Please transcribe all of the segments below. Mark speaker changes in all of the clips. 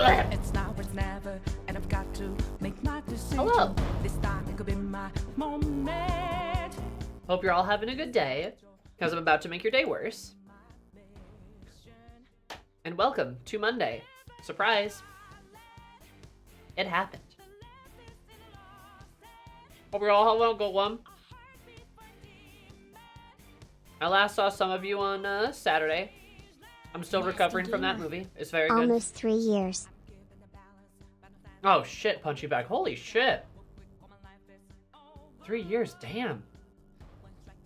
Speaker 1: It's now or it's never, and I've got to make my decision.
Speaker 2: Hello.
Speaker 1: This time it could be my moment.
Speaker 2: Hope you're all having a good day, because I'm about to make your day worse. And welcome to Monday. Surprise. It happened. Hope you're all having a good one. I last saw some of you on Saturday. I'm still recovering from that movie. It's very good.
Speaker 3: Almost 3 years.
Speaker 2: Oh shit, Punchy Bag. Holy shit. 3 years, damn.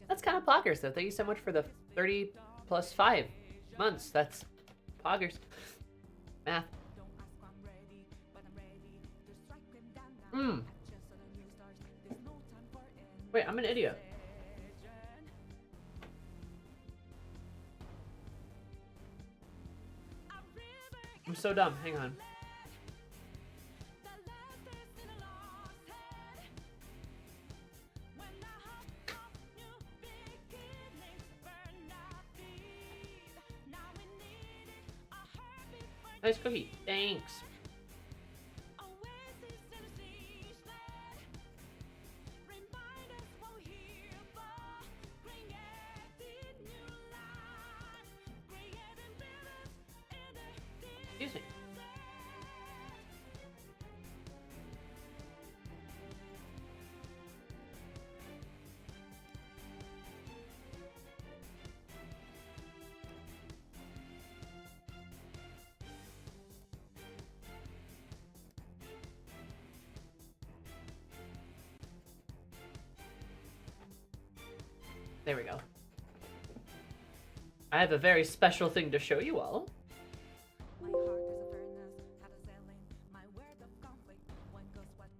Speaker 2: That's kind of poggers though. Thank you so much for the 30 plus 5 months. That's poggers. Math. Wait, I'm an idiot. I'm so dumb. Hang on. Nice cookie. Thanks. Excuse me. There we go. I have a very special thing to show you all.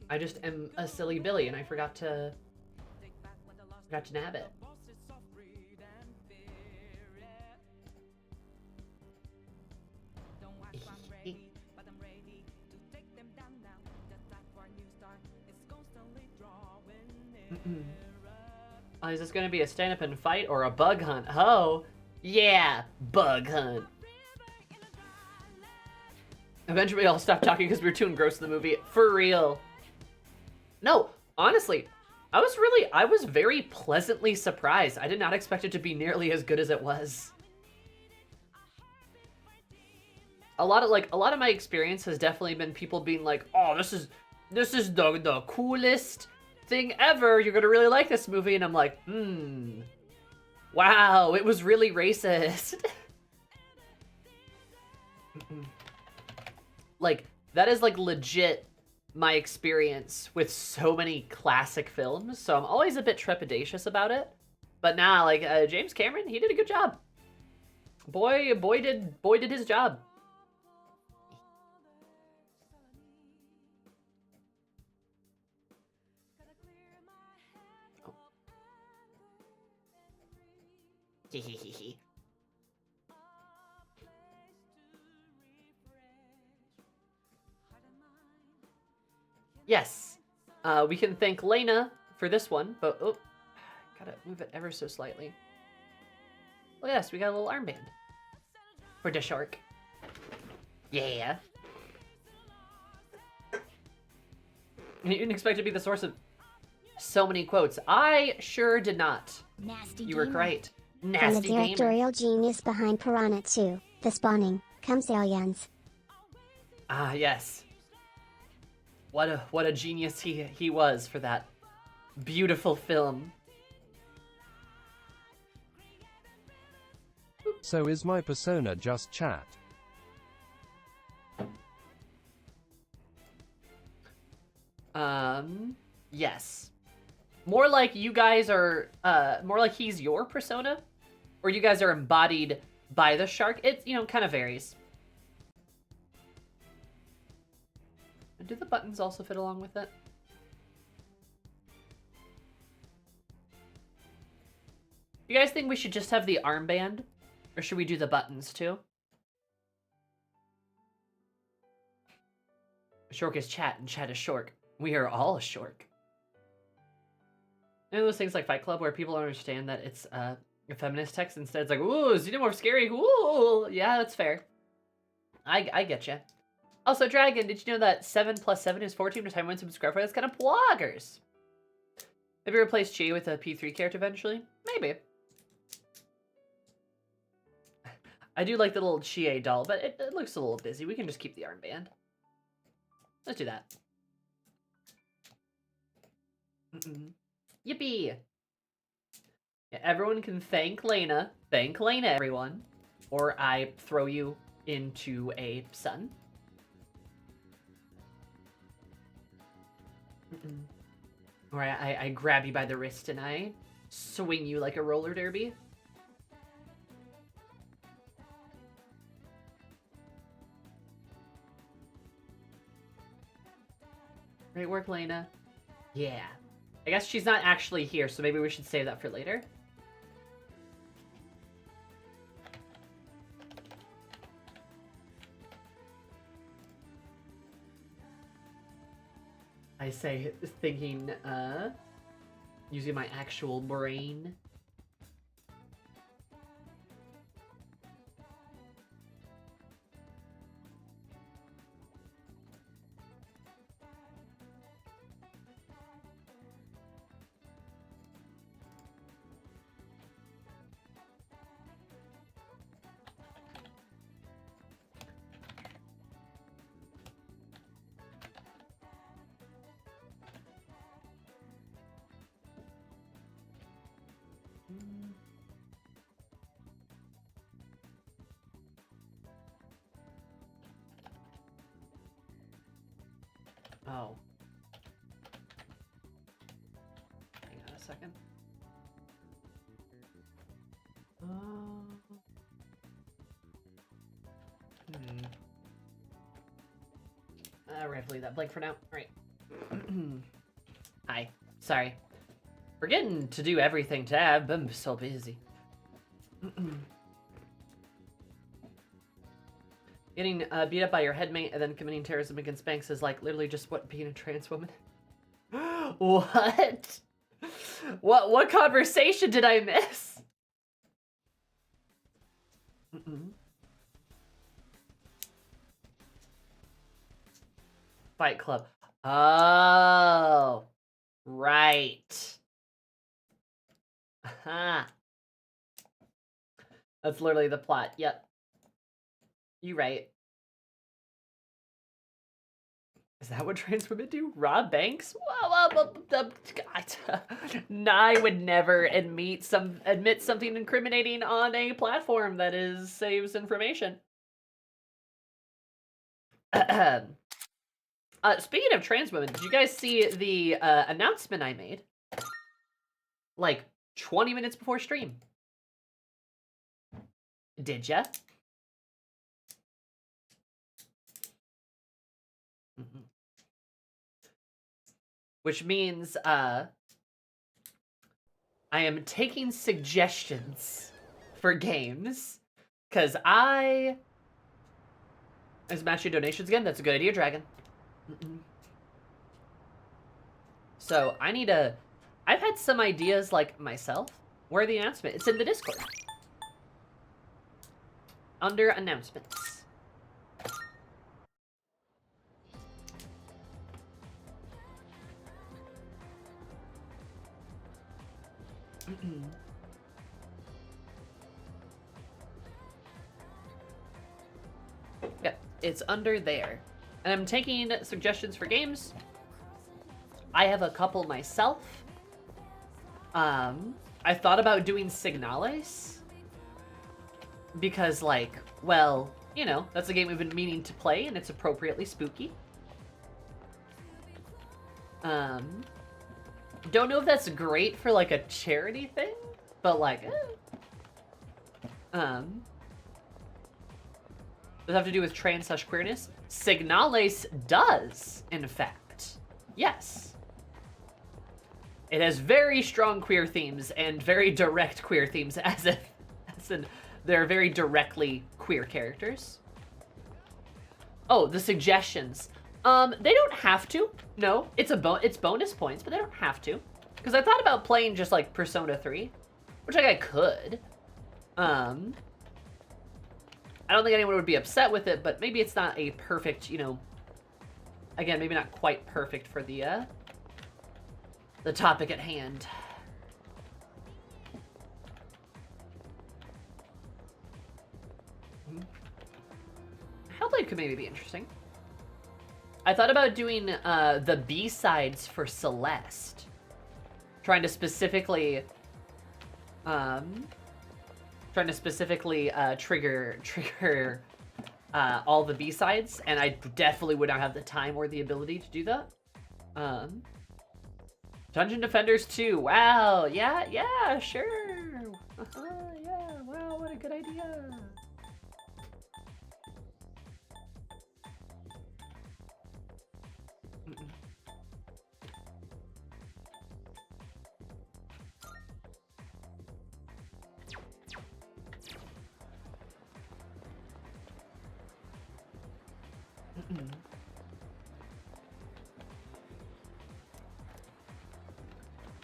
Speaker 2: I just am a silly Billy and I forgot to nab it. Oh, is this gonna be a stand-up and fight or a bug hunt? Oh, yeah, bug hunt. Eventually I'll stop talking because we were too engrossed in the movie. For real. No, honestly, I was very pleasantly surprised. I did not expect it to be nearly as good as it was. A lot of my experience has definitely been people being like, "Oh, this is the coolest thing ever. You're gonna really like this movie," and I'm like, wow, it was really racist. Like, that is like legit my experience with so many classic films, so I'm always a bit trepidatious about it. But nah, like James Cameron, he did a good job. Boy did his job. Yes, we can thank Lena for this one, but oh, gotta move it ever so slightly. Look at this, we got a little armband for the shark. Yeah. You didn't expect to be the source of so many quotes. I sure did not.
Speaker 3: Nasty
Speaker 2: You were
Speaker 3: gamer.
Speaker 2: right.
Speaker 3: From
Speaker 2: Nasty
Speaker 3: the
Speaker 2: gamer.
Speaker 3: directorial genius behind Piranha 2, The Spawning, comes aliens.
Speaker 2: Ah, yes. What a genius he was for that beautiful film.
Speaker 4: So is my persona just chat?
Speaker 2: Yes. More like you guys are, more like he's your persona, or you guys are embodied by the shark. It, kind of varies. And do the buttons also fit along with it? You guys think we should just have the armband? Or should we do the buttons too? Shork is chat and chat is shork. We are all a shork. And those things like Fight Club where people don't understand that it's a feminist text. Instead it's like, ooh, xenomorph scary. Ooh, yeah, that's fair. I get you. Also, Dragon, did you know that 7 plus 7 is 14 which I went to subscribe for? That's kind of bloggers. Maybe replace Chi with a P3 character eventually? Maybe. I do like the little Chie doll, but it looks a little busy. We can just keep the armband. Let's do that. Yippee! Yeah, everyone can thank Lena. Thank Lena, everyone. Or I throw you into a sun. Or I grab you by the wrist and I swing you like a roller derby. Great work, Lena. Yeah. I guess she's not actually here, so maybe we should save that for later. I say, thinking, using my actual brain. Oh. Hang on a second. We're gonna leave that blank for now. Alright. Hi. Sorry. Forgetting to do everything tab. I'm so busy. Getting beat up by your headmate and then committing terrorism against banks is like literally just what being a trans woman. What? What conversation did I miss? Fight Club. Oh, right. Aha. That's literally the plot. Yep. You right. Is that what trans women do? Rob banks? I would never admit something incriminating on a platform that saves information. Speaking of trans women, did you guys see the announcement I made? Like 20 minutes before stream. Did ya? Which means I am taking suggestions for games because Is match your donations again? That's a good idea, Dragon. So I need I've had some ideas like myself. Where are the announcement? It's in the Discord. Under announcements. Yep, it's under there. And I'm taking suggestions for games. I have a couple myself. I thought about doing Signales. Because, like, well, you know, that's a game we've been meaning to play, and it's appropriately spooky. Don't know if that's great for, like, a charity thing, but, like, does it have to do with trans/queerness? Signales does, in fact. Yes. It has very strong queer themes and very direct queer themes, as in they're very directly queer characters. Oh, the suggestions. They don't have to. No, it's bonus points, but they don't have to. Because I thought about playing just like Persona 3, which like I could. I don't think anyone would be upset with it, but maybe it's not a perfect, you know, again, maybe not quite perfect for the topic at hand. Hellblade could maybe be interesting. I thought about doing the B-sides for Celeste. Trying to specifically trigger all the B-sides, and I definitely would not have the time or the ability to do that. Dungeon Defenders 2. Wow. Yeah, sure. Yeah. Wow, what a good idea.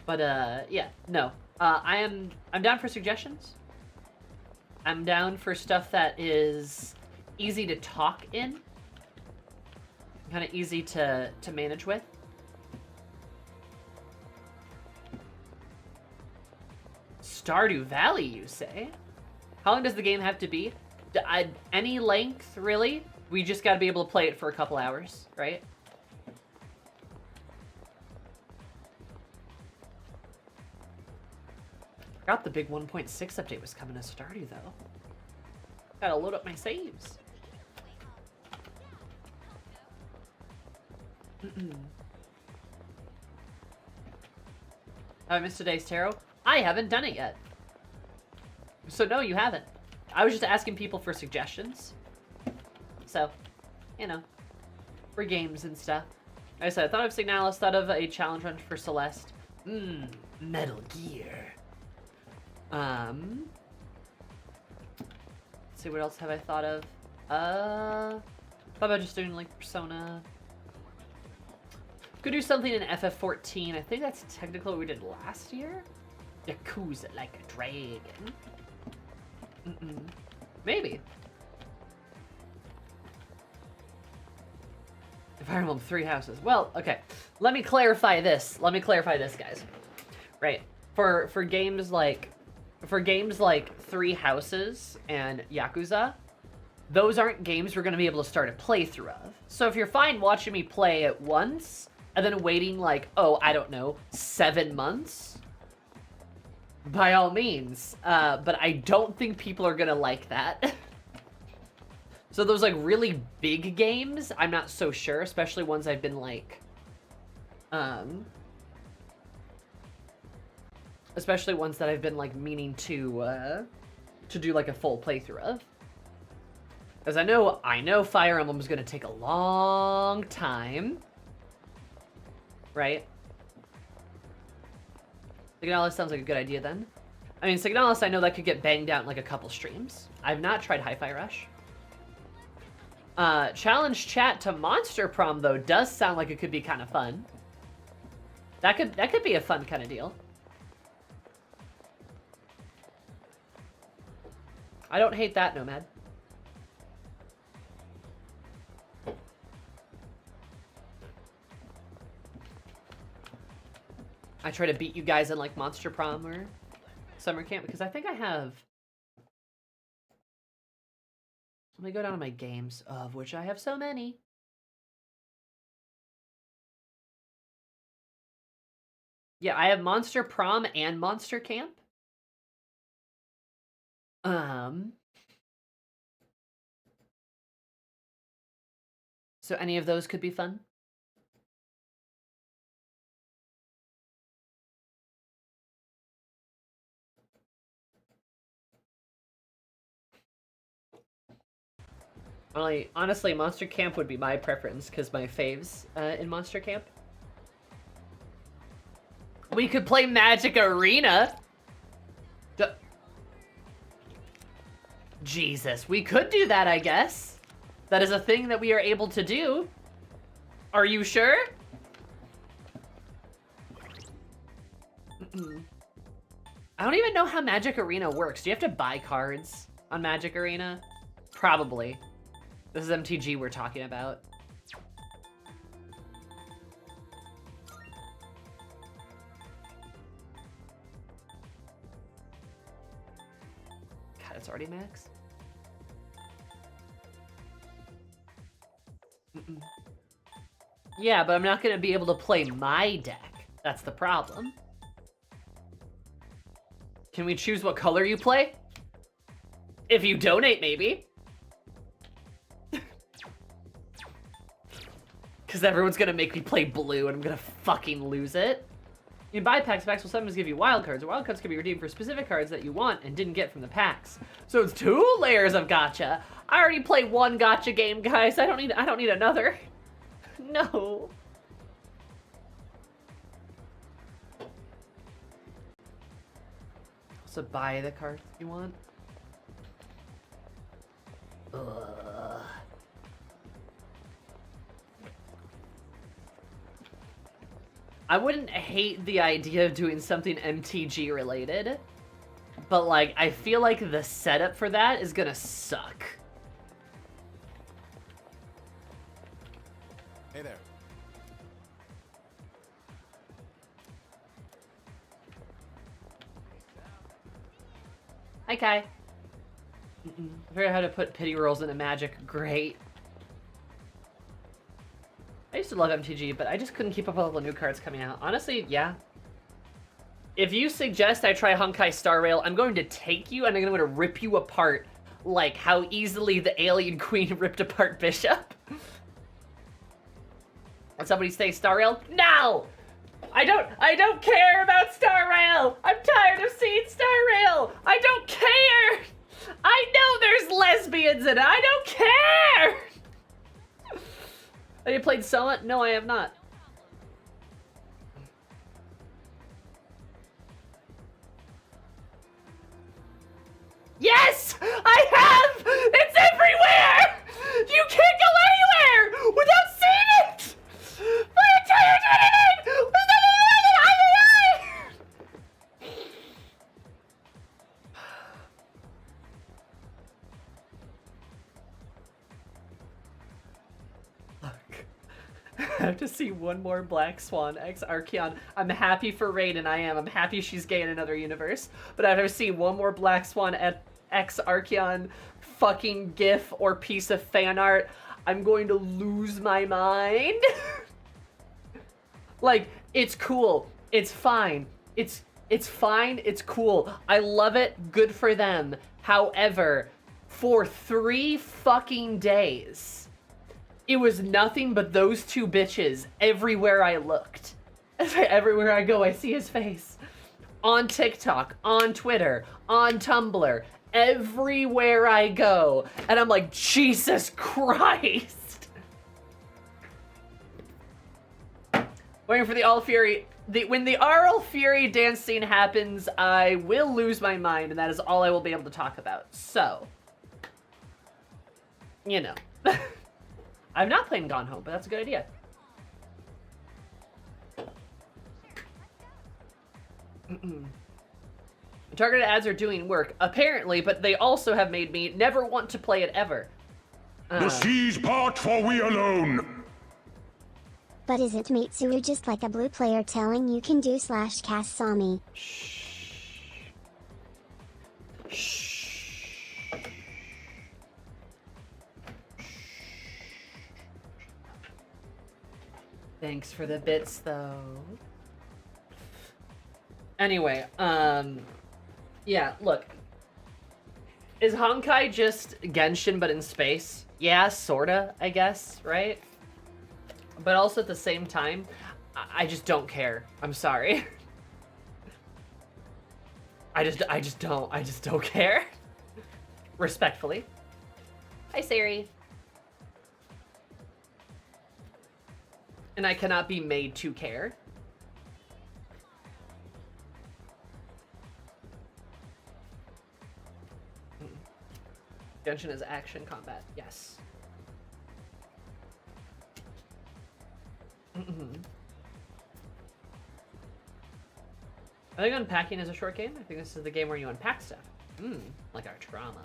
Speaker 2: But yeah, no. I'm down for suggestions. I'm down for stuff that is easy to talk in, kind of easy to manage with. Stardew Valley, you say? How long does the game have to be? Any length, really? We just got to be able to play it for a couple hours, right? Forgot the big 1.6 update was coming to Stardew, though. Gotta load up my saves. Have I missed today's tarot? I haven't done it yet. So no, you haven't. I was just asking people for suggestions. So, you know, for games and stuff. Like I said, I thought of Signalis, thought of a challenge run for Celeste. Metal Gear. Let's see, what else have I thought of? Thought about just doing like Persona. Could do something in FF14. I think that's technically what we did last year. Yakuza like a dragon. Maybe. Fire Emblem 3 houses. Well, okay. Let me clarify this, guys. Right. For games like 3 Houses and Yakuza, those aren't games we're going to be able to start a playthrough of. So if you're fine watching me play it once and then waiting like, oh, I don't know, 7 months, by all means. But I don't think people are going to like that. So those like really big games, I'm not so sure, especially ones I've been like, especially ones that I've been like meaning to do like a full playthrough of. Because I know Fire Emblem is going to take a long time, right? Signalis sounds like a good idea then. I mean, Signalis, I know that could get banged out in like a couple streams. I've not tried Hi-Fi Rush. Challenge chat to Monster Prom though does sound like it could be kind of fun. That could be a fun kind of deal. I don't hate that, Nomad. I try to beat you guys in like Monster Prom or Summer Camp because I think I have. Let me go down to my games, of which I have so many. Yeah, I have Monster Prom and Monster Camp. So any of those could be fun. Honestly, Monster Camp would be my preference because my faves in Monster Camp. We could play Magic Arena. Jesus, we could do that, I guess. That is a thing that we are able to do. Are you sure? I don't even know how Magic Arena works. Do you have to buy cards on Magic Arena? Probably. This is MTG we're talking about. God, it's already max? Mm-mm. Yeah, but I'm not gonna be able to play my deck. That's the problem. Can we choose what color you play? If you donate, maybe. Because everyone's gonna make me play blue and I'm gonna fucking lose it. You buy packs will sometimes give you wild cards. Wild cards can be redeemed for specific cards that you want and didn't get from the packs. So it's 2 layers of gotcha. I already played 1 gotcha game, guys. I don't need another. No. So buy the card you want. Ugh. I wouldn't hate the idea of doing something MTG related, but like I feel like the setup for that is gonna suck.
Speaker 5: Hey there.
Speaker 2: Hi, Kai. I figured out how to put pity rolls into Magic. Great. I used to love MTG, but I just couldn't keep up with all the new cards coming out. Honestly, yeah. If you suggest I try Honkai Star Rail, I'm going to take you and I'm going to rip you apart like how easily the Alien Queen ripped apart Bishop. And somebody say Star Rail? No! I don't care about Star Rail! I'm tired of seeing Star Rail! I don't care! I know there's lesbians in it! I don't care! Have you played Soma? No, I have not. Yes! I have! It's everywhere! You can't go anywhere without seeing it! My entire 29 was not Look. I have to see one more Black Swan X Archeon. I'm happy for Raiden, I am. I'm happy she's gay in another universe. But I've never seen one more Black Swan X Archeon fucking gif or piece of fan art. I'm going to lose my mind. Like, it's cool. It's fine. It's fine. It's cool. I love it. Good for them. However, for 3 fucking days, it was nothing but those 2 bitches everywhere I looked. Everywhere I go, I see his face. On TikTok, on Twitter, on Tumblr, everywhere I go. And I'm like, Jesus Christ. Waiting for the All Fury. When the RL Fury dance scene happens, I will lose my mind, and that is all I will be able to talk about. So, you know. I've not played Gone Home, but that's a good idea. Targeted ads are doing work, apparently, but they also have made me never want to play it ever.
Speaker 6: The seas part for we alone.
Speaker 3: But isn't Mitsuru just like a blue player telling you can do /cast Sami?
Speaker 2: Thanks for the bits, though. Anyway, yeah, look. Is Honkai just Genshin but in space? Yeah, sorta, I guess, right? But also at the same time, I just don't care. I'm sorry. I just don't care. Respectfully. Hi, Siri. And I cannot be made to care. Genshin is action combat, yes. I think unpacking is a short game. I think this is the game where you unpack stuff. Like our trauma.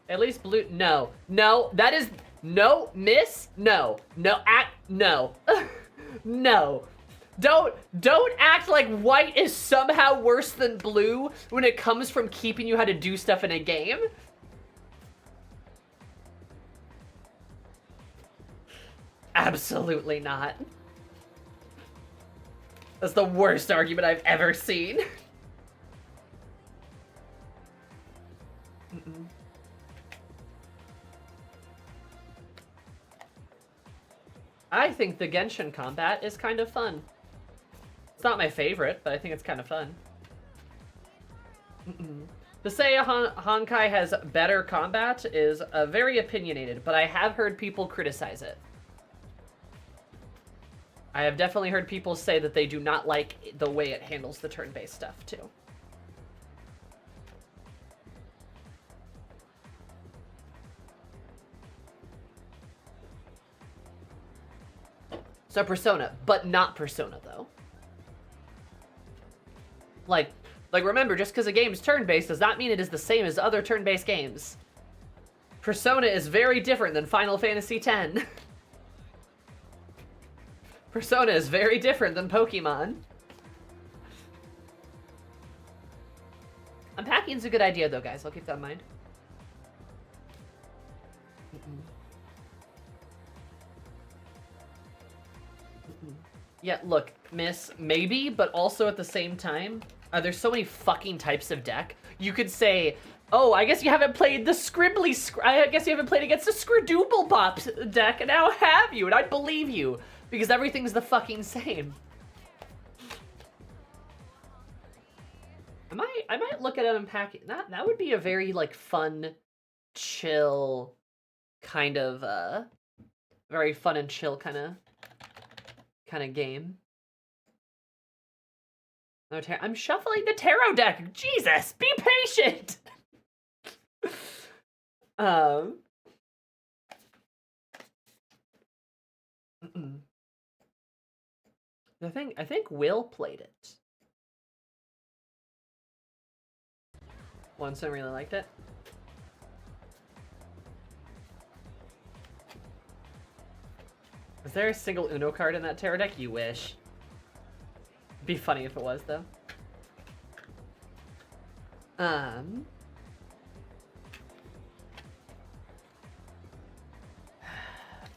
Speaker 2: At least blue. No, no, that is no, miss. No, no, act. No, no. Don't act like white is somehow worse than blue when it comes from keeping you how to do stuff in a game. Absolutely not. That's the worst argument I've ever seen. I think the Genshin combat is kind of fun. It's not my favorite, but I think it's kind of fun. To say Honkai has better combat is very opinionated, but I have heard people criticize it. I have definitely heard people say that they do not like the way it handles the turn-based stuff, too. So Persona, but not Persona, though. Like remember, just because a game is turn-based does not mean it is the same as other turn-based games. Persona is very different than Final Fantasy X. Persona is very different than Pokemon. Unpacking's a good idea, though, guys. I'll keep that in mind. Yeah, look, miss, maybe, but also at the same time, there's so many fucking types of deck. You could say, oh, I guess you haven't played the I guess you haven't played against the Scribble Bop deck, and now have you? And I'd believe you, because everything's the fucking same. I might look at unpacking. That would be a very, like, fun, chill, kind of, very fun and chill kind of game. No, I'm shuffling the tarot deck. Jesus, be patient. I think Will played it once and really liked it. Is there a single Uno card in that tarot deck? You wish. It'd be funny if it was, though.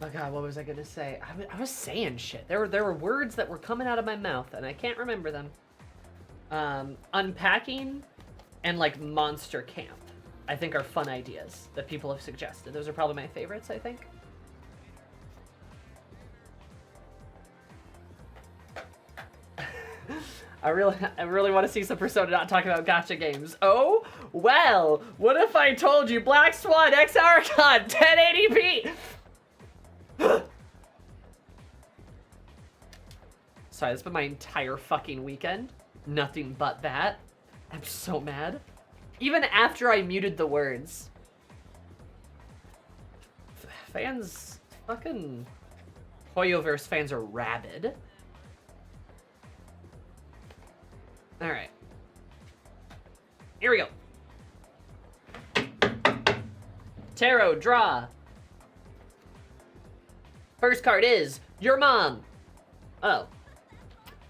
Speaker 2: Oh god, what was I gonna say? I was saying shit. There were words that were coming out of my mouth, and I can't remember them. Unpacking and, like, Monster Camp, I think are fun ideas that people have suggested. Those are probably my favorites, I think. I really want to see some Persona not talking about gacha games. Oh, well, what if I told you Black Swan X Archon 1080p? Sorry, that's been my entire fucking weekend. Nothing but that. I'm so mad. Even after I muted the words. Fans, fucking Hoyoverse fans are rabid. Alright. Here we go. Tarot, draw. First card is your mom. Oh.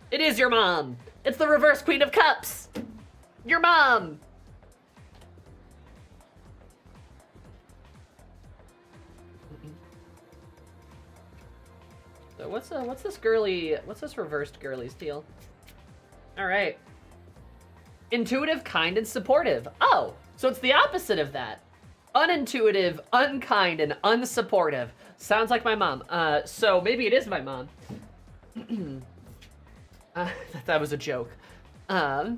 Speaker 2: It is your mom. It's the reverse Queen of Cups. Your mom. So what's this reversed girly's deal? All right. Intuitive, kind, and supportive. Oh, so it's the opposite of that. Unintuitive, unkind, and unsupportive. Sounds like my mom. So maybe it is my mom. That was a joke. That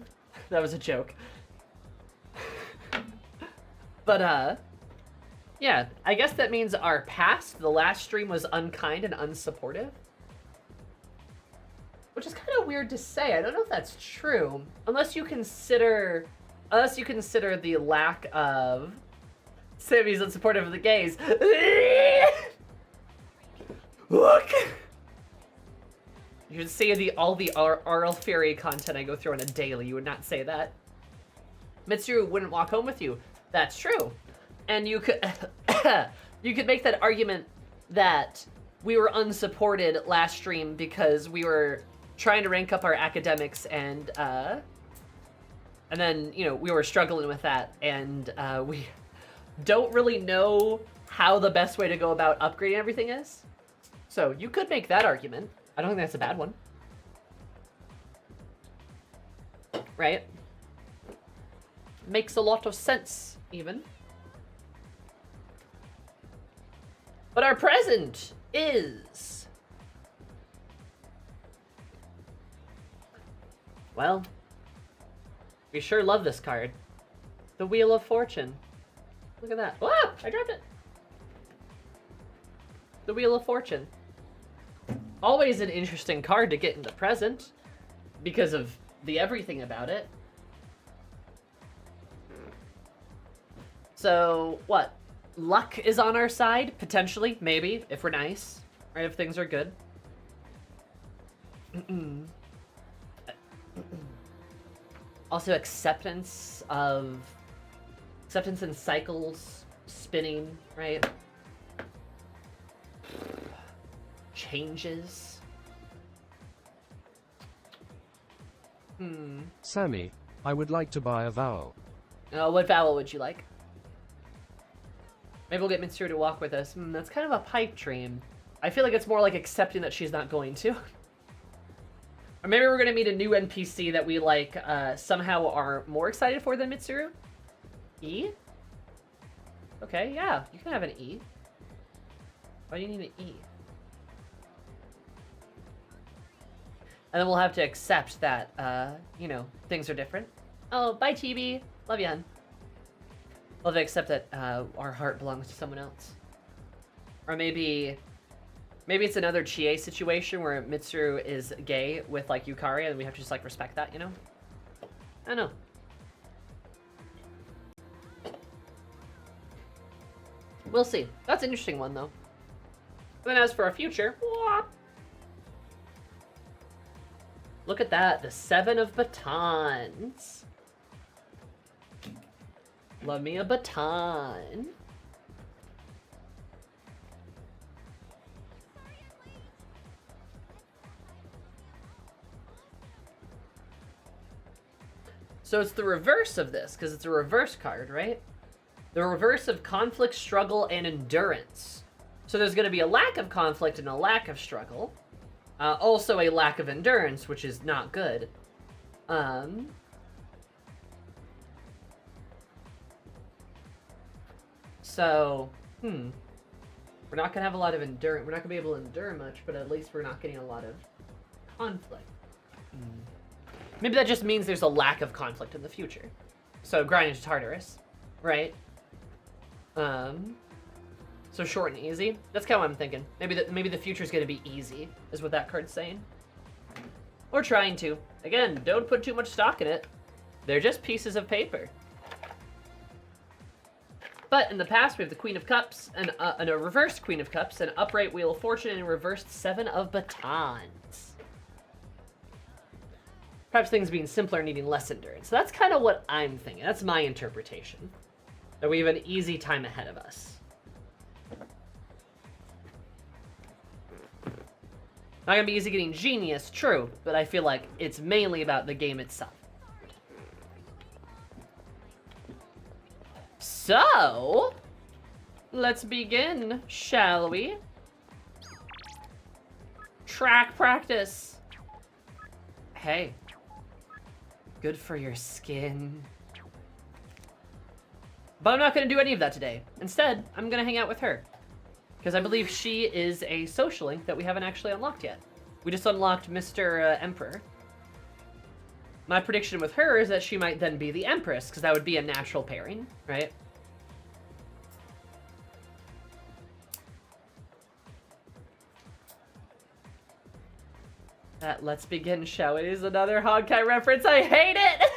Speaker 2: was a joke. But, yeah, I guess that means our past, the last stream, was unkind and unsupportive. Which is kind of weird to say. I don't know if that's true. Unless you consider the lack of Sammy's unsupportive of the gays. Look! You should see all the Arl Fury content I go through on a daily. You would not say that. Mitsuru wouldn't walk home with you. That's true. And you could you could make that argument that we were unsupported last stream because we were trying to rank up our academics and then, you know, we were struggling with that, and we don't really know how the best way to go about upgrading everything is. So you could make that argument. I don't think that's a bad one. Right? Makes a lot of sense, even. But our present is... well, we sure love this card. The Wheel of Fortune. Look at that. Ah! I dropped it. The Wheel of Fortune. Always an interesting card to get in the present because of the everything about it. So, what? Luck is on our side, potentially, maybe, if we're nice, right? If things are good. Also, acceptance in cycles, spinning, right? Changes.
Speaker 4: Sammy, I would like to buy a vowel.
Speaker 2: What vowel would you like? Maybe we'll get Mitsuru to walk with us. That's kind of a pipe dream. I feel like it's more like accepting that she's not going to. Or maybe we're gonna meet a new NPC that we like somehow are more excited for than Mitsuru. E? Okay, yeah, you can have an E. Why do you need an E? And then we'll have to accept that, you know, things are different. Oh, bye, Chibi. Love you, hun. We'll have to accept that our heart belongs to someone else. Or maybe it's another Chie situation where Mitsuru is gay with, like, Yukari, and we have to just, like, respect that, you know? I don't know. We'll see. That's an interesting one, though. And then as for our future... look at that, the 7 of batons. Love me a baton. So it's the reverse of this, because it's a reverse card, right? The reverse of conflict, struggle, and endurance. So there's going to be a lack of conflict and a lack of struggle. Also a lack of endurance, which is not good. So, we're not going to have a lot of endurance. We're not going to be able to endure much, but at least we're not getting a lot of conflict. Maybe that just means there's a lack of conflict in the future. So, grind into Tartarus, right? So short and easy. That's kind of what I'm thinking. Maybe the future's going to be easy, is what that card's saying. Or trying to. Again, don't put too much stock in it. They're just pieces of paper. But in the past, we have the Queen of Cups, and a reversed Queen of Cups, an upright Wheel of Fortune, and a reversed 7 of batons. Perhaps things being simpler, needing less endurance. So that's kind of what I'm thinking. That's my interpretation. That we have an easy time ahead of us. Not gonna be easy getting Genius, true, but I feel like it's mainly about the game itself. So, let's begin, shall we? Track practice. Hey, good for your skin. But I'm not gonna do any of that today. Instead, I'm gonna hang out with her. Because I believe she is a social link that we haven't actually unlocked yet. We just unlocked Mr. Emperor. My prediction with her is that she might then be the Empress, because that would be a natural pairing, right? Let's begin, shall we? Is another Honkai reference. I hate it!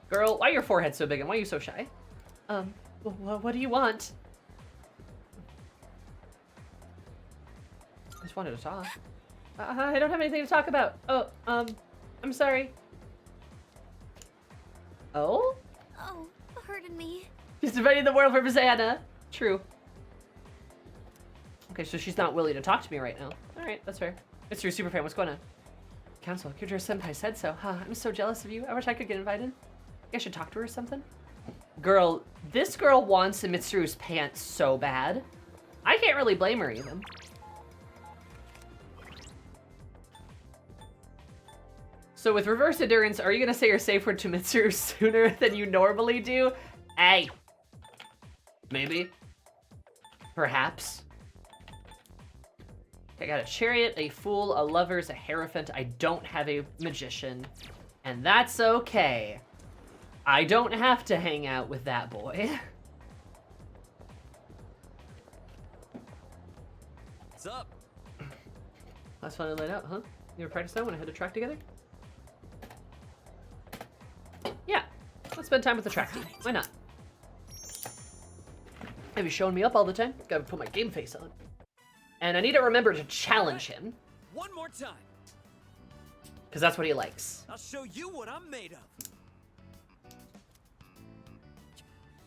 Speaker 2: Girl, why are your forehead so big and why are you so shy? What do you want? I just wanted to talk. I don't have anything to talk about. Oh, I'm sorry. Oh?
Speaker 5: Oh, pardon me.
Speaker 2: She's dividing the world from Xana. True. Okay, so she's not willing to talk to me right now. Alright, that's fair. Mr. Superfan, what's going on? Council, Kyojuro Senpai said so. Huh, I'm so jealous of you. I wish I could get invited. I should talk to her or something. Girl, this girl wants Mitsuru's pants so bad. I can't really blame her even. So with reverse endurance, are you gonna say your safe word to Mitsuru sooner than you normally do? Hey. Maybe. Perhaps. I got a chariot, a fool, a lovers, a hierophant. I don't have a magician. And that's okay. I don't have to hang out with that boy.
Speaker 7: What's up?
Speaker 2: Last fun to light out, huh? You ever practice that when I had a track together? Yeah. Let's spend time with the track team. Why not? Have you shown me up all the time? Gotta put my game face on. And I need to remember to challenge him,
Speaker 7: One more time.
Speaker 2: because that's what he likes.
Speaker 7: I'll show you what I'm made of.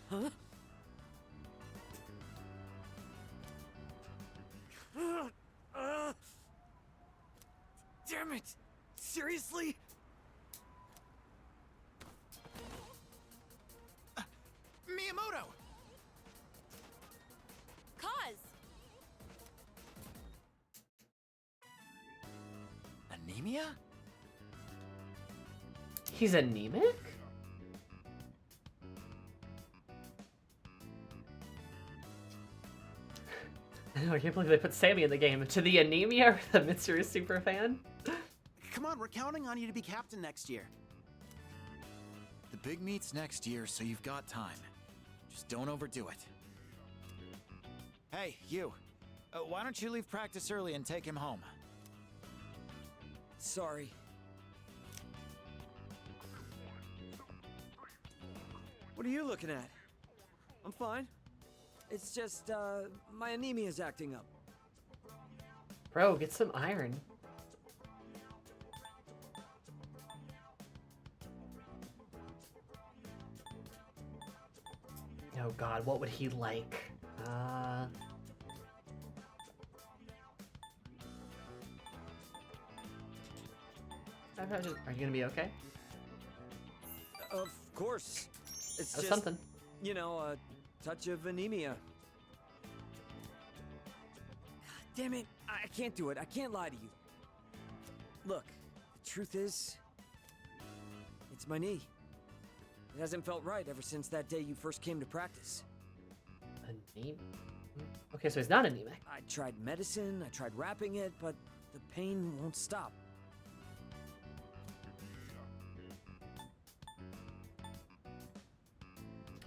Speaker 7: Huh? Damn it! Seriously?
Speaker 8: Miyamoto!
Speaker 5: Cause.
Speaker 8: Anemia?
Speaker 2: He's anemic? I know, I can't believe they put Sammy in the game. To the anemia or the Mitsuru super fan?
Speaker 8: Come on, we're counting on you to be captain next year.
Speaker 9: The big meet's next year, so you've got time. Just don't overdo it. Hey, you. Why don't you leave practice early and take him home?
Speaker 7: Sorry. What are you looking at? I'm fine. It's just, my anemia's acting up.
Speaker 2: Bro, get some iron. Oh god, what would he like? Are you gonna be okay?
Speaker 7: Of course. It's
Speaker 2: That's
Speaker 7: just,
Speaker 2: something.
Speaker 7: you know, a touch of anemia. Damn it, I can't do it. I can't lie to you. Look, the truth is, it's my knee. It hasn't felt right ever since that day you first came to practice.
Speaker 2: Anemic? Okay, so he's not anemic.
Speaker 7: I tried medicine, I tried wrapping it, but the pain won't stop.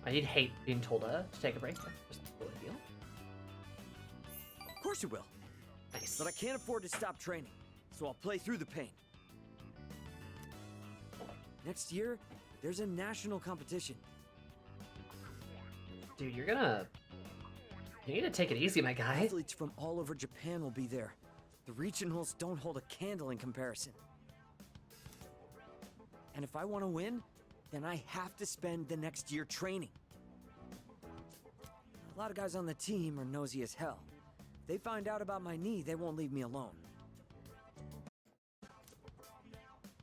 Speaker 2: I'd hate being told to take a break. Just a little deal.
Speaker 7: Of course you will.
Speaker 2: Nice.
Speaker 7: But I can't afford to stop training, so I'll play through the pain. Next year, there's a national competition.
Speaker 2: Dude, you're gonna... You need to take it easy, my guy.
Speaker 7: Athletes from all over Japan will be there. The regionals don't hold a candle in comparison. And if I want to win, then I have to spend the next year training. A lot of guys on the team are nosy as hell. If they find out about my knee, they won't leave me alone.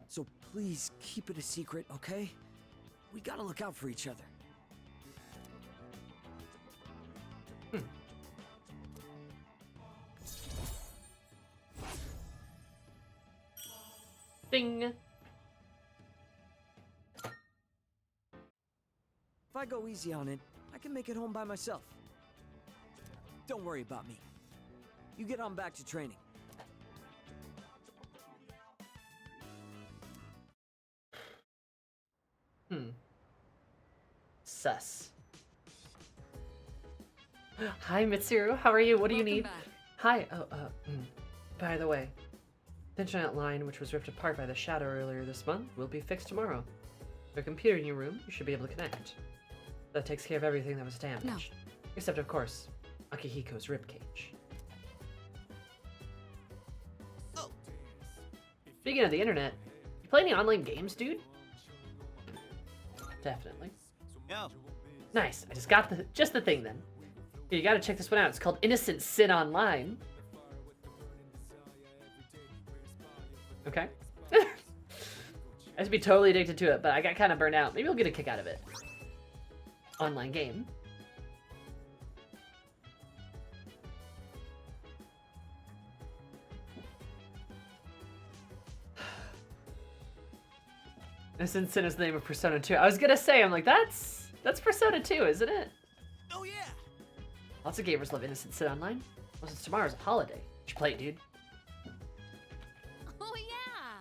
Speaker 7: So please keep it a secret, okay? We gotta look out for each other.
Speaker 2: Ding!
Speaker 7: If I go easy on it, I can make it home by myself. Don't worry about me. You get on back to training.
Speaker 2: Sus. Hi, Mitsuru. How are you? What do you
Speaker 5: Welcome
Speaker 2: need?
Speaker 5: back.
Speaker 2: Hi. By the way, the giant line which was ripped apart by the shadow earlier this month will be fixed tomorrow. With a computer in your room, you should be able to connect. That takes care of everything that was damaged.
Speaker 5: No.
Speaker 2: Except, of course, Akihiko's ribcage.
Speaker 8: Oh,
Speaker 2: Speaking of the internet, you play any online games, dude? Definitely.
Speaker 8: Yo.
Speaker 2: Nice. I just got the thing then. You gotta check this one out. It's called Innocent Sin Online. Okay. I used to be totally addicted to it, but I got kind of burned out. Maybe I'll get a kick out of it. Online game. Innocent Sin is the name of Persona 2. I was gonna say, I'm like, that's Persona 2, isn't it?
Speaker 8: Oh yeah.
Speaker 2: Lots of gamers love Innocent Sin Online. Well, since tomorrow's a holiday, you should play it, dude.
Speaker 5: Oh yeah.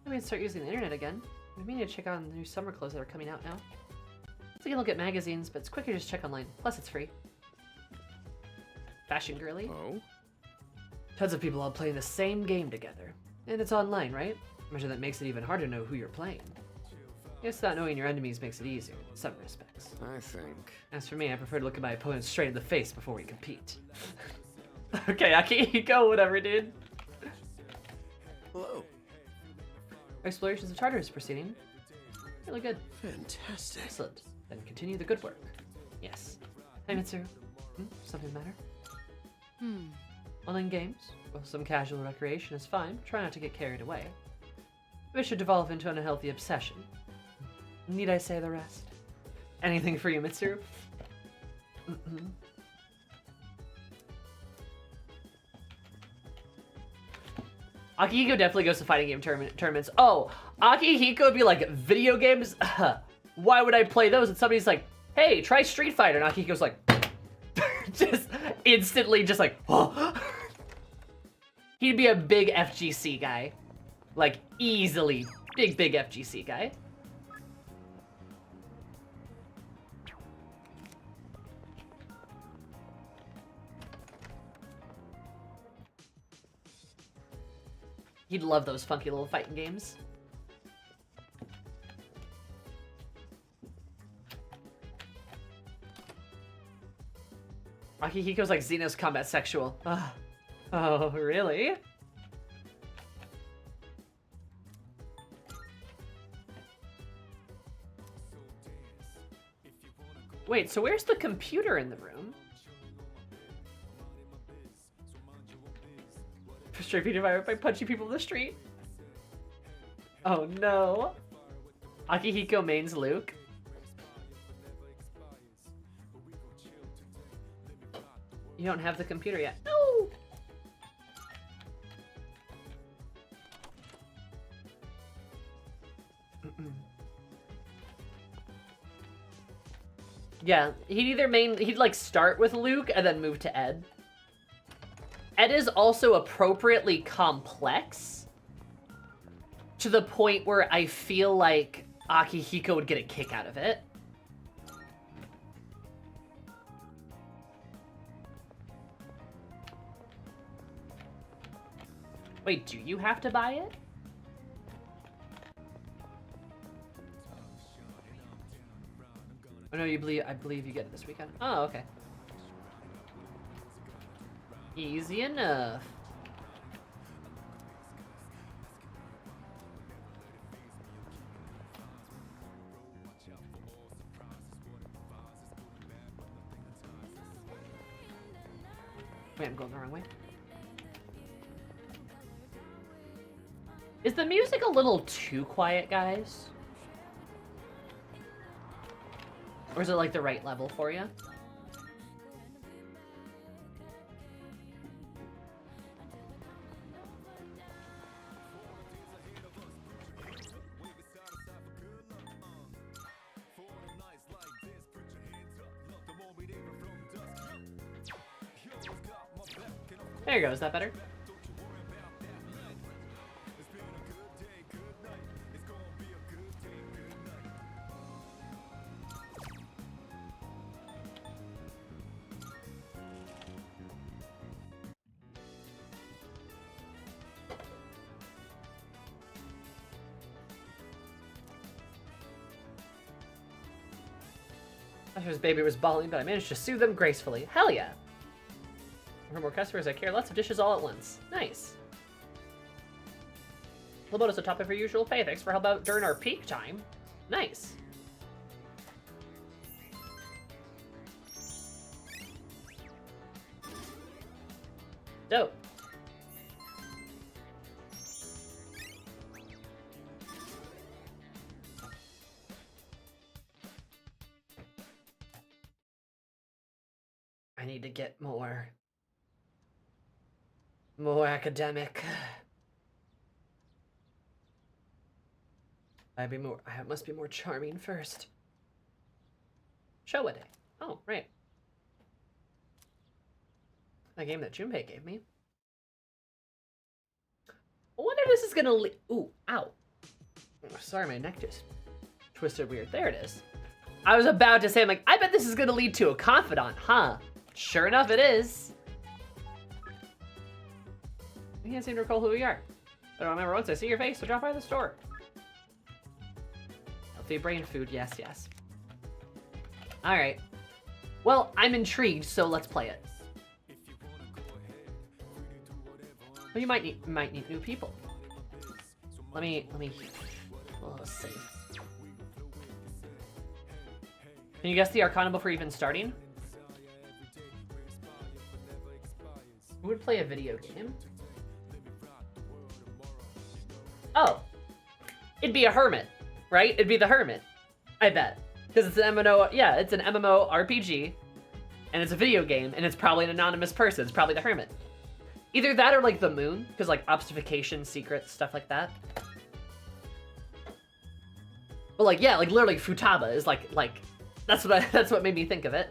Speaker 2: I'm gonna start using the internet again. We may need to check on the new summer clothes that are coming out now. So you can look at magazines, but it's quicker to just check online. Plus, it's free. Fashion girly.
Speaker 6: Oh?
Speaker 2: Tons of people all playing the same game together. And it's online, right? Imagine that makes it even harder to know who you're playing. Guess not knowing your enemies makes it easier in some respects.
Speaker 6: I think.
Speaker 2: As for me, I prefer to look at my opponent straight in the face before we compete. Okay, Akihiko, whatever, dude.
Speaker 6: Hello.
Speaker 2: Explorations of Tartarus proceeding. Really good.
Speaker 6: Fantastic.
Speaker 2: Excellent. Then continue the good work. Yes. Hey, Mitsuru. Something the matter? Online games? Well, some casual recreation is fine. Try not to get carried away. It should devolve into an unhealthy obsession. Need I say the rest? Anything for you, Mitsuru? Akihiko definitely goes to fighting game tournaments. Oh, Akihiko would be like, video games? Why would I play those? And somebody's like, hey, try Street Fighter. And Akihiko's like, just instantly just like, oh. He'd be a big FGC guy. Like, easily. Big FGC guy. He'd love those funky little fighting games. Akihiko's like Xenos combat sexual. Oh, really? Wait, so where's the computer in the room? Frustrated by punching people in the street. Oh no. Akihiko mains Luke. You don't have the computer yet. No! Yeah, he'd like start with Luke and then move to Ed. Ed is also appropriately complex to the point where I feel like Akihiko would get a kick out of it. Wait, do you have to buy it? Oh no, I believe you get it this weekend. Oh, okay. Easy enough. Wait, I'm going the wrong way. Is the music a little too quiet, guys? Or is it like the right level for you? There you go, is that better? Usher's baby was bawling, but I managed to soothe them gracefully. Hell yeah! For more customers, I carry lots of dishes all at once. Nice. Laboto's a top of your usual pay. Thanks for help out during our peak time. Nice. Dope. I need to get more academic. I must be more charming first. Showa Day. Oh, right. A game that Junpei gave me. I wonder if this is gonna lead. Ooh, ow. Oh, sorry, my neck just twisted weird. There it is. I was about to say, I'm like, I bet this is gonna lead to a confidant, huh? Sure enough, it is. I can't seem to recall who we are. I don't remember once I see your face, so drop by the store. Healthy brain food, yes, yes. All right. Well, I'm intrigued, so let's play it. Well, you might need new people. Let me. Oh, save. Can you guess the Arcana before even starting? Who would play a video game? Oh, it'd be a hermit, right? It'd be the hermit, I bet, because it's an MMO. Yeah, it's an MMO RPG, and it's a video game, and it's probably an anonymous person. It's probably the hermit. Either that or like the moon, because like obfuscation, secrets, stuff like that. But like, yeah, like literally Futaba is like that's what made me think of it.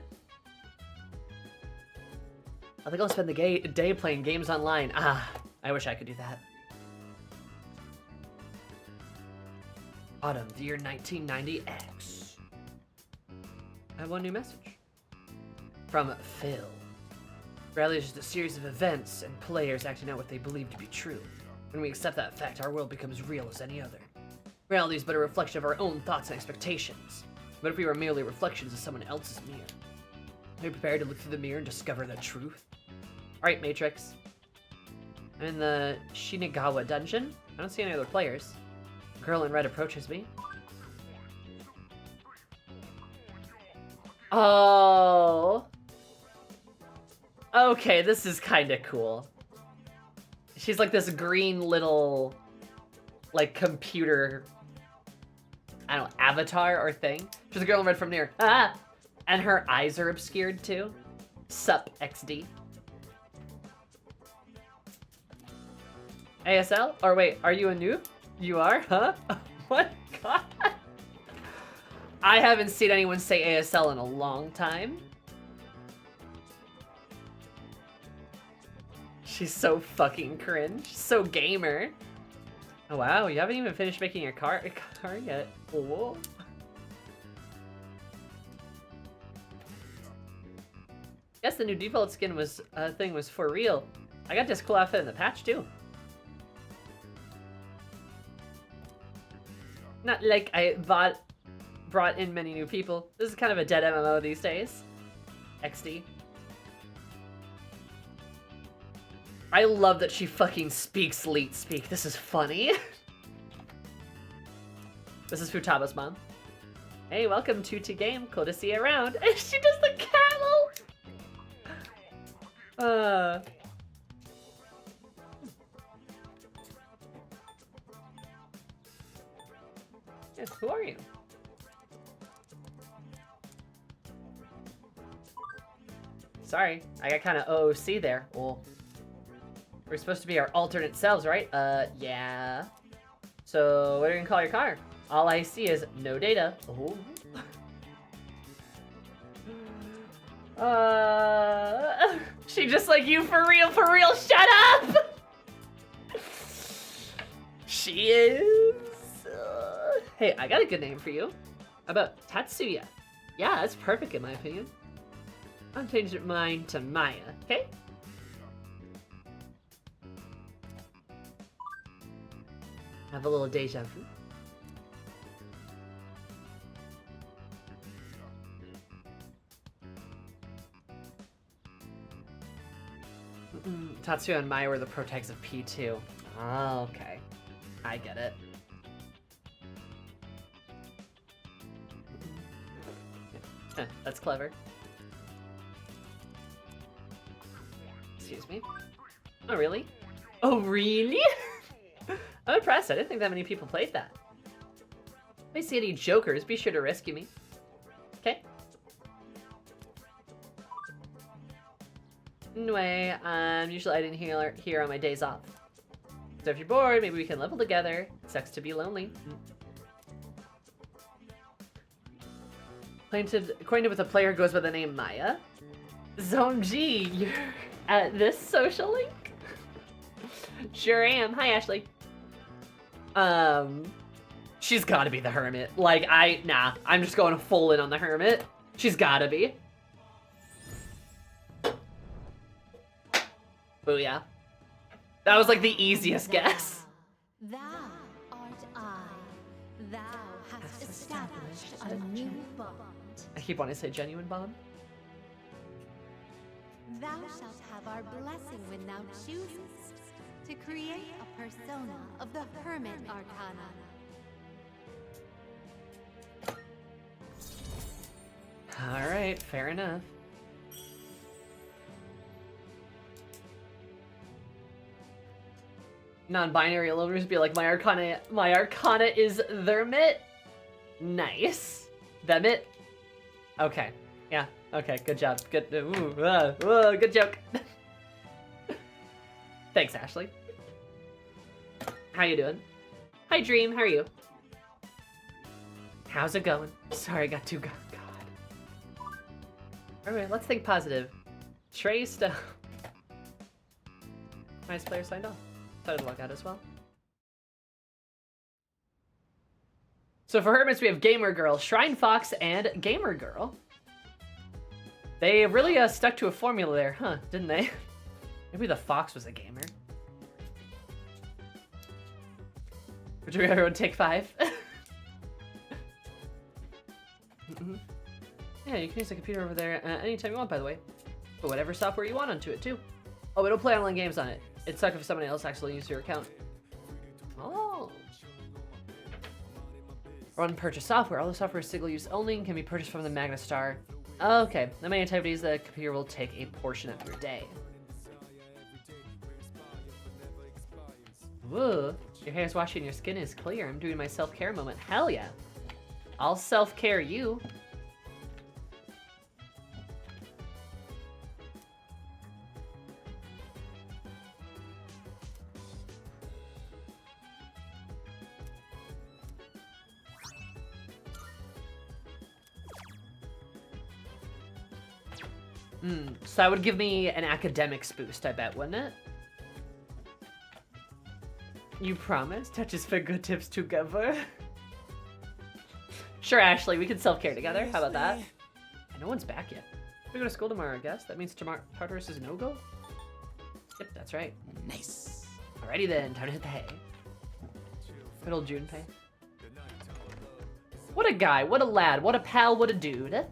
Speaker 2: I think I'll spend the day playing games online. Ah, I wish I could do that. Autumn, the year 1990X. I have one new message. From Phil. Reality is just a series of events and players acting out what they believe to be true. When we accept that fact, our world becomes real as any other. Reality is but a reflection of our own thoughts and expectations. What if we were merely reflections of someone else's mirror? Are you prepared to look through the mirror and discover the truth? Alright, Matrix. I'm in the Shinagawa dungeon. I don't see any other players. A girl in red approaches me. Oh. Okay, this is kind of cool. She's like this green little, like, computer, I don't know, avatar or thing. She's a girl in red from near. Ah! And her eyes are obscured too. Sup, XD. ASL? Or wait, are you a noob? You are, huh? What? God. I haven't seen anyone say ASL in a long time. She's so fucking cringe. So gamer. Oh wow, you haven't even finished making your car yet. Whoa. Guess the new default skin was thing was for real. I got this cool outfit in the patch too. Not like I brought in many new people. This is kind of a dead MMO these days. XD. I love that she fucking speaks Leet speak. This is funny. This is Futaba's mom. Hey, welcome to Game. Cool to see you around. And she does the camel. Yes, who are you? Sorry, I got kind of OOC there. Well, we're supposed to be our alternate selves, right? Yeah. So, what are you gonna call your car? All I see is no data. Oh. She just like, you for real, shut up! She is. Hey, I got a good name for you. How about Tatsuya? Yeah, that's perfect in my opinion. I'll change mine to Maya, okay? Have a little deja vu. Tatsuya and Maya were the protags of P2. Oh, okay. I get it. Huh, that's clever. Excuse me. Oh, really? Oh, really? I'm impressed. I didn't think that many people played that. If I see any jokers, be sure to rescue me. Okay. Anyway, usually I didn't here on my days off. So if you're bored, maybe we can level together. Sucks to be lonely. Acquainted with a player who goes by the name Maya. Zone G, you're at this social link? Sure am. Hi, Ashley. She's gotta be the hermit. Like, nah, I'm just going full in on the hermit. She's gotta be. Booyah. That was like the easiest guess.
Speaker 5: Thou art I. Thou hast established a new bond.
Speaker 2: I keep wanting to say genuine bond.
Speaker 5: Thou shalt have our blessing when thou choosest to create a persona of the Hermit Arcana.
Speaker 2: Alright, fair enough. Non-binary will always be like, my arcana is thermit. Nice. Themit. Okay. Yeah. Okay. Good job. Good. Good joke. Thanks, Ashley. How you doing? Hi, Dream. How are you? How's it going? Sorry, I got too God. Alright, let's think positive. Trey still. Nice player signed off. Started to log out as well. So for hermits, we have Gamer Girl, Shrine Fox, and Gamer Girl. They really stuck to a formula there, huh? Didn't they? Maybe the fox was a gamer. Would you everyone take 5? Yeah, you can use the computer over there anytime you want, by the way. Put whatever software you want onto it, too. Oh, we don't play online games on it. It'd suck if someone else actually used your account. Oh. Run purchase software. All the software is single use only and can be purchased from the Magna Star. Okay, the many activities the computer will take a portion of your day. Whoa, your hair is washed and your skin is clear. I'm doing my self-care moment. Hell yeah. I'll self-care you. So that would give me an academics boost, I bet, wouldn't it? You promise? Touches for good tips together. Sure, Ashley, we can self-care together. How about that? No one's back yet. We go to school tomorrow, I guess. That means tomorrow Tartarus is no-go? Yep, that's right. Nice. Alrighty then, time to hit the hay. Good old Junpei. What a guy, what a lad, what a pal, what a dude.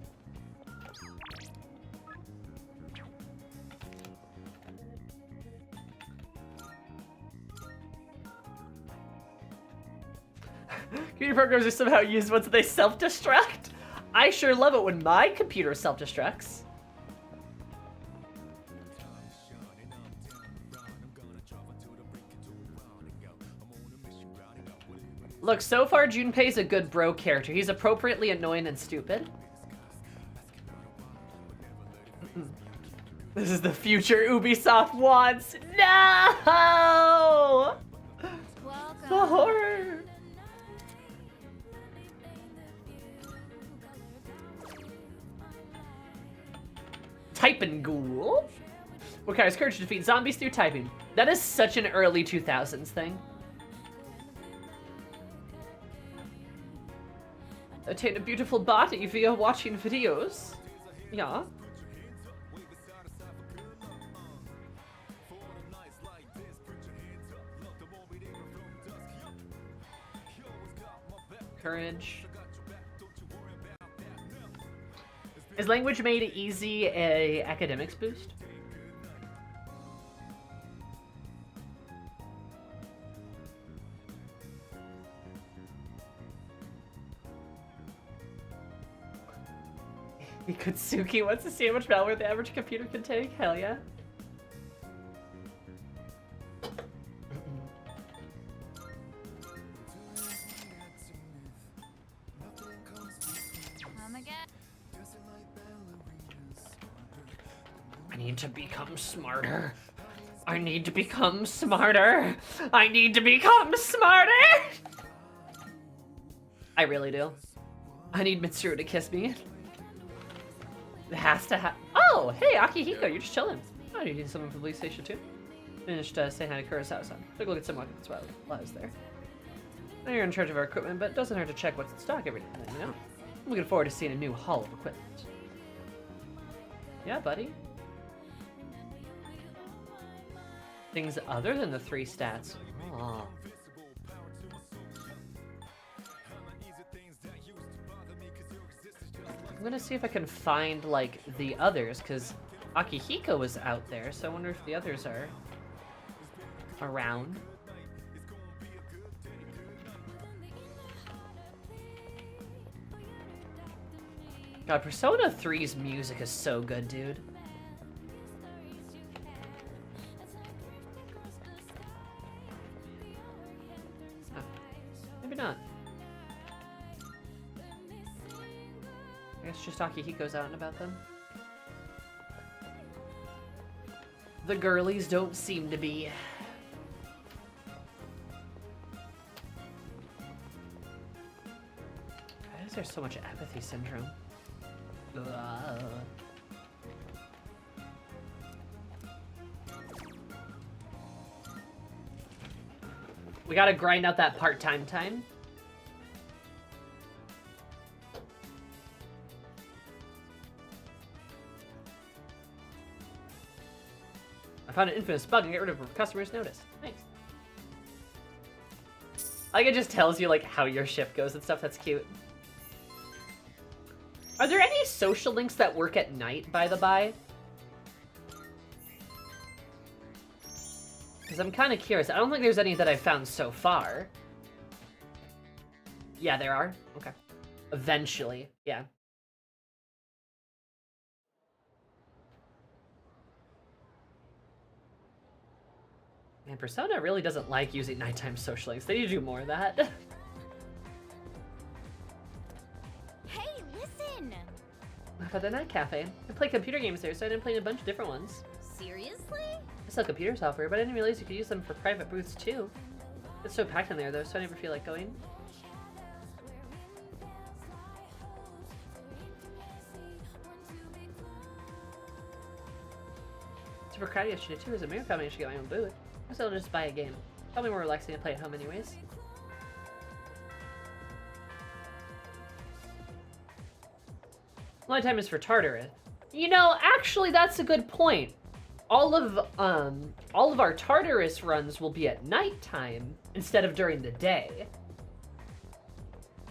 Speaker 2: Computer programs are somehow used once they self-destruct. I sure love it when my computer self-destructs. Look, so far Junpei's a good bro character. He's appropriately annoying and stupid. This is the future Ubisoft wants. No!
Speaker 5: Welcome.
Speaker 2: The horror. Typing ghoul? What kind of courage to defeat zombies through typing? That is such an early 2000s thing. Attain a beautiful body via watching videos. Yeah. Courage. Is language made easy a academics boost? Ikutsuki wants to see how much malware the average computer can take. Hell yeah.
Speaker 5: Come again.
Speaker 2: I need to become smarter. I need to become smarter. I need to become smarter. I really do. I need Mitsuru to kiss me. It has to have. Oh, hey, Akihiko, you're just chilling. Oh, you need someone from Police Station 2? Finished saying hi to Kurosawa-san. Took a look at some weapons while I was there. I know you're in charge of our equipment, but it doesn't hurt to check what's in stock every now and then, you know? I'm looking forward to seeing a new haul of equipment. Yeah, buddy. Things other than the 3 stats. Oh. I'm gonna see if I can find, like, the others, because Akihiko was out there, so I wonder if the others are around. God, Persona 3's music is so good, dude. Huh. Maybe not. I guess just Akihiko's out and about them. The girlies don't seem to be. Why is there so much apathy syndrome? Ugh. We gotta grind out that part-time time. I found an infamous bug and get rid of a customer's notice. Nice. Like, it just tells you, like, how your shift goes and stuff. That's cute. Are there any social links that work at night, by the by? Because I'm kind of curious. I don't think there's any that I've found so far. Yeah, there are. Okay. Eventually. Yeah. Man, Persona really doesn't like using nighttime social links. They need to do more of that.
Speaker 5: Hey, listen!
Speaker 2: How about the night cafe? I play computer games there, so I didn't play a bunch of different ones.
Speaker 5: Seriously?
Speaker 2: I sell computer software, but I didn't realize you could use them for private booths too. It's so packed in there though, so I never feel like going. Super crowded yesterday too. As a mayor, I managed to get my own booth. I guess I'll just buy a game. Probably more relaxing to play at home anyways. My time is for Tartarus. You know, actually, that's a good point. All of our Tartarus runs will be at nighttime instead of during the day.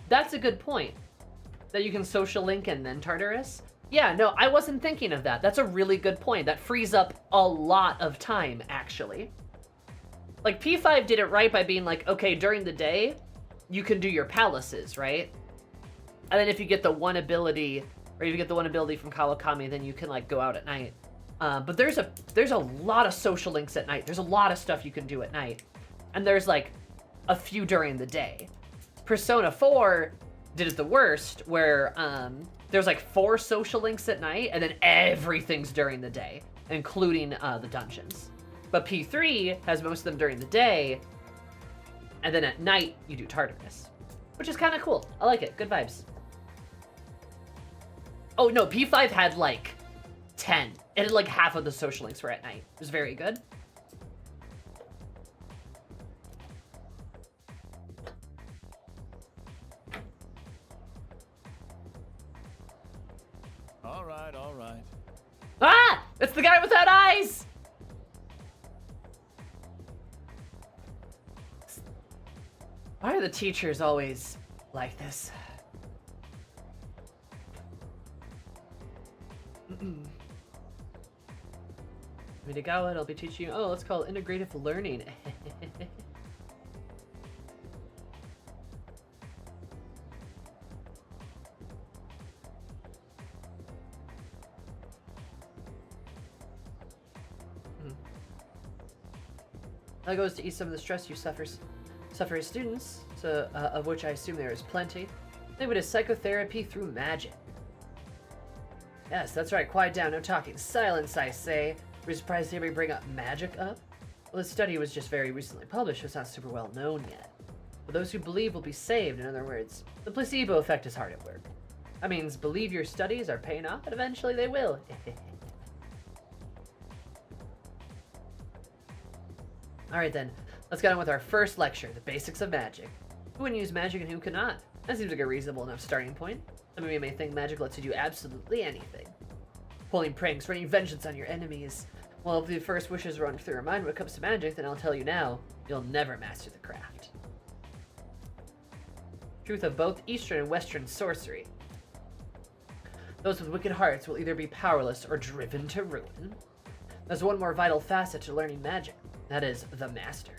Speaker 2: That's a good point. That you can social link and then Tartarus. Yeah, no, I wasn't thinking of that. That's a really good point. That frees up a lot of time, actually. Like, P5 did it right by being like, okay, during the day, you can do your palaces, right? And then if you get the one ability, or if you get the one ability from Kawakami, then you can, like, go out at night. But there's a lot of social links at night. There's a lot of stuff you can do at night. And there's, like, a few during the day. Persona 4 did it the worst, where there's, like, 4 social links at night, and then everything's during the day, including the dungeons. But P3 has most of them during the day, and then at night, you do Tartarus. Which is kind of cool. I like it. Good vibes. Oh, no, P5 had, like, 10. It had, like, half of the social links were at night. It was very good.
Speaker 9: All right, all right.
Speaker 2: Ah! It's the guy without eyes! Why are the teachers always like this? Midagawa, I'll be teaching you. Oh, let's call it integrative learning. That goes to ease some of the stress you suffer as students, so, of which I assume there is plenty. Think of it as psychotherapy through magic. Yes, that's right, quiet down, no talking. Silence, I say. Were you surprised to hear me bring up magic up? Well, the study was just very recently published, so it's not super well known yet. But those who believe will be saved, in other words. The placebo effect is hard at work. That means believe your studies are paying off, and eventually they will. Alright then, let's get on with our first lecture, the basics of magic. Who can use magic and who cannot? That seems like a reasonable enough starting point. Some of you may think magic lets you do absolutely anything. Pulling pranks, running vengeance on your enemies. Well, if the first wishes run through your mind when it comes to magic, then I'll tell you now, you'll never master the craft. Truth of both Eastern and Western sorcery. Those with wicked hearts will either be powerless or driven to ruin. There's one more vital facet to learning magic. That is, the master.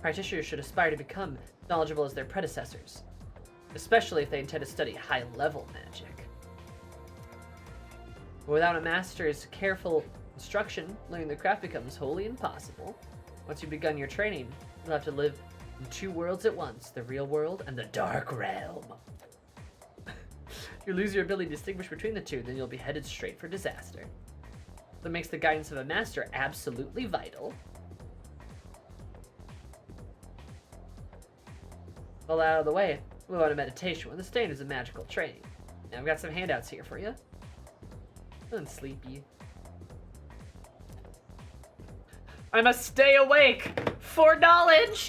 Speaker 2: Practitioners should aspire to become knowledgeable as their predecessors, especially if they intend to study high-level magic. But without a master's careful instruction, learning the craft becomes wholly impossible. Once you've begun your training, you'll have to live in two worlds at once, the real world and the dark realm. If you lose your ability to distinguish between the two, then you'll be headed straight for disaster. That makes the guidance of a master absolutely vital. Well, out of the way, we'll move on to meditation, when the standards of magical training. Now, I've got some handouts here for you. Feeling sleepy. I must stay awake for knowledge!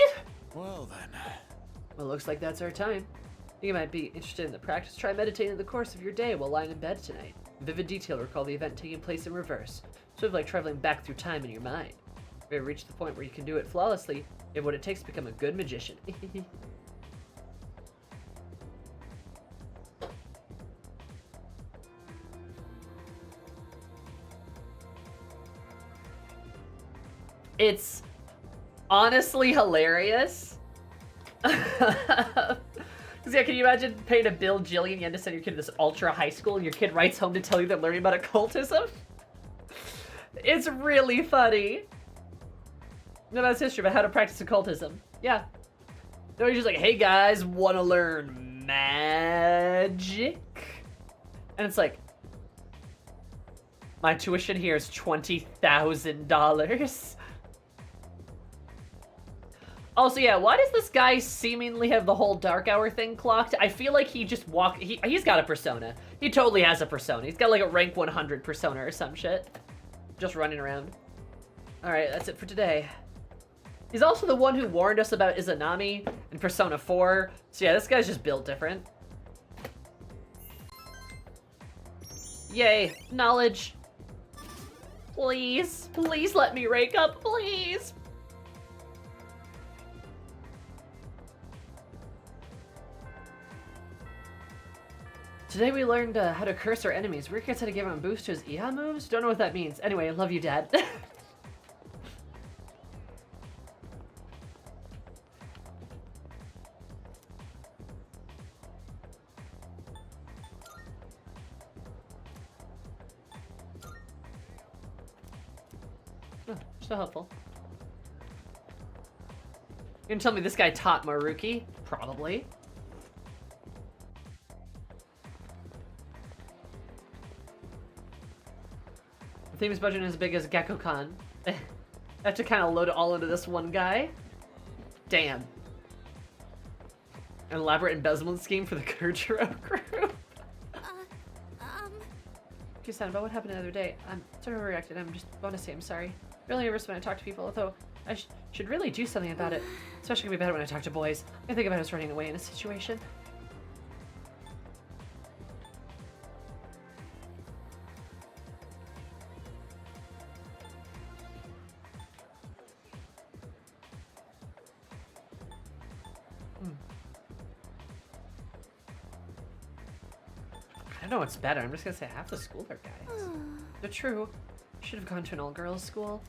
Speaker 9: Well then.
Speaker 2: Well, looks like that's our time. You might be interested in the practice. Try meditating in the course of your day while lying in bed tonight. In vivid detail, recall the event taking place in reverse, sort of like traveling back through time in your mind. If you ever reach the point where you can do it flawlessly, you have what it takes to become a good magician. It's honestly hilarious. Because yeah, can you imagine paying a bill, Jillian, you had to send your kid to this ultra high school, and your kid writes home to tell you they're learning about occultism? It's really funny. No, that's history about how to practice occultism. Yeah. No, you're just like, hey guys, want to learn magic? And it's like, my tuition here is $20,000. Also, yeah, why does this guy seemingly have the whole dark hour thing clocked? I feel like he just he's got a persona. He totally has a persona. He's got like a rank 100 persona or some shit. Just running around. Alright, that's it for today. He's also the one who warned us about Izanami in Persona 4. So yeah, this guy's just built different. Yay, knowledge. Please, please let me rank up, please. Today we learned how to curse our enemies. We're kids how to give him a boost to his Iha moves? Don't know what that means. Anyway, I love you, Dad. Oh, so helpful. You gonna tell me this guy taught Maruki? Probably. The theme is budget as big as Gekko-kan. I have to kind of load it all into this one guy. Damn. An elaborate embezzlement scheme for the Kurjiro group. Kusan, about what happened the other day? I'm sort of overreacted. I'm just want to say I'm sorry. Really nervous when I talk to people, although I should really do something about it. Especially gonna be bad when I talk to boys. I think about us running away in a situation. I don't know what's better. I'm just gonna say half the school are guys. They're true. Should have gone to an all-girls school.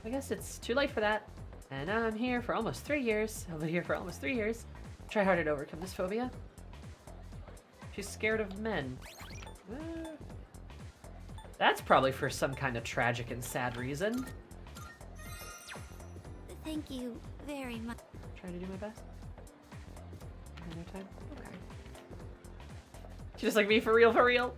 Speaker 2: I guess it's too late for that. And now I'm here for almost 3 years. I'll be here for almost 3 years. Try harder to overcome this phobia. She's scared of men. That's probably for some kind of tragic and sad reason.
Speaker 5: Thank you very much.
Speaker 2: Trying to do my best. Another time? Okay. Just like me, for real, for real.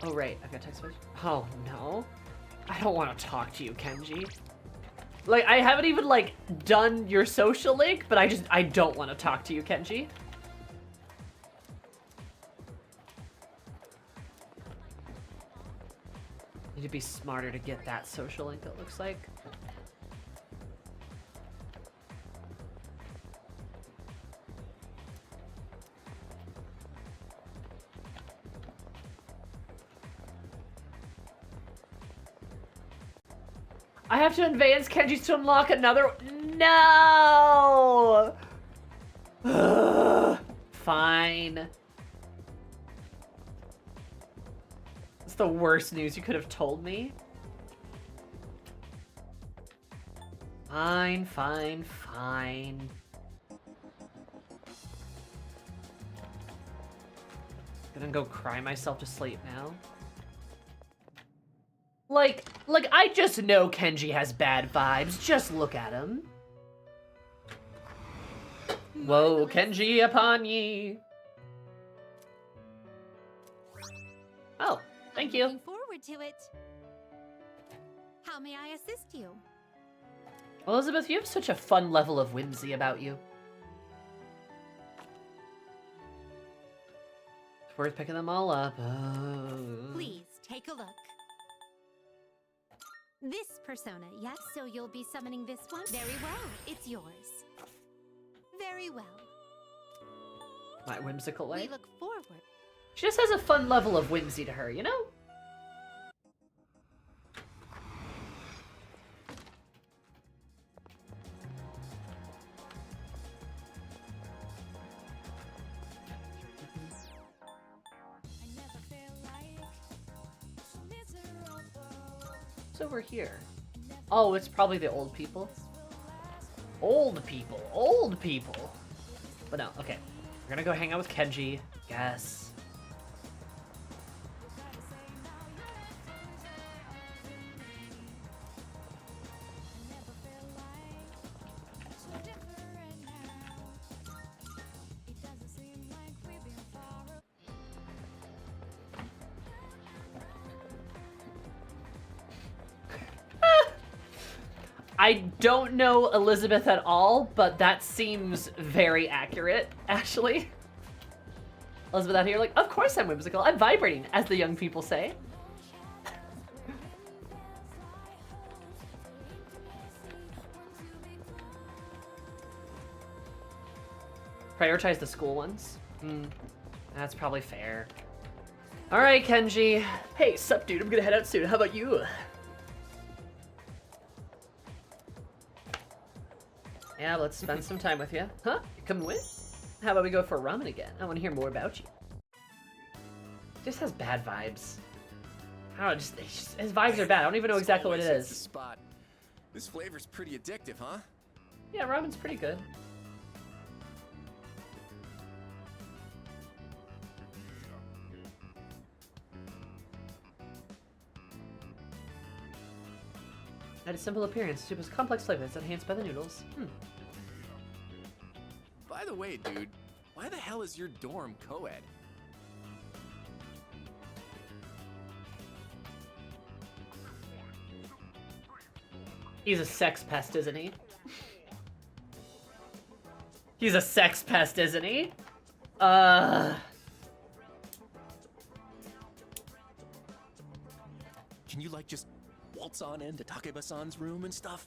Speaker 2: Oh, right. I've got text message. Oh, no. I don't want to talk to you, Kenji. Like, I haven't even, like, done your social link, but I don't want to talk to you, Kenji. Need to be smarter to get that social link, it looks like. I have to advance Kenji's to unlock another. No! Fine. It's the worst news you could have told me. Fine, fine, fine. Gonna go cry myself to sleep now. Like, I just know Kenji has bad vibes. Just look at him. Whoa, Kenji upon ye. Oh, thank you.
Speaker 5: Looking forward to it. How may I assist you?
Speaker 2: Elizabeth, you have such a fun level of whimsy about you. It's worth picking them all up. Oh.
Speaker 5: Please take a look. This persona, yes? So you'll be summoning this one? Very well, it's yours. Very well.
Speaker 2: My whimsical way.
Speaker 5: We look forward.
Speaker 2: She just has a fun level of whimsy to her, you know? What's over here? Oh, it's probably the old people. Old people. Old people. But no, okay. We're gonna go hang out with Kenji. Yes. I don't know Elizabeth at all, but that seems very accurate, actually. Elizabeth out here like, of course I'm whimsical. I'm vibrating, as the young people say. Prioritize the school ones. That's probably fair. All right, Kenji. Hey, sup, dude? I'm gonna head out soon. How about you? Yeah, let's spend some time with you. Huh? You coming with? How about we go for ramen again? I want to hear more about you. Just has bad vibes. I don't know, just his vibes are bad. I don't even know exactly what it is.
Speaker 10: Spot. This flavor's pretty addictive, huh?
Speaker 2: Yeah, ramen's pretty good. Had a simple appearance, soup is complex flavor that's enhanced by the noodles.
Speaker 10: By the way, dude, why the hell is your dorm co-ed?
Speaker 2: He's a sex pest, isn't he? He's a sex pest, isn't he? Can
Speaker 10: you, like, just waltz on into Takeba-san's room and stuff?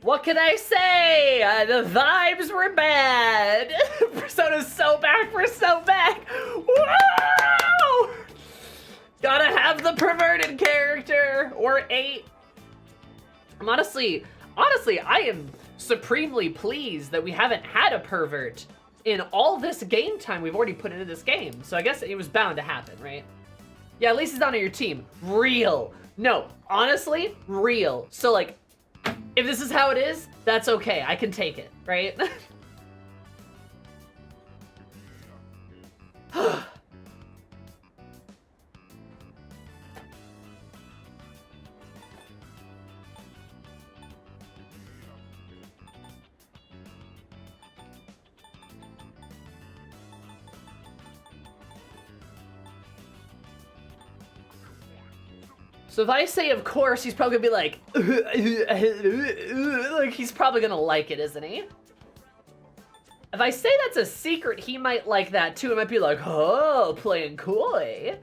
Speaker 2: What can I say? The vibes were bad. Persona's so back, we're so back. Whoa! Gotta have the perverted character, or 8. Honestly, I am supremely pleased that we haven't had a pervert in all this game time we've already put into this game. So I guess it was bound to happen, right? Yeah, at least he's not on your team. Real No, honestly, real. So like, if this is how it is, that's okay. I can take it, right? So if I say of course, he's probably gonna be like, like he's probably gonna like it, isn't he? If I say that's a secret, he might like that too. It might be like, oh, playing coy.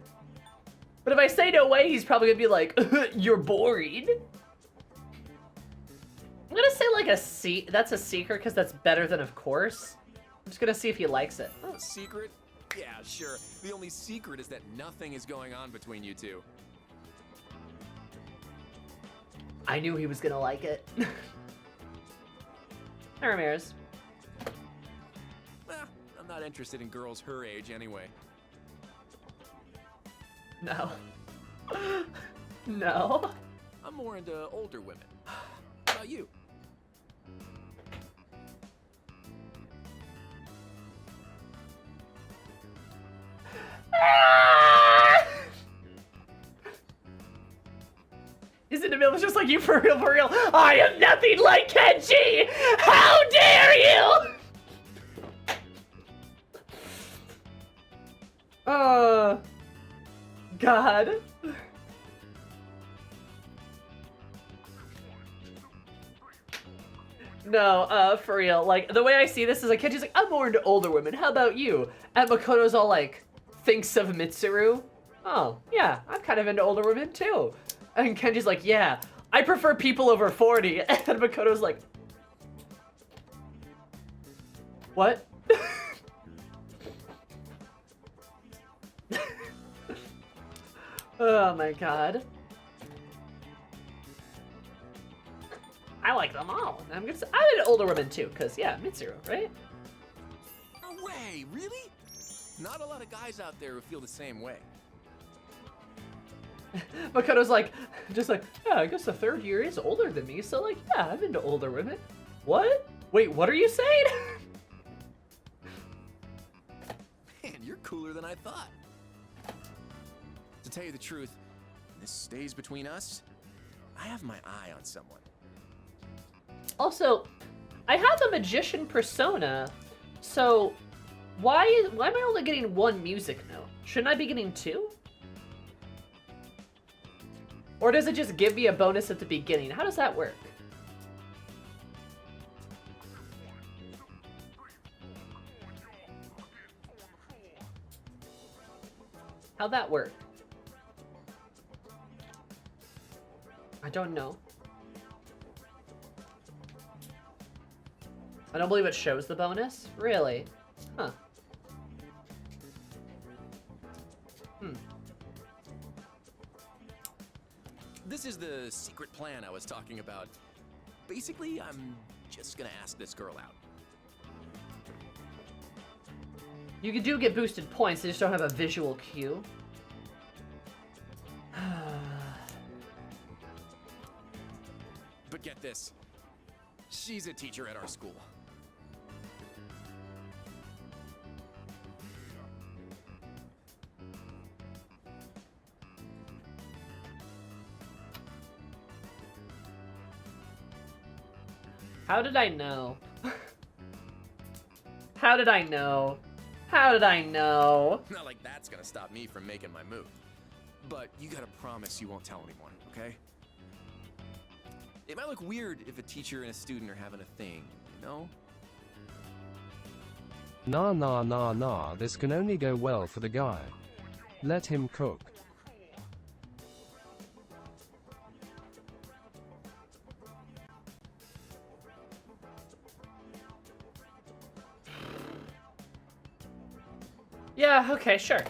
Speaker 2: But if I say no way, he's probably gonna be like, you're boring. I'm gonna say like that's a secret because that's better than of course. I'm just gonna see if he likes it.
Speaker 10: Oh, secret? Yeah, sure. The only secret is that nothing is going on between you two.
Speaker 2: I knew he was gonna like it. Hi, Ramirez.
Speaker 10: I'm not interested in girls her age anyway.
Speaker 2: No. No.
Speaker 10: I'm more into older women. How about you?
Speaker 2: Isn't the middle just like you for real, for real? I am nothing like Kenji! How dare you! God. No, for real. Like, the way I see this is like, Kenji's like, I'm more into older women. How about you? And Makoto's all like, thinks of Mitsuru. Oh, yeah, I'm kind of into older women too. And Kenji's like, yeah, I prefer people over 40. And Makoto's like, what? Oh my god. I like them all. I'm into older women too, because yeah, Mitsuru, right?
Speaker 10: No way, really? Not a lot of guys out there who feel the same way.
Speaker 2: Makoto's like, just like, yeah, I guess the third year is older than me, so like, yeah, I'm into older women. What? Wait, what are you saying?
Speaker 10: Man, you're cooler than I thought. To tell you the truth, this stays between us. I have my eye on someone.
Speaker 2: Also, I have a magician persona, so why am I only getting one music note? Shouldn't I be getting two? Or does it just give me a bonus at the beginning? How does that work? How'd that work? I don't know. I don't believe it shows the bonus? Really? Huh.
Speaker 10: This is the secret plan I was talking about. Basically, I'm just gonna ask this girl out.
Speaker 2: You do get boosted points, they just don't have a visual cue.
Speaker 10: But get this. She's a teacher at our school.
Speaker 2: How did I know? How did I know? How did I know?
Speaker 10: Not like that's gonna stop me from making my move. But you gotta promise you won't tell anyone, okay? It might look weird if a teacher and a student are having a thing, you know?
Speaker 4: Nah nah nah nah, this can only go well for the guy. Let him cook.
Speaker 2: Yeah, okay, sure.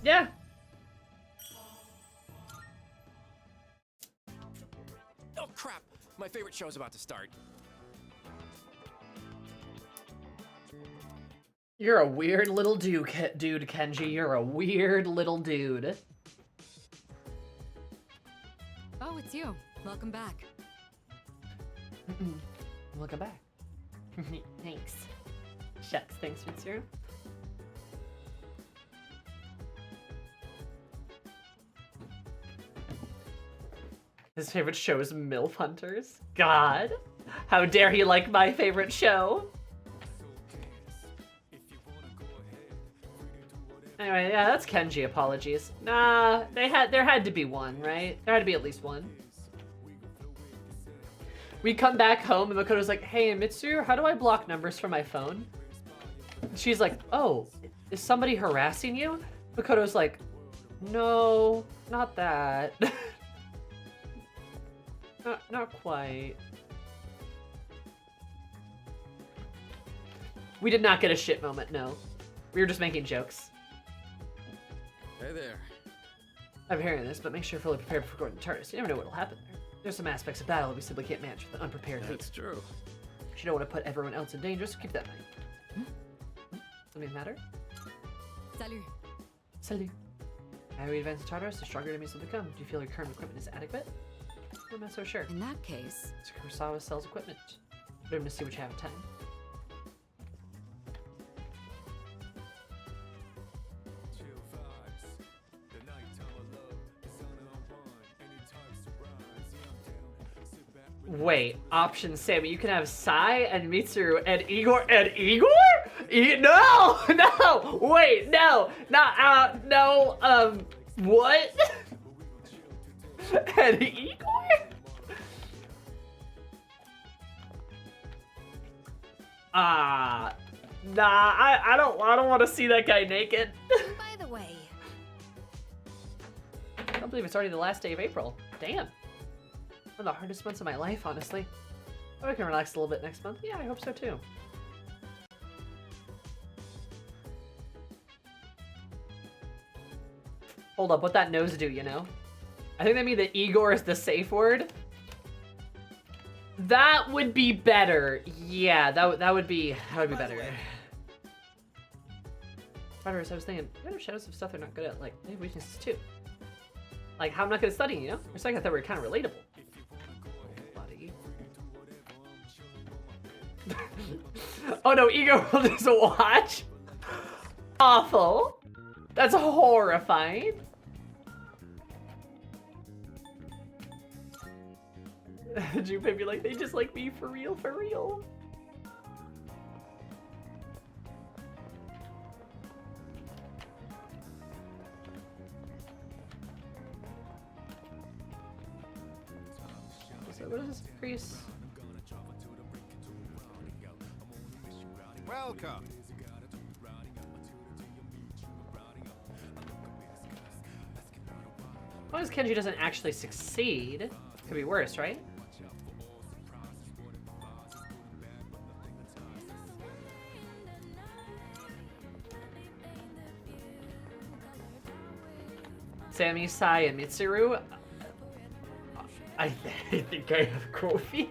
Speaker 2: Yeah.
Speaker 10: Oh crap! My favorite show's about to start.
Speaker 2: You're a weird little dude, Kenji. You're a weird little dude.
Speaker 11: Oh, it's you. Welcome back.
Speaker 2: Welcome back. Thanks. Shucks, thanks, Mitsuru. His favorite show is MILF Hunters. God, how dare he like my favorite show? Anyway, yeah, that's Kenji. Apologies. Nah, there had to be one, right? There had to be at least one. We come back home and Makoto's like, "Hey, Mitsuru, how do I block numbers from my phone?" She's like, "Oh, is somebody harassing you?" Makoto's like, "No, not that." Not quite. We did not get a shit moment, no. We were just making jokes.
Speaker 10: Hey there.
Speaker 2: I'm hearing this, but make sure you're fully prepared for Gordon Tardis. You never know what'll happen there. There's some aspects of battle that we simply can't manage with an unprepared leader.
Speaker 10: That's true.
Speaker 2: You don't want to put everyone else in danger, so keep that in mind. Something the matter?
Speaker 11: Salut.
Speaker 2: Salut. As we advance to Tartarus, the stronger enemies will become. Do you feel your current equipment is adequate? I'm not so sure.
Speaker 11: In that case,
Speaker 2: Kurosawa sells equipment. Put him to see what you have in time. Wait, option Sammy, you can have Sai and Mitsuru and Igor and Igor? No, no, wait, no, not no, what? And Igor? Nah, I don't want to see that guy naked.
Speaker 5: By the way,
Speaker 2: I can't believe it's already the last day of April. Damn. One of the hardest months of my life, honestly. Oh, I can relax a little bit next month. Yeah, I hope so too. Hold up, what that nose do, you know? I think they mean that Igor is the safe word. That would be better. Yeah, that would be better. Tartarus, I was thinking, what if shadows of stuff they're not good at? Like, they have weaknesses too. Like, how I'm not good at studying, you know? For a second I thought we were kind of relatable. Oh no, Igor will just watch? Awful. That's horrifying. Junpei be like, they just like me for real, for real. So what does this increase?
Speaker 8: Welcome.
Speaker 2: As long as Kenji doesn't actually succeed, could be worse, right? Sammy, Sai, and Mitsuru. I think I have Kofi.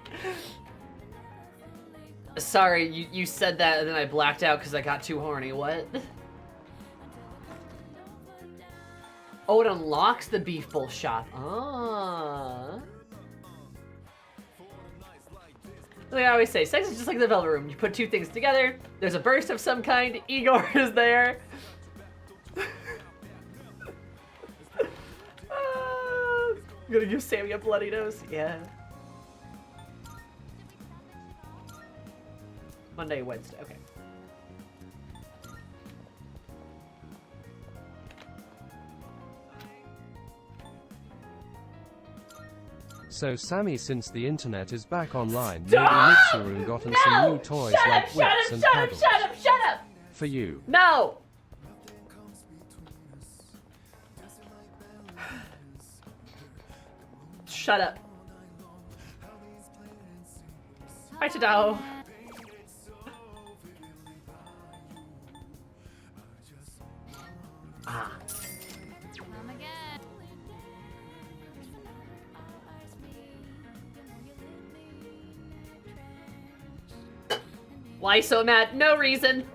Speaker 2: Sorry, you said that and then I blacked out because I got too horny. What? Oh, it unlocks the beef bowl shop. Ah. Like I always say, sex is just like the Velvet Room. You put two things together, there's a burst of some kind, Igor is there. I'm gonna give Sammy a bloody nose. Yeah. Monday, Wednesday, okay.
Speaker 4: So Sammy, since the internet is back online,
Speaker 2: Stop!
Speaker 4: maybe Mitsuru gotten some new toys like whips and paddles.
Speaker 2: Shut up!
Speaker 4: For you.
Speaker 2: No! Shut up. Hi, Tadao. Ah.
Speaker 5: come again.
Speaker 2: Why so mad? No reason.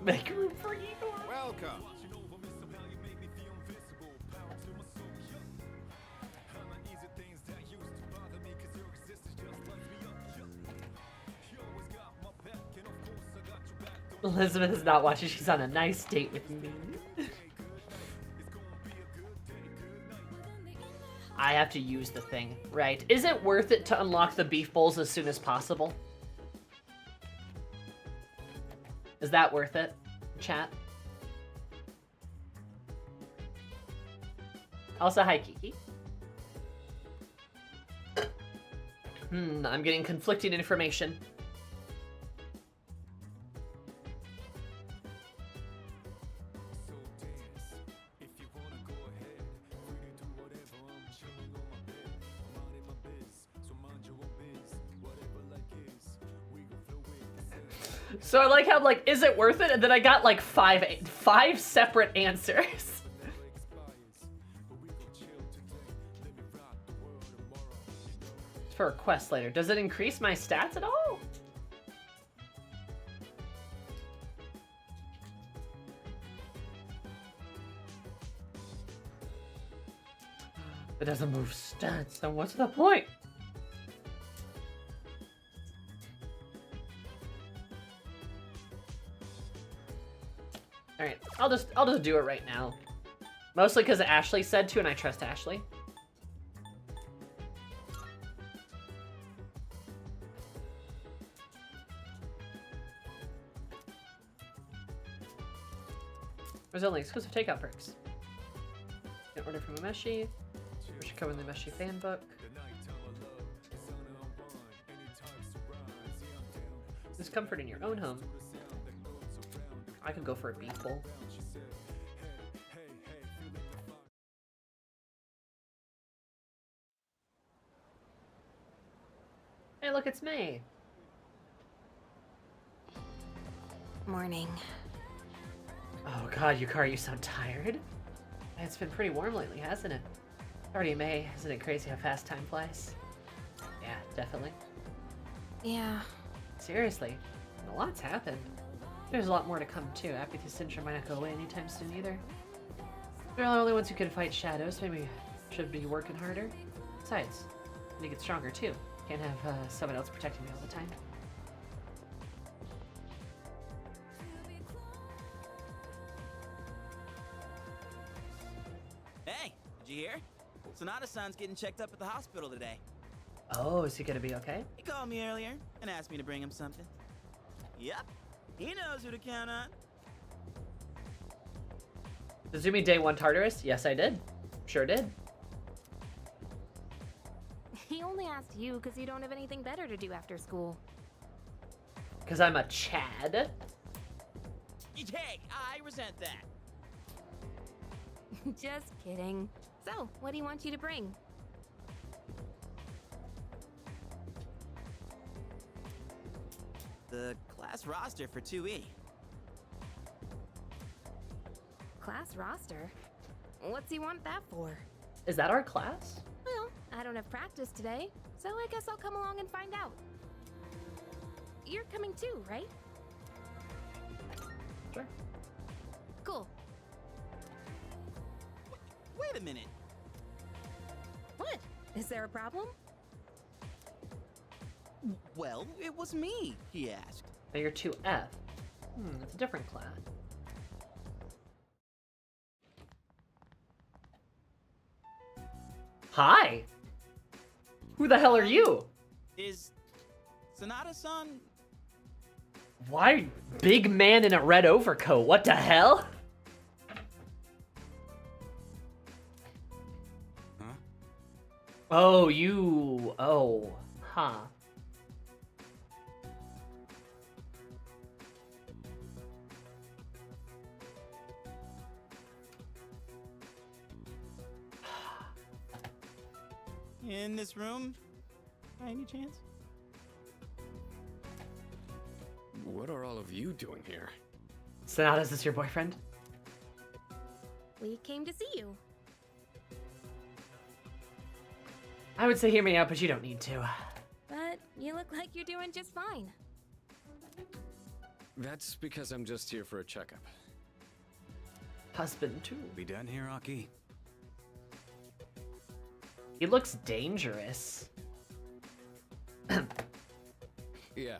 Speaker 2: Make room for Igor.
Speaker 8: Welcome.
Speaker 2: Elizabeth is not watching. She's on a nice date with me. I have to use the thing, right? Is it worth it to unlock the beef bowls as soon as possible? Is that worth it, chat? Also, hi, Kiki. I'm getting conflicting information. So I like how, like, is it worth it? And then I got like five separate answers. For a quest later. Does it increase my stats at all? It doesn't move stats, then what's the point? Alright, I'll just do it right now. Mostly because Ashley said to, and I trust Ashley. There's only exclusive takeout perks. You can order from Umeshi. We should cover in the Umeshi fan book. There's comfort in your own home. I could go for a beef bowl. Hey, look, it's May.
Speaker 12: Morning.
Speaker 2: Oh god, Yukari, you sound tired. It's been pretty warm lately, hasn't it? Already May, isn't it crazy how fast time flies? Yeah, definitely.
Speaker 12: Yeah.
Speaker 2: Seriously, a lot's happened. There's a lot more to come too. Apathy syndrome might not go away anytime soon either. They're the only ones who can fight shadows. Maybe we should be working harder. Besides, I need to get stronger too. Can't have someone else protecting me all the time.
Speaker 13: Hey, did you hear? Sonata-san's getting checked up at the hospital today.
Speaker 2: Oh, is he gonna be okay?
Speaker 13: He called me earlier and asked me to bring him something. Yep, he knows who to count on.
Speaker 2: Zuzumi Day 1 Tartarus? Yes, I did. Sure did.
Speaker 12: He only asked you because you don't have anything better to do after school.
Speaker 2: Because I'm a Chad.
Speaker 13: Hey, I resent that.
Speaker 12: Just kidding. So, what do you want you to bring?
Speaker 13: The class roster for 2E.
Speaker 12: Class roster? What's he want that for?
Speaker 2: Is that our class?
Speaker 12: Well, I don't have practice today, so I guess I'll come along and find out. You're coming too, right?
Speaker 2: Sure.
Speaker 12: Cool.
Speaker 13: Wait a minute.
Speaker 12: What? Is there a problem?
Speaker 13: Well, it was me, he asked.
Speaker 2: Now you're 2F. It's a different class. Hi! Who the hell are you?
Speaker 13: Is Sonata-san...
Speaker 2: Why big man in a red overcoat? What the hell?
Speaker 8: Huh?
Speaker 2: Oh, you... Oh. Huh.
Speaker 13: In this room? By any chance?
Speaker 14: What are all of you doing here?
Speaker 2: Sonata, is this your boyfriend?
Speaker 12: We came to see you.
Speaker 2: I would say hear me out, but you don't need to.
Speaker 12: But you look like you're doing just fine.
Speaker 14: That's because I'm just here for a checkup.
Speaker 2: Husband too.
Speaker 8: We done here, Aki?
Speaker 2: He looks dangerous.
Speaker 14: Yeah,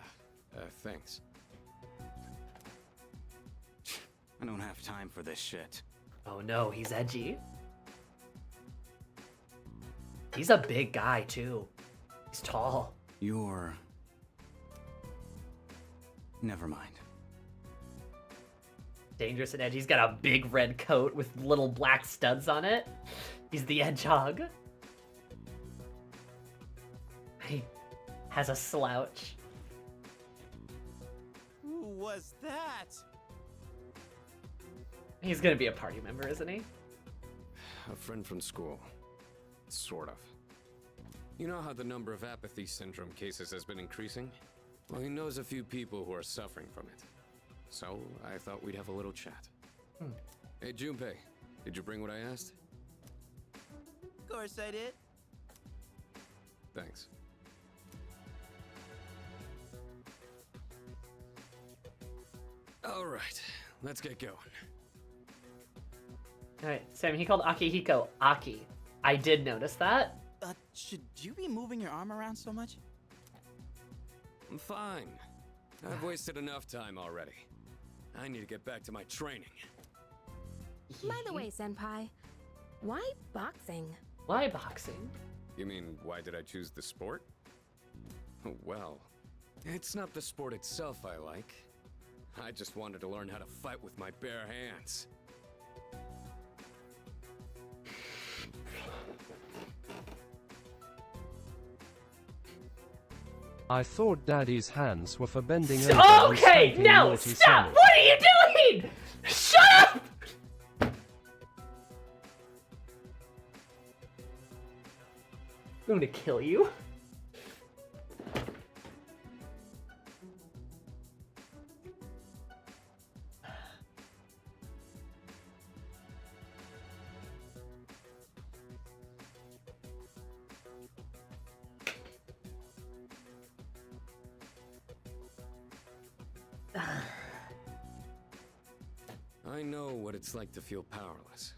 Speaker 14: thanks.
Speaker 8: I don't have time for this shit.
Speaker 2: Oh no, he's edgy. He's a big guy too. He's tall.
Speaker 8: You're... Never mind.
Speaker 2: Dangerous and edgy. He's got a big red coat with little black studs on it. He's the hedgehog. He has a slouch.
Speaker 13: Who was that?
Speaker 2: He's gonna be a party member, isn't he?
Speaker 14: A friend from school. Sort of. You know how the number of apathy syndrome cases has been increasing? Well, he knows a few people who are suffering from it. So, I thought we'd have a little chat. Hey, Junpei, did you bring what I asked?
Speaker 13: Of course I did.
Speaker 14: Thanks. All right, let's get going.
Speaker 2: Alright, Sam, he called Akihiko Aki. I did notice that.
Speaker 13: Should you be moving your arm around so much?
Speaker 14: I'm fine. I've wasted enough time already. I need to get back to my training.
Speaker 12: By the way, Senpai, why boxing?
Speaker 2: Why boxing?
Speaker 14: You mean, why did I choose the sport? Well, it's not the sport itself I like. I just wanted to learn how to fight with my bare hands.
Speaker 4: I thought Daddy's hands were for bending over and
Speaker 2: Okay,
Speaker 4: spanking
Speaker 2: no,
Speaker 4: naughty
Speaker 2: stop!
Speaker 4: Sonic.
Speaker 2: What are you doing? Shut up! I'm going to kill you.
Speaker 14: I know what it's like to feel powerless.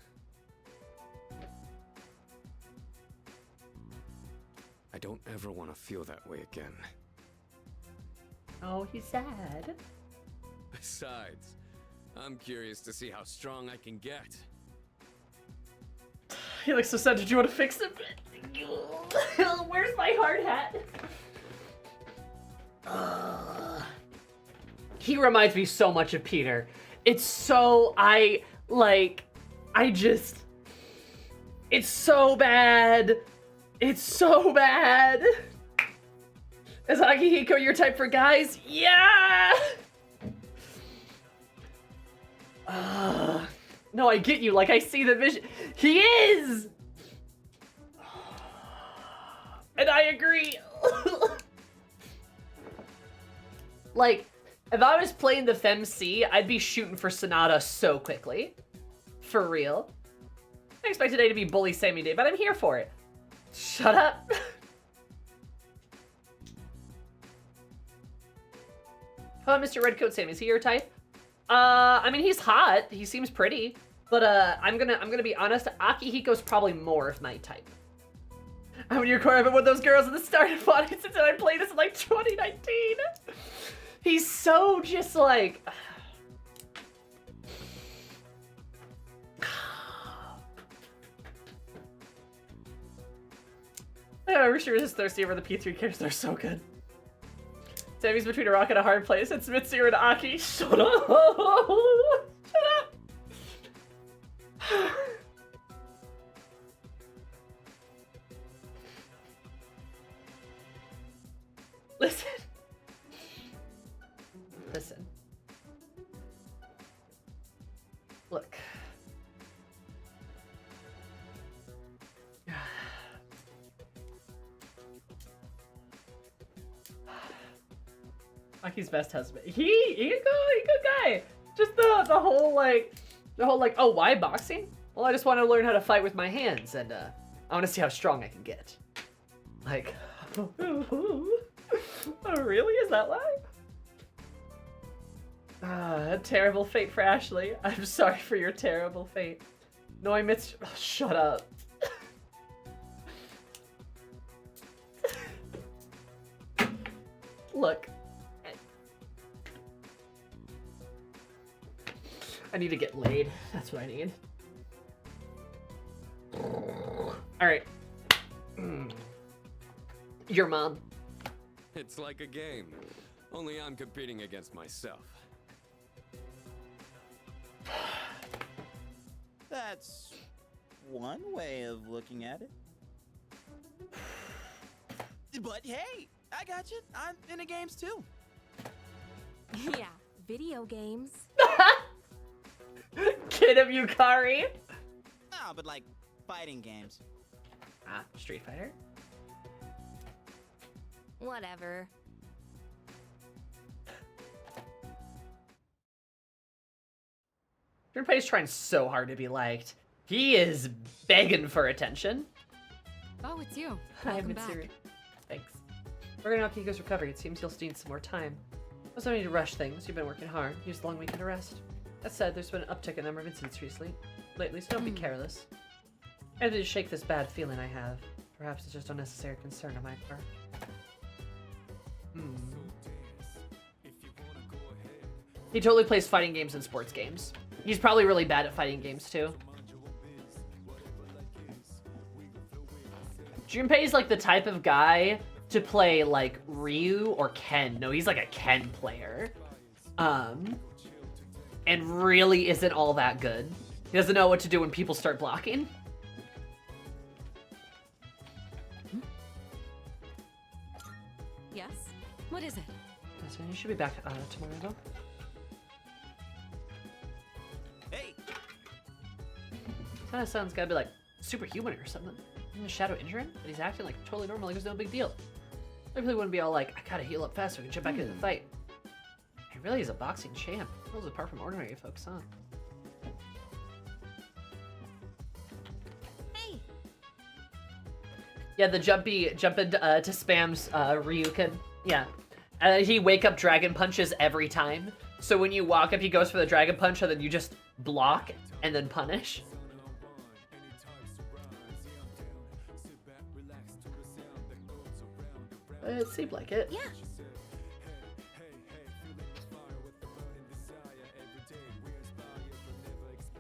Speaker 14: I don't ever want to feel that way again.
Speaker 2: Oh, he's sad.
Speaker 14: Besides, I'm curious to see how strong I can get.
Speaker 2: He looks so sad. Did you want to fix him? Where's my hard hat? He reminds me so much of Peter. It's so, it's so bad. It's so bad. Is Akihiko your type for guys? Yeah! No, I get you. Like, I see the vision. He is! And I agree. Like, if I was playing the FemC, I'd be shooting for Sonata so quickly. For real. I expect today to be Bully Sammy Day, but I'm here for it. Shut up. How about Mr. Redcoat Sam? Is he your type? I mean, he's hot. He seems pretty. But I'm gonna be honest. Akihiko's probably more of my type. I'm in your corner. I've been with those girls at the start of Funny since I played this in like 2019. He's so just like. Rooster is thirsty over the P3 characters. They're so good. Sammy's between a rock and a hard place. It's Mitsuru and Aki. Shut up. Shut up. Listen. Listen. Look. Aki's best husband. He's a good guy. Just the whole like, oh, why boxing? Well, I just want to learn how to fight with my hands, and I want to see how strong I can get. Like, oh, really? Is that why? A terrible fate for Ashley. I'm sorry for your terrible fate. No, I missed. Oh, shut up. Look. I need to get laid. That's what I need. Alright. Your mom.
Speaker 14: It's like a game. Only I'm competing against myself.
Speaker 13: That's one way of looking at it. But hey, I got you. I'm into games too.
Speaker 12: Yeah, video games.
Speaker 2: Kid of Yukari.
Speaker 13: No, but like fighting games.
Speaker 2: Ah, Street Fighter.
Speaker 12: Whatever.
Speaker 2: Junpei's trying so hard to be liked. He is begging for attention.
Speaker 11: Oh, it's you.
Speaker 2: Hi,
Speaker 11: Welcome back.
Speaker 2: Mitsuru. Thanks. Working on Kiko's recovery. It seems you'll need some more time. Also, no need to rush things. You've been working hard. Use the long weekend to rest. That said, there's been an uptick in the number of incidents lately, so don't be careless. I have to shake this bad feeling I have. Perhaps it's just unnecessary concern on my part. He totally plays fighting games and sports games. He's probably really bad at fighting games too. Junpei's like the type of guy to play like Ryu or Ken. No, he's like a Ken player. And really isn't all that good. He doesn't know what to do when people start blocking.
Speaker 11: Yes? What is it?
Speaker 2: You should be back tomorrow though.
Speaker 13: Hey!
Speaker 2: That sounds gotta be like superhuman or something. Isn't the Shadow injuring? But he's acting like totally normal, like there's no big deal. I really wouldn't be all like, I gotta heal up fast so we can jump back into the fight. He really is a boxing champ. Rules apart from ordinary folks, huh?
Speaker 12: Hey!
Speaker 2: Yeah, the jumping to spams Ryukin. Yeah. He wake up dragon punches every time. So when you walk up, he goes for the dragon punch, and then you just block and then punish. It seemed like it.
Speaker 12: Yeah.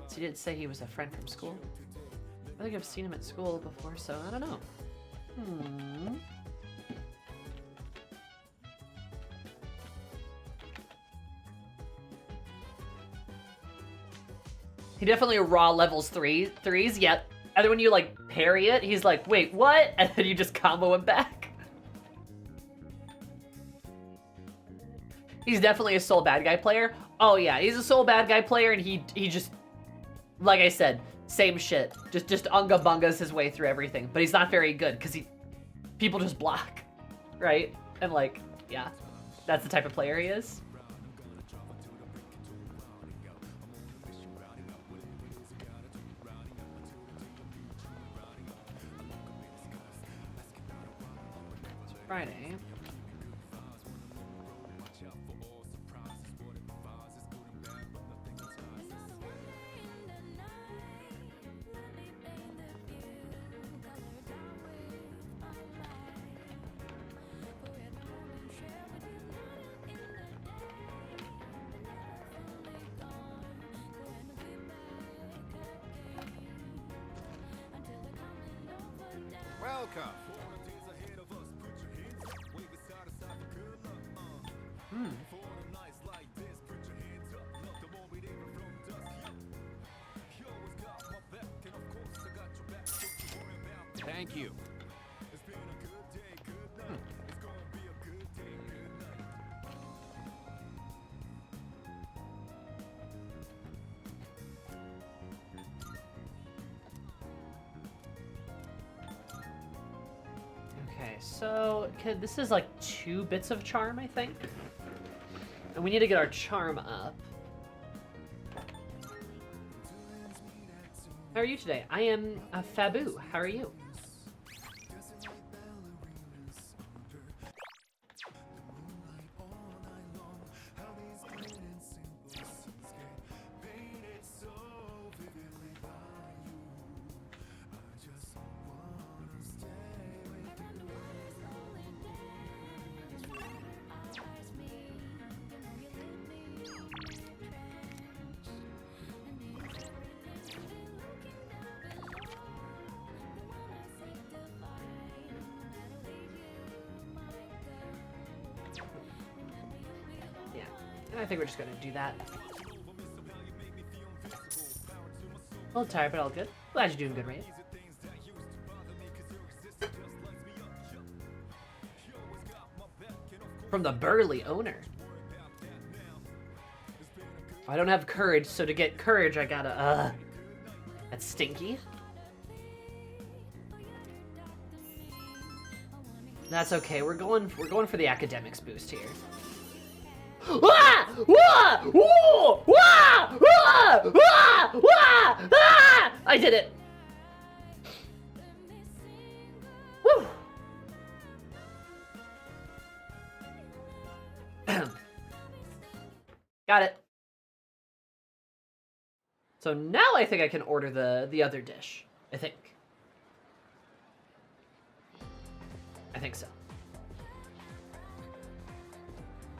Speaker 2: So he did say he was a friend from school. I think I've seen him at school before, so I don't know. He definitely raw levels threes, yet. And then when you like parry it, he's like, wait, what? And then you just combo him back. He's definitely a Soul Bad Guy player. Oh yeah, he's a Soul Bad Guy player, and he just, like I said, same shit. Just unga bungas his way through everything. But he's not very good because people just block, right? And like, yeah, that's the type of player he is. It's Friday.
Speaker 9: Welcome.
Speaker 14: Thank you.
Speaker 2: Okay, so this is like 2 bits of charm, I think. And we need to get our charm up. How are you today? I am Fabu. How are you? I think we're just gonna do that. A little tired, but all good. Glad you're doing good, right? From the burly owner. I don't have courage, so to get courage, I gotta, That's stinky. That's okay. We're going for the academics boost here. Ah! Wah! Whoa! Wah! Wah! Wah! Wah! Ah! I did it. Woo! Got it. So now I think I can order the other dish. I think so.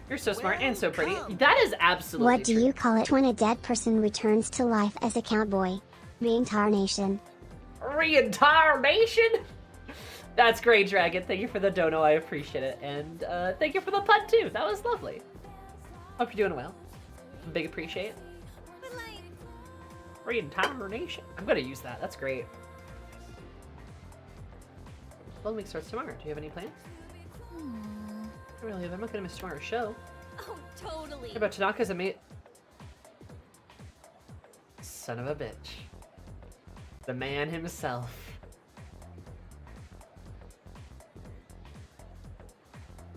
Speaker 2: You're so smart and so pretty. That is absolutely
Speaker 3: What do you call it when a dead person returns to life as a cowboy? Reincarnation.
Speaker 2: Reincarnation? That's great, Dragon. Thank you for the dono. I appreciate it. And thank you for the pun, too. That was lovely. Hope you're doing well. Big appreciate. Reincarnation. I'm going to use that. That's great. Golden Week starts tomorrow. Do you have any plans? I really have. I'm not going to miss tomorrow's show.
Speaker 11: Oh, totally.
Speaker 2: What about Tanaka's a mate? Son of a bitch. The man himself.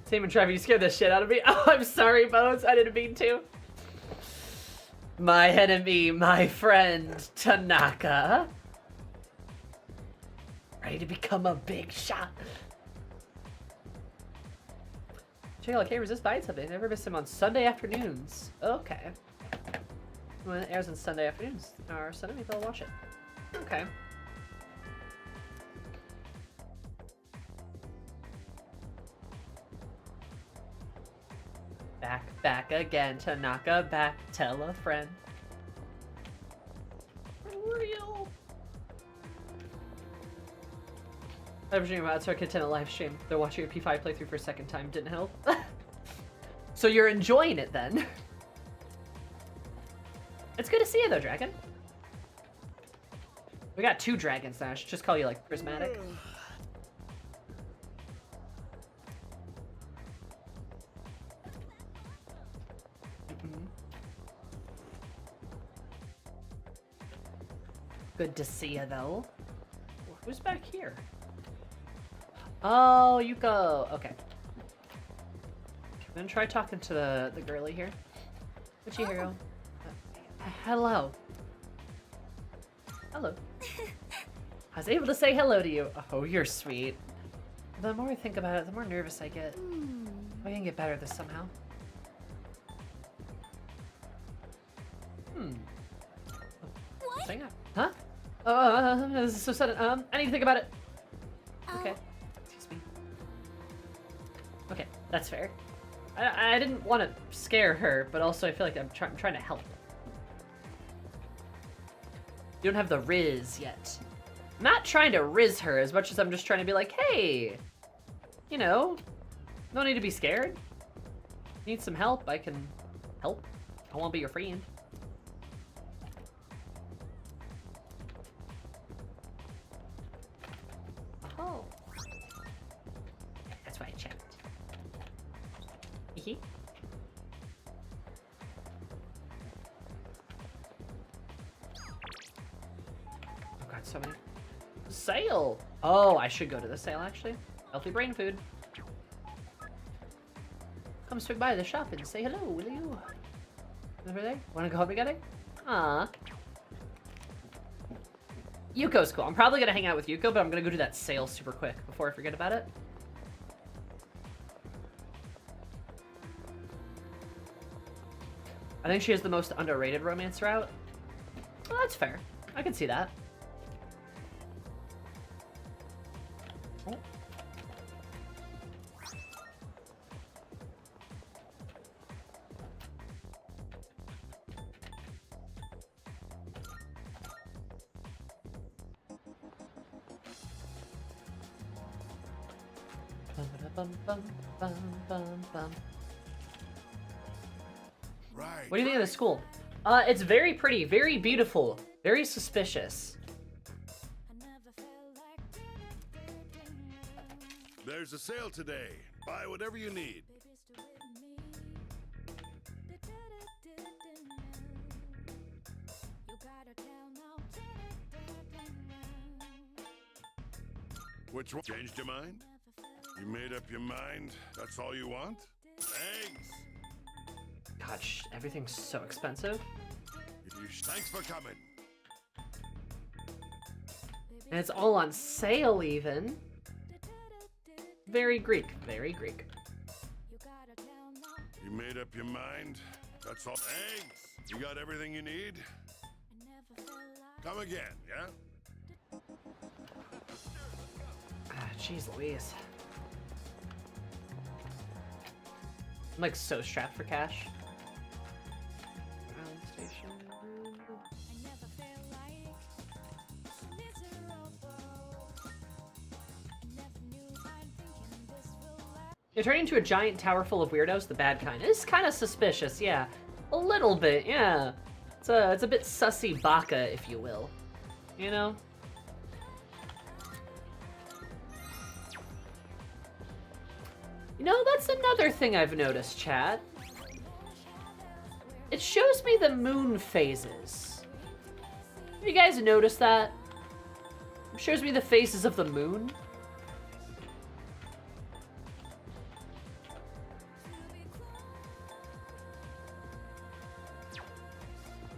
Speaker 2: Same and Trevor, you scared the shit out of me. Oh, I'm sorry, Bones. I didn't mean to. My enemy, my friend, Tanaka. Ready to become a big shot. Check out, I can't resist buying something. I never miss him on Sunday afternoons. Okay. When it airs on Sunday afternoons, or Sunday, maybe I'll watch it. Okay. Back again, Tanaka, back, tell a friend. Real. I was dreaming about Circuit 10 a live stream. They're watching a P5 playthrough for a second time. Didn't help. So you're enjoying it then. It's good to see you though, Dragon. We got 2 dragons now. I should just call you like Prismatic. Good to see you though. Who's back here? Oh, Yuko. Okay. I'm gonna try talking to the girly here. Michihiro. Hello. Hello. I was able to say hello to you. Oh, you're sweet. The more I think about it, the more nervous I get. I can get better at this somehow.
Speaker 11: What?
Speaker 2: Hang on. Huh? This is so sudden. I need to think about it. Okay. Excuse me. Okay, that's fair. I didn't want to scare her, but also I feel like I'm trying to help. You don't have the riz yet. I'm not trying to riz her as much as I'm just trying to be like, hey, you know, no need to be scared. Need some help, I can help. I won't be your friend. Oh. That's why I checked. Hee. Oh god, so many. Sale! Oh, I should go to the sale actually. Healthy brain food. Come swing by the shop and say hello, will you? Over there? Wanna go home together? Aww. Yuko's cool. I'm probably gonna hang out with Yuko, but I'm gonna go do that sale super quick before I forget about it. I think she has the most underrated romance route. Well, that's fair. I can see that. Oh. Bum, bum, bum, bum, bum.
Speaker 6: Right.
Speaker 2: What do you think of the school? It's very pretty, very beautiful, very suspicious.
Speaker 6: There's a sale today. Buy whatever you need. Which one? Changed your mind? You made up your mind? That's all you want? Thanks.
Speaker 2: Gosh, everything's so expensive.
Speaker 6: Thanks for coming.
Speaker 2: And it's all on sale even. Very Greek, very Greek.
Speaker 6: You made up your mind? That's all. Thanks. You got everything you need? Come again, yeah?
Speaker 2: Jeez Louise. I'm like so strapped for cash. You're turning into a giant tower full of weirdos, the bad kind. It's kind of suspicious, yeah. A little bit, yeah. It's a bit sussy baka, if you will. You know? You know, that's another thing I've noticed, chat. It shows me the moon phases. Have you guys noticed that? It shows me the phases of the moon.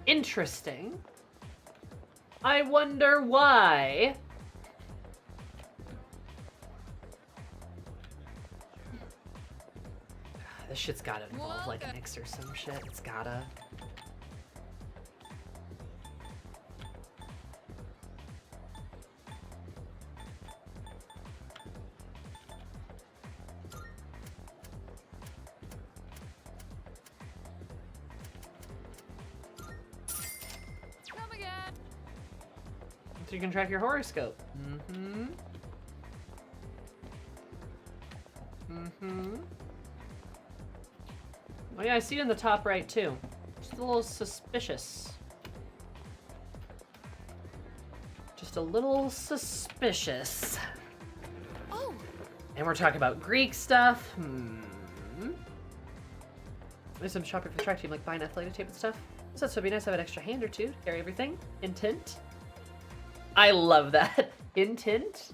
Speaker 2: Interesting. I wonder why. This shit's gotta involve like Nyx or some shit. It's gotta.
Speaker 12: Come again.
Speaker 2: So you can track your horoscope. Mm-hmm. Mm-hmm. Oh yeah, I see it in the top right too. Just a little suspicious. Just a little suspicious.
Speaker 12: Oh.
Speaker 2: And we're talking about Greek stuff. There's some shopping for the track team, like buying athletic tape and stuff. So it'd be nice to have an extra hand or two to carry everything. In tint. I love that. In tint.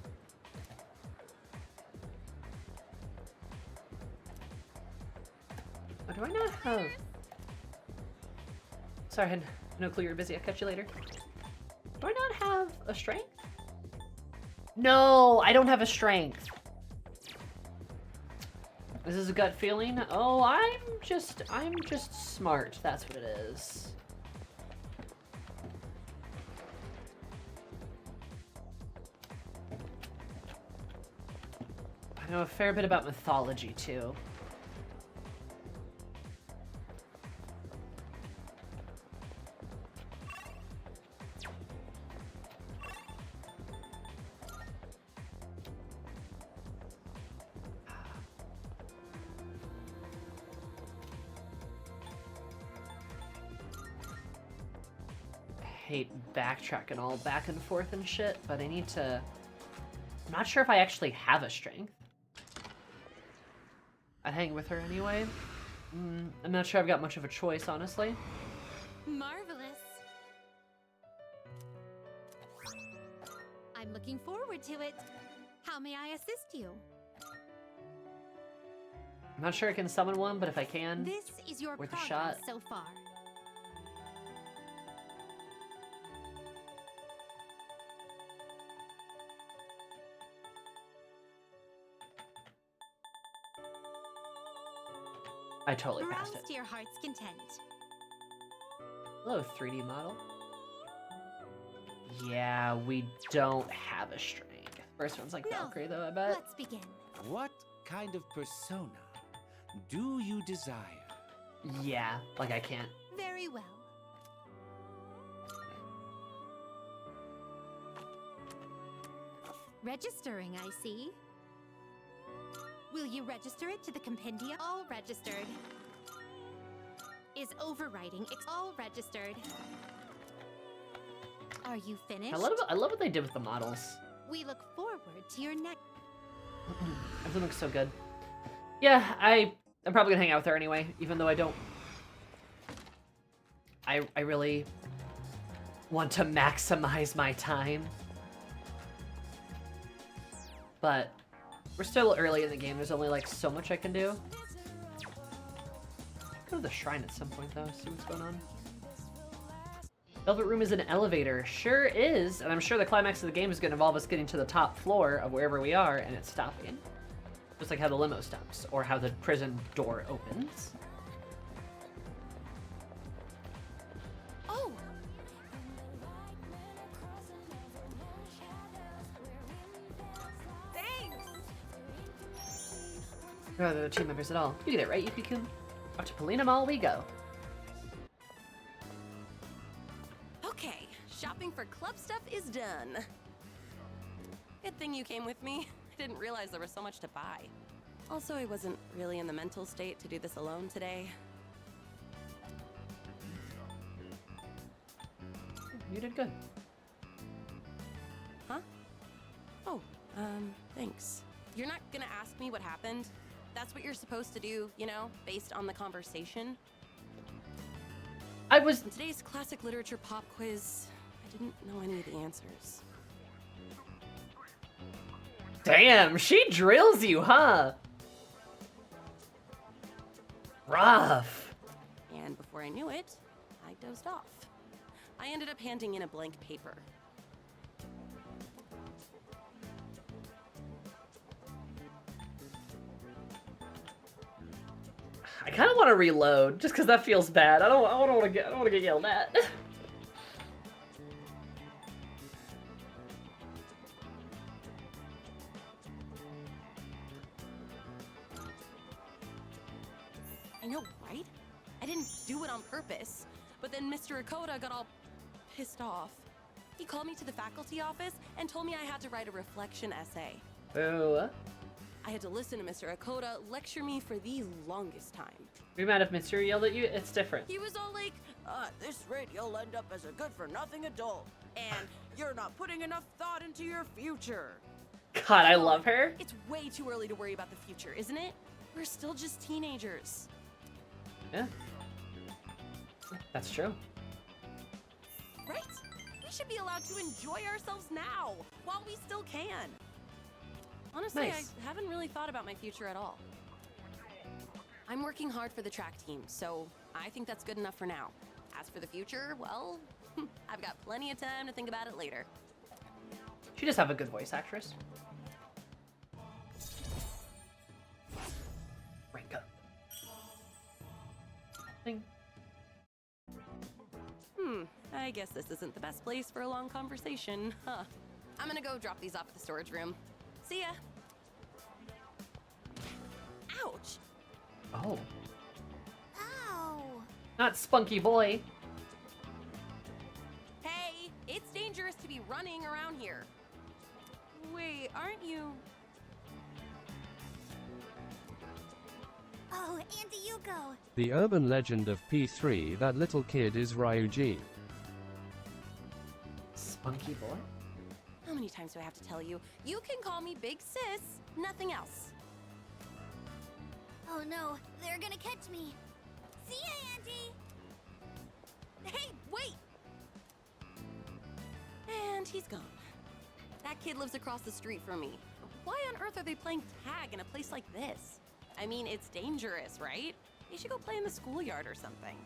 Speaker 2: Oh, do I not have... Sorry, I had no clue you were busy. I'll catch you later. Do I not have a strength? No, I don't have a strength. This is a gut feeling. Oh, I'm just smart. That's what it is. I know a fair bit about mythology too. Hate backtracking all back and forth and shit, but I need to... I'm not sure if I actually have a strength. I'd hang with her anyway. I'm not sure I've got much of a choice, honestly.
Speaker 5: Marvelous. I'm looking forward to it. How may I assist you?
Speaker 2: I'm not sure I can summon one, but if I can,
Speaker 5: This is your
Speaker 2: worth a
Speaker 5: progress
Speaker 2: shot.
Speaker 5: so far.
Speaker 2: I totally
Speaker 5: Browse
Speaker 2: passed it.
Speaker 5: to your heart's content.
Speaker 2: Hello, 3D model. Yeah, we don't have a strength. First one's like Valkyrie, though, I bet.
Speaker 5: Let's begin.
Speaker 15: What kind of persona do you desire?
Speaker 2: Yeah, like I can't.
Speaker 5: Very well. Registering, I see. Will you register it to the compendium? All registered. is overriding. It's all registered. Are you finished?
Speaker 2: I love what they did with the models.
Speaker 5: We look forward to your next.
Speaker 2: Everything looks so good. Yeah, I'm probably gonna hang out with her anyway, even though I don't. I really want to maximize my time. But we're still early in the game. There's only like so much I can do. Go to the shrine at some point though, see what's going on. Velvet Room is an elevator. Sure is, and I'm sure the climax of the game is going to involve us getting to the top floor of wherever we are and it's stopping. Just like how the limo stops, or how the prison door opens.
Speaker 5: Oh! Thanks!
Speaker 2: Rather the team members at all. You get it right, Yuki-kun? Up to Polina Mall we go.
Speaker 16: Okay, shopping for club stuff is done. Good thing you came with me. I didn't realize there was so much to buy. Also, I wasn't really in the mental state to do this alone today.
Speaker 2: You did good.
Speaker 16: Huh? Oh, thanks. You're not gonna ask me what happened? That's what you're supposed to do, you know, based on the conversation?
Speaker 2: I was...
Speaker 16: In today's classic literature pop quiz, I didn't know any of the answers.
Speaker 2: Damn, she drills you, huh? Rough.
Speaker 16: And before I knew it, I dozed off. I ended up handing in a blank paper.
Speaker 2: I kind of want to reload, just because that feels bad. I don't want to get yelled at.
Speaker 16: I know, right? I didn't do it on purpose. But then Mr. Akoda got all pissed off. He called me to the faculty office and told me I had to write a reflection essay.
Speaker 2: Boo.
Speaker 16: I had to listen to Mr. Akoda lecture me for the longest time.
Speaker 2: Are you mad if Mitsuru yelled at you? It's different.
Speaker 16: He was all like,
Speaker 17: at this rate, you'll end up as a good-for-nothing adult. And you're not putting enough thought into your future.
Speaker 2: God, I love her.
Speaker 16: It's way too early to worry about the future, isn't it? We're still just teenagers.
Speaker 2: Yeah. That's true.
Speaker 16: Right? We should be allowed to enjoy ourselves now, while we still can. Honestly,
Speaker 2: Nice.
Speaker 16: I haven't really thought about my future at all. I'm working hard for the track team, so I think that's good enough for now. As for the future, well, I've got plenty of time to think about it later.
Speaker 2: She does have a good voice actress. Ranka. Ding.
Speaker 16: I guess this isn't the best place for a long conversation, huh? I'm gonna go drop these off at the storage room. See ya! Ouch!
Speaker 2: Oh.
Speaker 5: Ow!
Speaker 2: Not Spunky Boy.
Speaker 16: Hey, it's dangerous to be running around here. Wait, aren't you?
Speaker 5: Oh, Auntie Yuko!
Speaker 4: The urban legend of P3, that little kid is Ryuji.
Speaker 2: Spunky Boy?
Speaker 16: How many times do I have to tell you? You can call me Big Sis, nothing else.
Speaker 5: Oh no, they're gonna catch me. See ya, Auntie!
Speaker 16: Hey, wait! And he's gone. That kid lives across the street from me. Why on earth are they playing tag in a place like this? I mean, it's dangerous, right? They should go play in the schoolyard or something.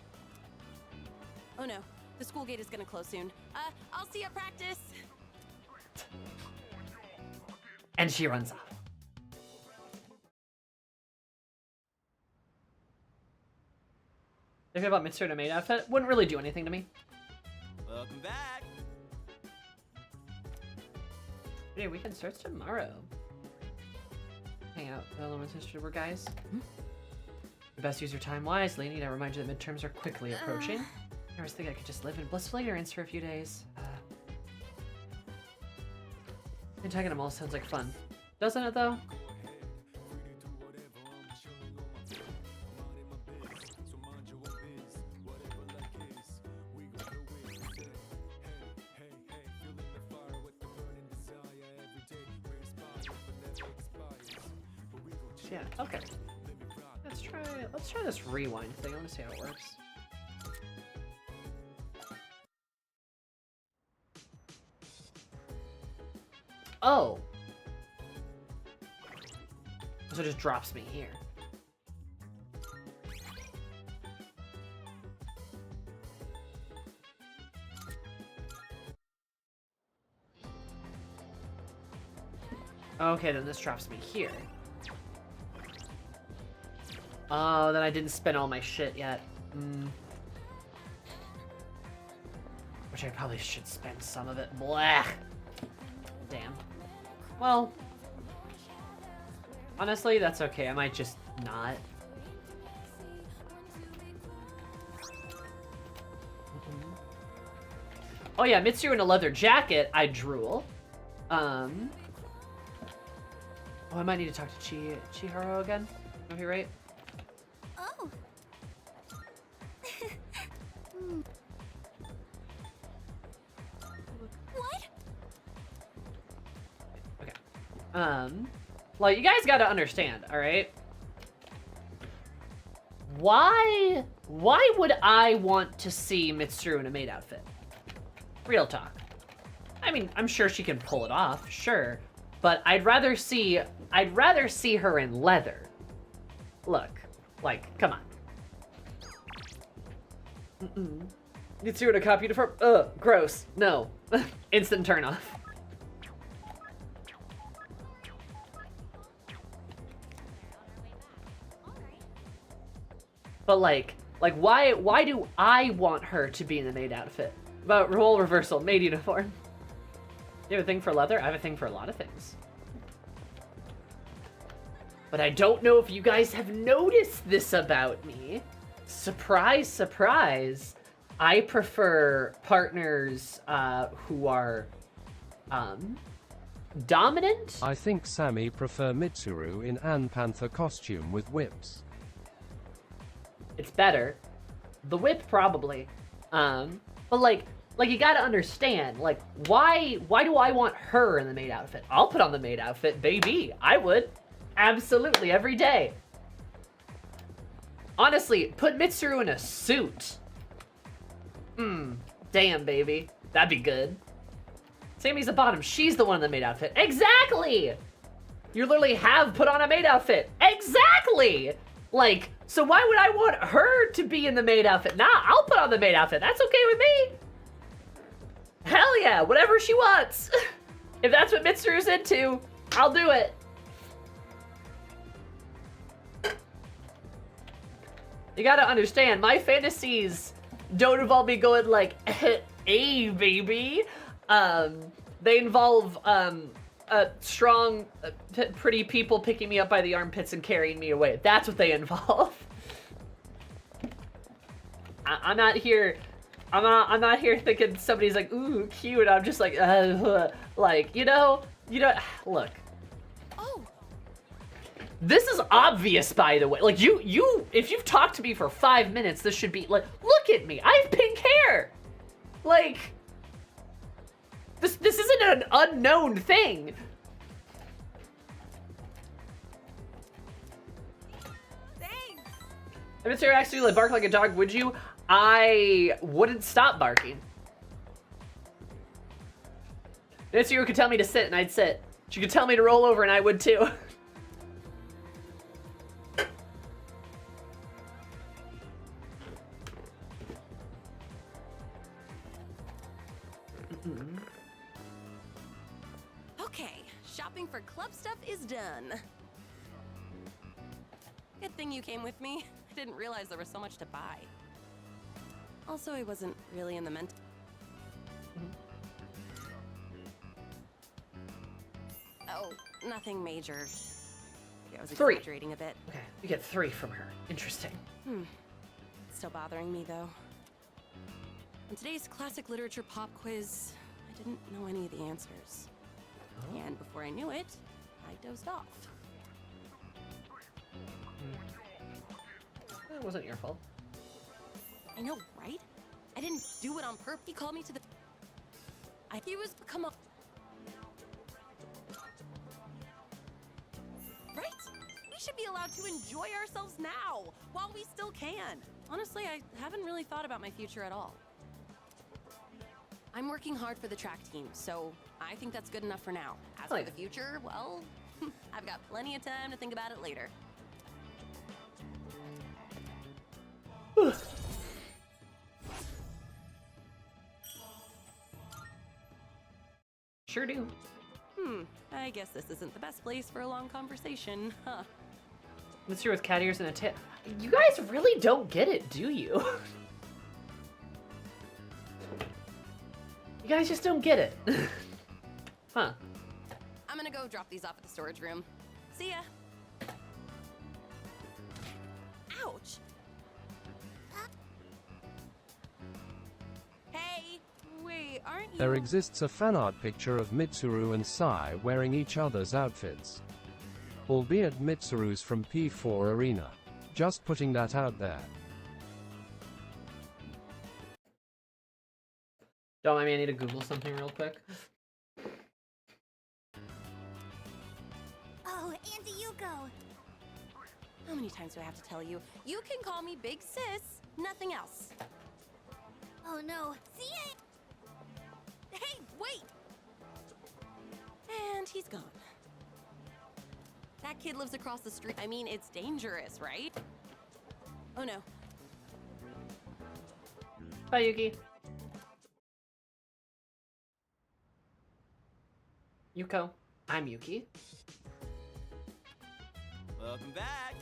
Speaker 16: Oh no, the school gate is gonna close soon. I'll see you at practice.
Speaker 2: And she runs off. Thinking about Mitsuru maid outfit wouldn't really do anything to me.
Speaker 13: Welcome back.
Speaker 2: Hey, weekend starts tomorrow. Hang out with Elemental Sister, we're guys. You best use your time wisely. Need to remind you that midterms are quickly approaching. I always think I could just live in blissful ignorance for a few days. Antagonist Mall sounds like fun. Doesn't it, though? Yeah, okay. Let's try this rewind thing. I want to see how it works. Oh. So it just drops me here. Okay, then this drops me here. Oh, then I didn't spend all my shit yet. Which I probably should spend some of it. Blah. Damn. Well, honestly, that's okay. I might just not. Oh yeah, Mitsuru in a leather jacket. I drool. Oh, I might need to talk to Chihiro again. Am I right?
Speaker 11: Oh. What?
Speaker 2: Okay. Like, you guys gotta understand, alright? Why would I want to see Mitsuru in a maid outfit? Real talk. I mean, I'm sure she can pull it off, sure. But I'd rather see her in leather. Look, like, come on. Mitsuru in a cop uniform? Ugh, gross. No. Instant turn off. But like why do I want her to be in the maid outfit? About role reversal, maid uniform. You have a thing for leather? I have a thing for a lot of things. But I don't know if you guys have noticed this about me. Surprise, surprise. I prefer partners who are dominant.
Speaker 4: I think Sammy prefer Mitsuru in Ann Panther costume with whips.
Speaker 2: It's better. The whip probably. But like you gotta understand, like, why do I want her in the maid outfit? I'll put on the maid outfit, baby. I would. Absolutely, every day. Honestly, put Mitsuru in a suit. Damn, baby. That'd be good. Sammy's the bottom. She's the one in the maid outfit. Exactly! You literally have put on a maid outfit. Exactly! Like, so why would I want her to be in the maid outfit? Nah, I'll put on the maid outfit. That's okay with me. Hell yeah, whatever she wants. If that's what Mitsuru's into, I'll do it. You gotta understand, my fantasies don't involve me going like, hey, baby. They involve, strong, pretty people picking me up by the armpits and carrying me away. That's what they involve. I'm not here thinking somebody's like, ooh, cute. I'm just like, like, you know, look.
Speaker 11: Oh.
Speaker 2: This is obvious, by the way. Like, if you've talked to me for 5 minutes, this should be like, look at me. I have pink hair. Like, this isn't an unknown thing.
Speaker 11: Thanks.
Speaker 2: If Mitsuru asked you to like bark like a dog, would you? I wouldn't stop barking. Mitsuru could tell me to sit and I'd sit. She could tell me to roll over and I would too.
Speaker 16: Okay, shopping for club stuff is done. Good thing you came with me. I didn't realize there was so much to buy. Also, I wasn't really in the mental. Oh, nothing major. Yeah, I was
Speaker 2: 3.
Speaker 16: exaggerating a bit.
Speaker 2: Okay, you get 3 from her. Interesting.
Speaker 16: Still bothering me though. On today's classic literature pop quiz, I didn't know any of the answers.
Speaker 2: Oh.
Speaker 16: And before I knew it, I dozed off.
Speaker 2: It wasn't your fault.
Speaker 16: I know, right? I didn't do it on purpose. He called me to the... He was... Come on. Right? We should be allowed to enjoy ourselves now, while we still can. Honestly, I haven't really thought about my future at all. I'm working hard for the track team, so I think that's good enough for now. As for the future, well, I've got plenty of time to think about it later.
Speaker 2: Sure do.
Speaker 16: I guess this isn't the best place for a long conversation, huh?
Speaker 2: Mitsuru with cat ears and a tail. You guys really don't get it, do you? You guys just don't get it. Huh.
Speaker 16: I'm gonna go drop these off at the storage room. See ya. Ouch. Hey, wait, aren't you?
Speaker 4: There exists a fan art picture of Mitsuru and Sai wearing each other's outfits. Albeit Mitsuru's from P4 Arena. Just putting that out there.
Speaker 2: Don't mind me, I need to Google something real quick.
Speaker 11: Oh, and Yuko.
Speaker 16: How many times do I have to tell you? You can call me Big Sis, nothing else.
Speaker 11: Oh no, see ya!
Speaker 16: Hey, wait! And he's gone. That kid lives across the street. I mean, it's dangerous, right? Oh no.
Speaker 2: Bye, Yuki. Yuko. I'm Yuki.
Speaker 13: Welcome back.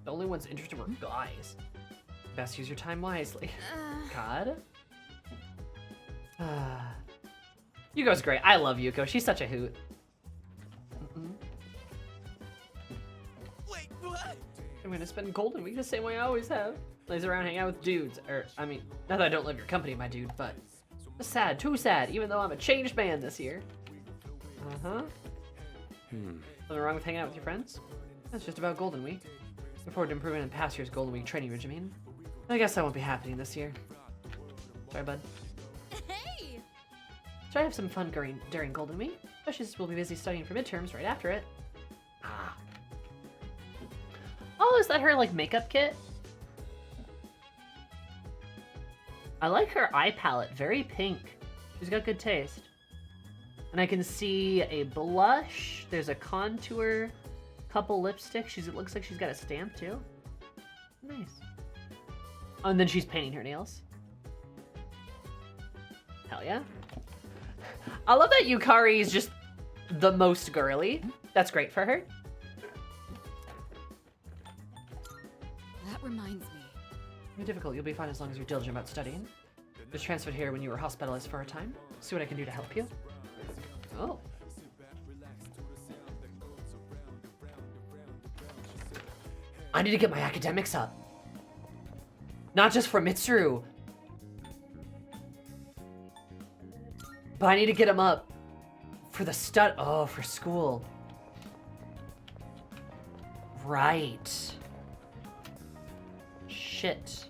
Speaker 2: The only ones interested were guys. Best use your time wisely. God. Yuko's great. I love Yuko. She's such a hoot.
Speaker 13: Wait, what?
Speaker 2: I'm gonna spend Golden Week the same way I always have. Lays around, hang out with dudes. Or, I mean, not that I don't love your company, my dude, but it's sad, too sad, even though I'm a changed man this year. Uh-huh. Something wrong with hanging out with your friends? That's just about Golden Week. Look forward to improving in past year's Golden Week training regimen. I guess that won't be happening this year. Sorry, bud.
Speaker 11: Hey!
Speaker 2: Try to have some fun during Golden Week, especially since we'll be busy studying for midterms right after it. Ah. Oh, is that her, like, makeup kit? I like her eye palette. Very pink. She's got good taste. And I can see a blush. There's a contour. Couple lipsticks. It looks like she's got a stamp, too. Nice. Oh, and then she's painting her nails. Hell yeah. I love that Yukari is just the most girly. That's great for her.
Speaker 11: That reminds me.
Speaker 2: You're difficult. You'll be fine as long as you're diligent about studying. Was transferred here when you were hospitalized for a time. See what I can do to help you. Oh. I need to get my academics up. Not just for Mitsuru. But I need to get them up for the for school. Right. Shit.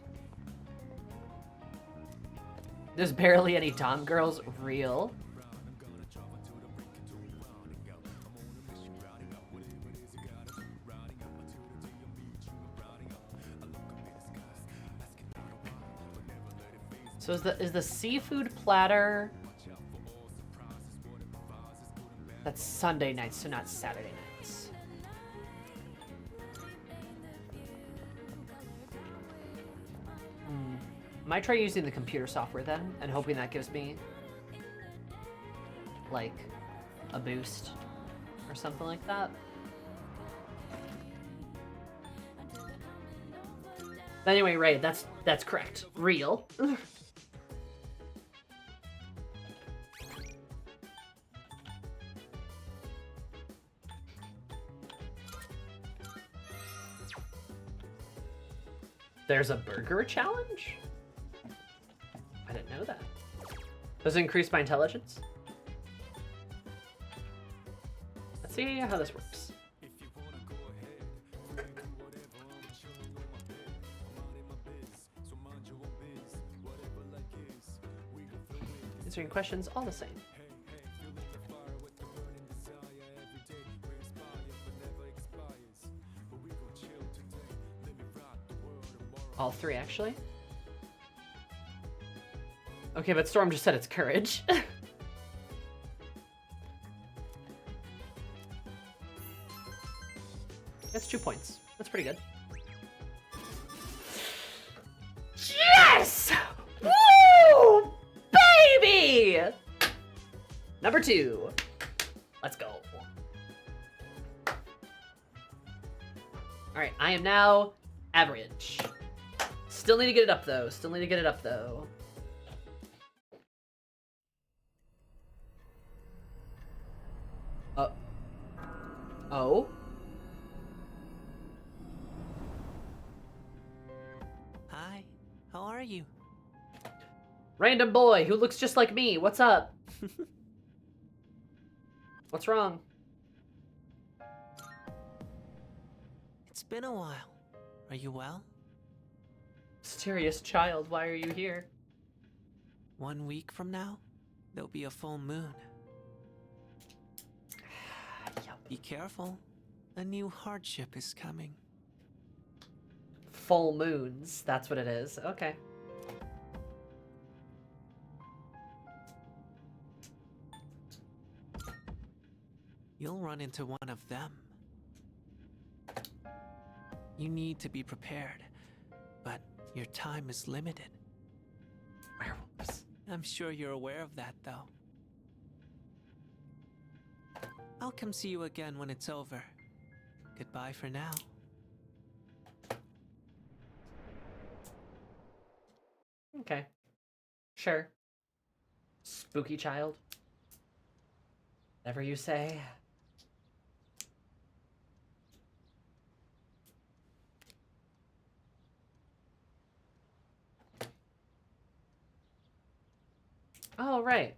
Speaker 2: There's barely any Dom girls. Real. So is the seafood platter? That's Sunday nights, so not Saturday nights. Might try using the computer software then, and hoping that gives me, like, a boost or something like that. But anyway, Ray, that's correct. Real. There's a burger challenge? I didn't know that. Does it increase my intelligence? Let's see how this works. Answering questions all the same. All three, actually. Okay, but Storm just said it's courage. That's 2 points. That's pretty good. Yes! Woo! Baby! Number 2. Let's go. Alright, I am now average. Still need to get it up, though. Still need to get it up, though. Oh?
Speaker 18: Hi, how are you?
Speaker 2: Random boy who looks just like me. What's up? What's wrong?
Speaker 18: It's been a while. Are you well?
Speaker 2: Mysterious child, why are you here?
Speaker 18: 1 week from now, there'll be a full moon. Be careful. A new hardship is coming.
Speaker 2: Full moons, that's what it is. Okay.
Speaker 18: You'll run into one of them. You need to be prepared, but your time is limited.
Speaker 2: Werewolves.
Speaker 18: I'm sure you're aware of that, though. I'll come see you again when it's over. Goodbye for now.
Speaker 2: Okay. Sure. Spooky child. Whatever you say. Oh, right.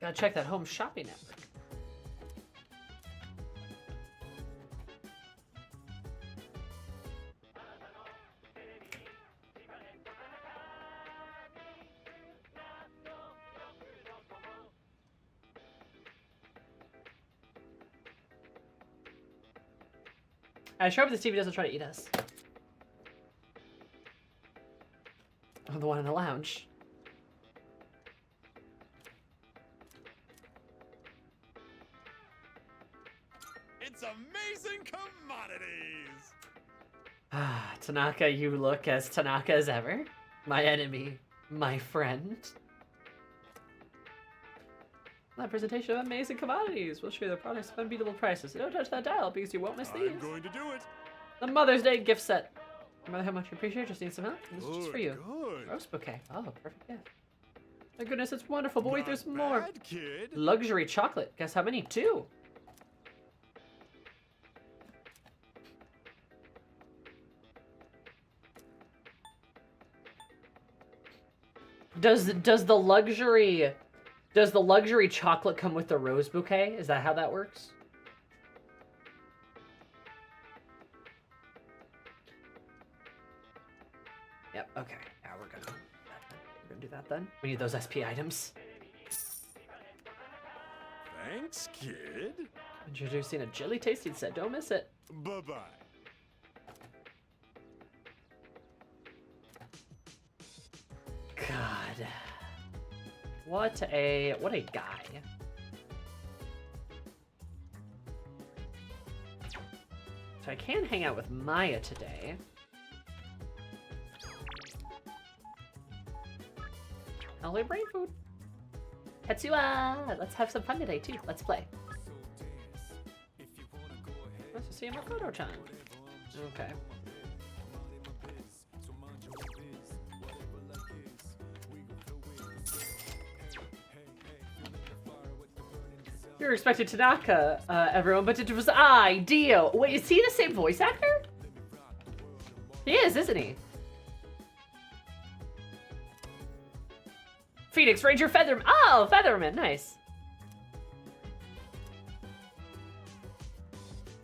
Speaker 2: Gotta check that home shopping network. I sure hope this TV doesn't try to eat us. Oh, the one in the lounge.
Speaker 6: It's amazing commodities!
Speaker 2: Ah, Tanaka, you look as Tanaka as ever. My enemy, my friend. That presentation of amazing commodities will show you the products at unbeatable prices. Don't touch that dial because you won't miss these.
Speaker 6: I'm going to do it.
Speaker 2: The Mother's Day gift set. No matter how much you appreciate it, just need some help. This is just for you.
Speaker 6: Good.
Speaker 2: Rose bouquet. Oh, perfect gift. My goodness, it's wonderful, but wait, there's more.
Speaker 6: Bad kid.
Speaker 2: Luxury chocolate. Guess how many? 2. Does the luxury chocolate come with the rose bouquet? Is that how that works? Yep, okay. Yeah, we're gonna do that then. We need those SP items.
Speaker 6: Thanks, kid.
Speaker 2: Introducing a jelly tasting set. Don't miss it.
Speaker 6: Bye-bye.
Speaker 2: God. What a guy. So I can hang out with Maya today. LA brain food. Tetsuya! Let's have some fun today too. Let's play. Let's see Makoto-chan. Okay. You're expecting Tanaka, everyone, but it was I, Dio. Wait, is he the same voice actor? He is, isn't he? Phoenix Ranger Featherman. Oh, Featherman, nice.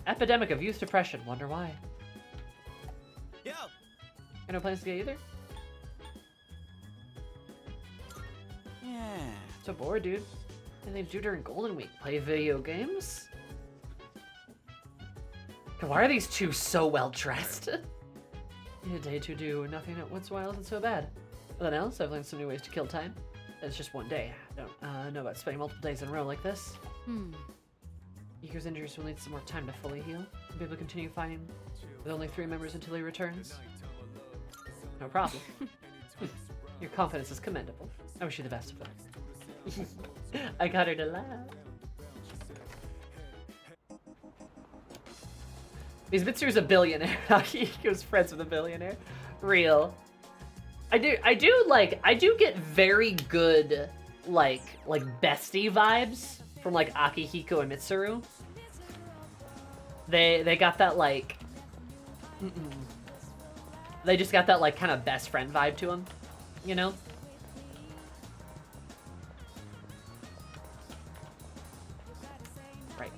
Speaker 2: Epidemic of youth depression. Wonder why.
Speaker 13: Yo.
Speaker 2: Got no plans to get either?
Speaker 13: Yeah.
Speaker 2: So bored, dude. Anything to do during Golden Week? Play video games? Why are these two so well dressed? In a day to do nothing once in a while isn't so bad. Other than else, I've learned some new ways to kill time. It's just one day. I don't know about spending multiple days in a row like this. Iku's injuries will need some more time to fully heal. I'll be able to continue fighting with only 3 members until he returns. No problem. Your confidence is commendable. I wish you the best of luck. I got her to laugh. Because Mitsuru's a billionaire. He was friends with a billionaire. Real. I do get very good like bestie vibes from like Akihiko and Mitsuru. They got that like they just got that like kind of best friend vibe to them, you know? Right.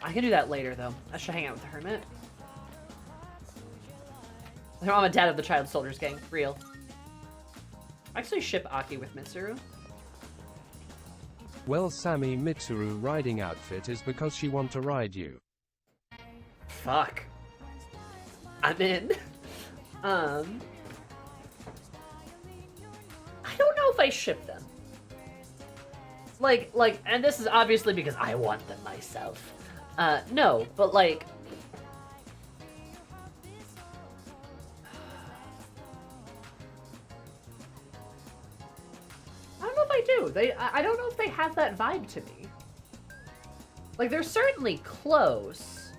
Speaker 2: I can do that later, though. I should hang out with the hermit. Her mom and dad of the child soldiers gang. Real. I actually ship Aki with Mitsuru.
Speaker 4: Well, Sammy, Mitsuru riding outfit is because she want to ride you.
Speaker 2: Fuck. I'm in. I don't know if I ship them. Like, and this is obviously because I want them myself. No, but like... I don't know if I do. I don't know if they have that vibe to me. Like, they're certainly close.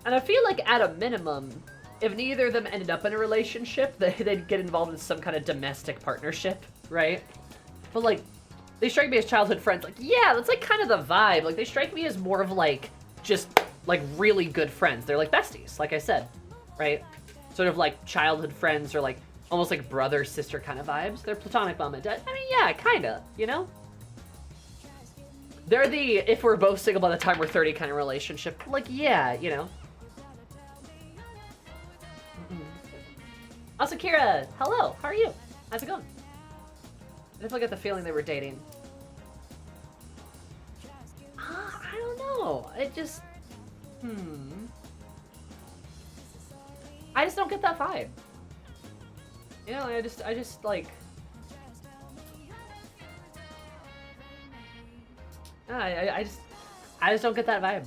Speaker 2: And I feel like at a minimum, if neither of them ended up in a relationship, they'd get involved in some kind of domestic partnership, right? But like, they strike me as childhood friends. Like, yeah, that's like kind of the vibe. Like, they strike me as more of like, just like really good friends. They're like besties, like I said, right? Sort of like childhood friends or like almost like brother sister kind of vibes. They're platonic mom and dad. I mean, yeah, kind of, you know? They're the if we're both single by the time we're 30 kind of relationship. Like, yeah, you know. Also, Kira, hello. How are you? How's it going? I definitely get the feeling they were dating. I don't know. It just... I just don't get that vibe. You know, I just like... I just don't get that vibe.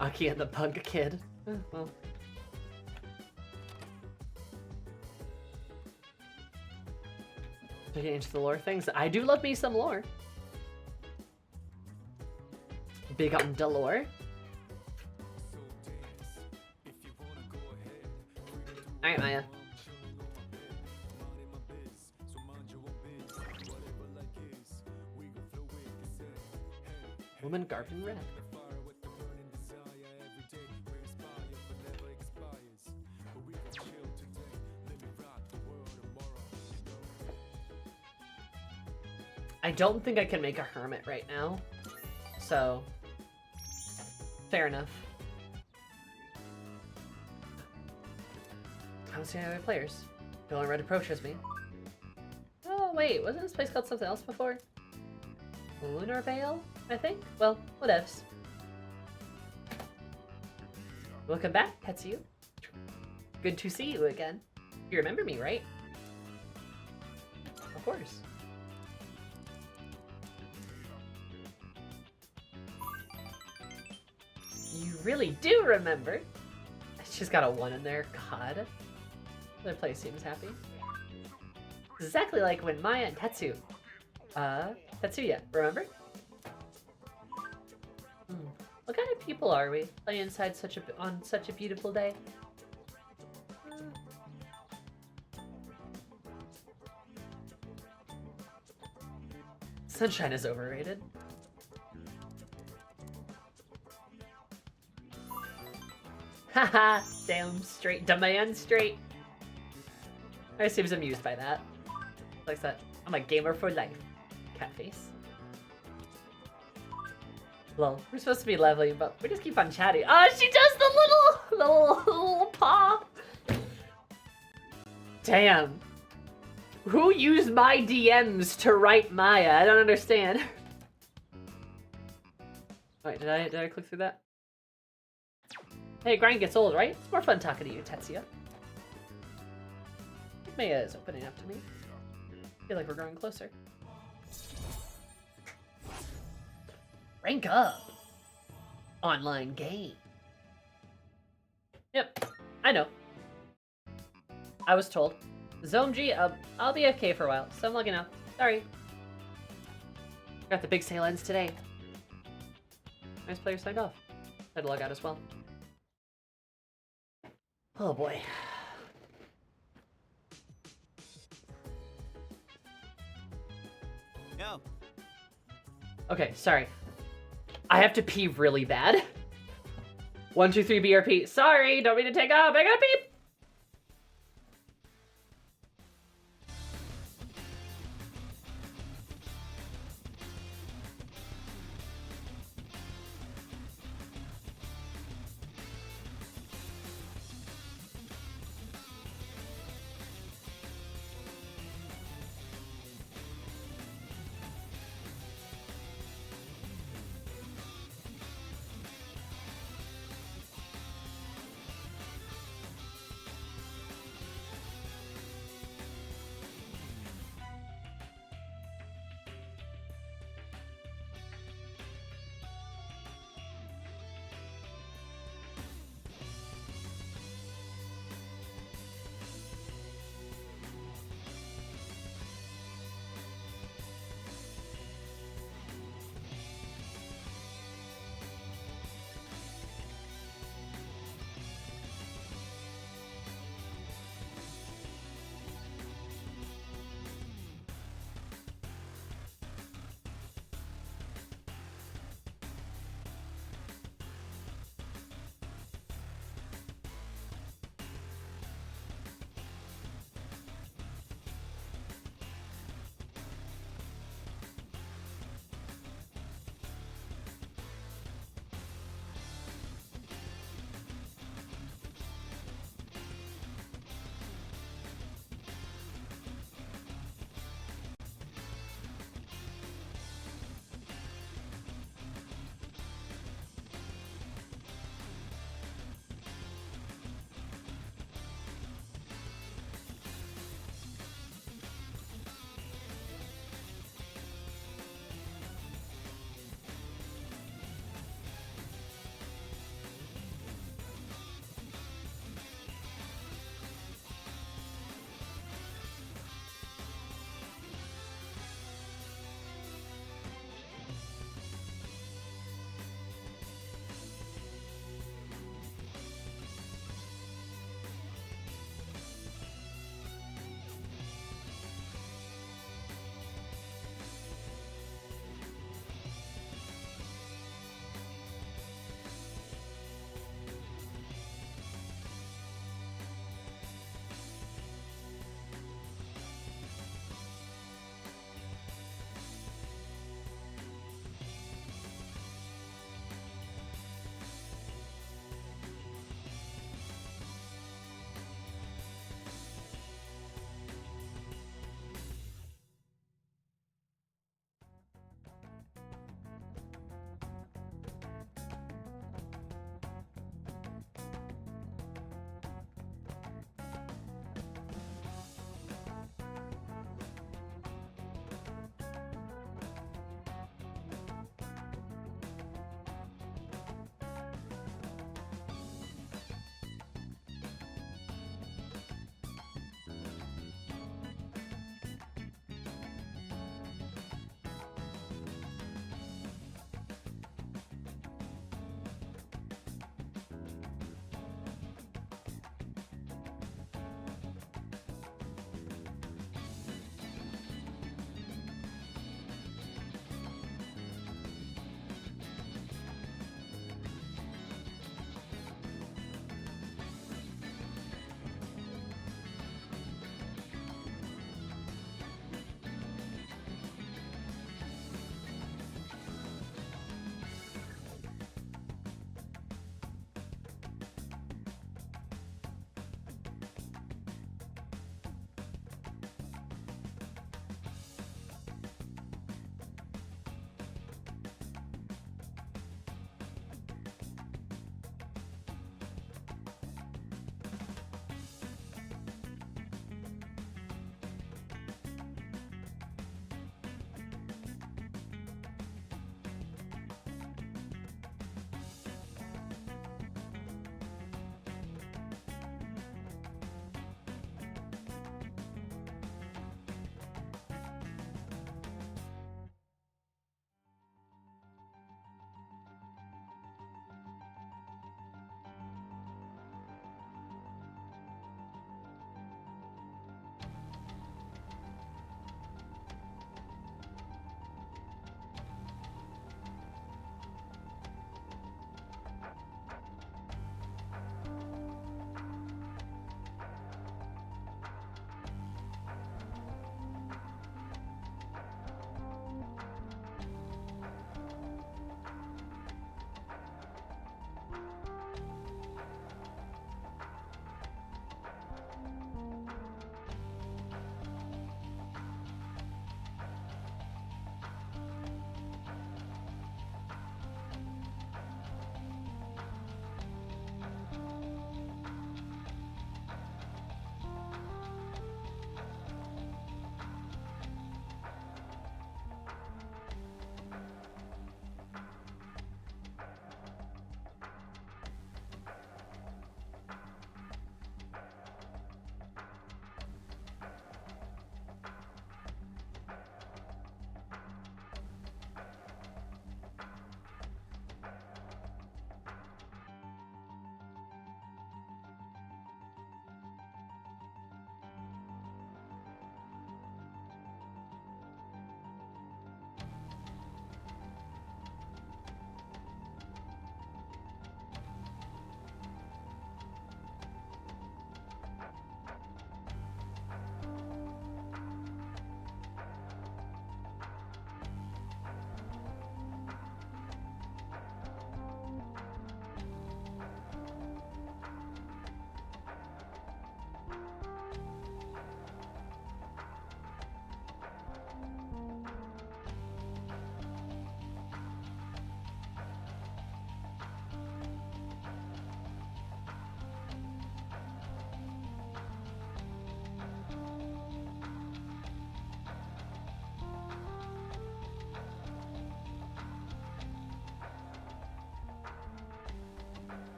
Speaker 2: Aki and the Punk Kid. Well. To get into the lore things, I do love me some lore. Big on Delore. Alright, Maya. Woman garbed in red. I don't think I can make a hermit right now, so fair enough. I don't see any other players. The only red approaches me. Oh wait, wasn't this place called something else before? Lunar Vale, I think? Well, whatevs. Welcome back, Tetsuyu. Good to see you again. You remember me, right? Of course. You really do remember. She's got a 1 in there. God. The place seems happy. Exactly like when Maya and Tetsuya, remember? What kind of people are we? Playing inside on such a beautiful day. Sunshine is overrated. Haha, damn straight, demand straight. I seems amused by that. Like that, I'm a gamer for life. Cat face. Lol. We're supposed to be leveling, but we just keep on chatting. Oh, she does the little paw. Damn. Who used my DMs to write Maya? I don't understand. Wait, did I click through that? Hey, grind gets old, right? It's more fun talking to you, Tetsuya. Maya is opening up to me. I feel like we're growing closer. Rank up. Online game. Yep, I know. I was told. Zone G, I'll be okay for a while, so I'm logging out. Sorry. Got the big sale ends today. Nice player signed off. Had to log out as well. Oh boy.
Speaker 13: Yo.
Speaker 2: Okay, sorry. I have to pee really bad. 1, 2, 3 BRP. Sorry, don't mean to take off. I gotta pee.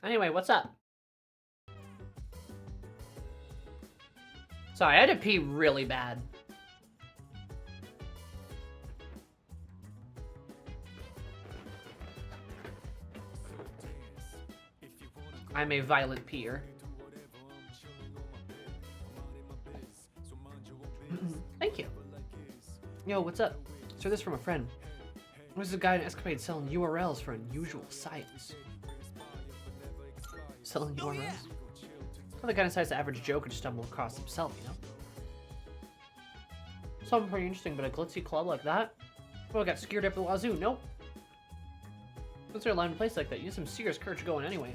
Speaker 2: Anyway, what's up? Sorry, I had to pee really bad. I'm a violent peer. Thank you. Yo, what's up? So this from a friend. There's a guy in Escapade selling URLs for unusual sites. Selling URLs? Well, the guy decides the average Joe could stumble across himself, you know? Something pretty interesting, but a glitzy club like that? Well, I got scared up the wazoo. Nope. What's there a line in place like that? You need some serious courage going anyway.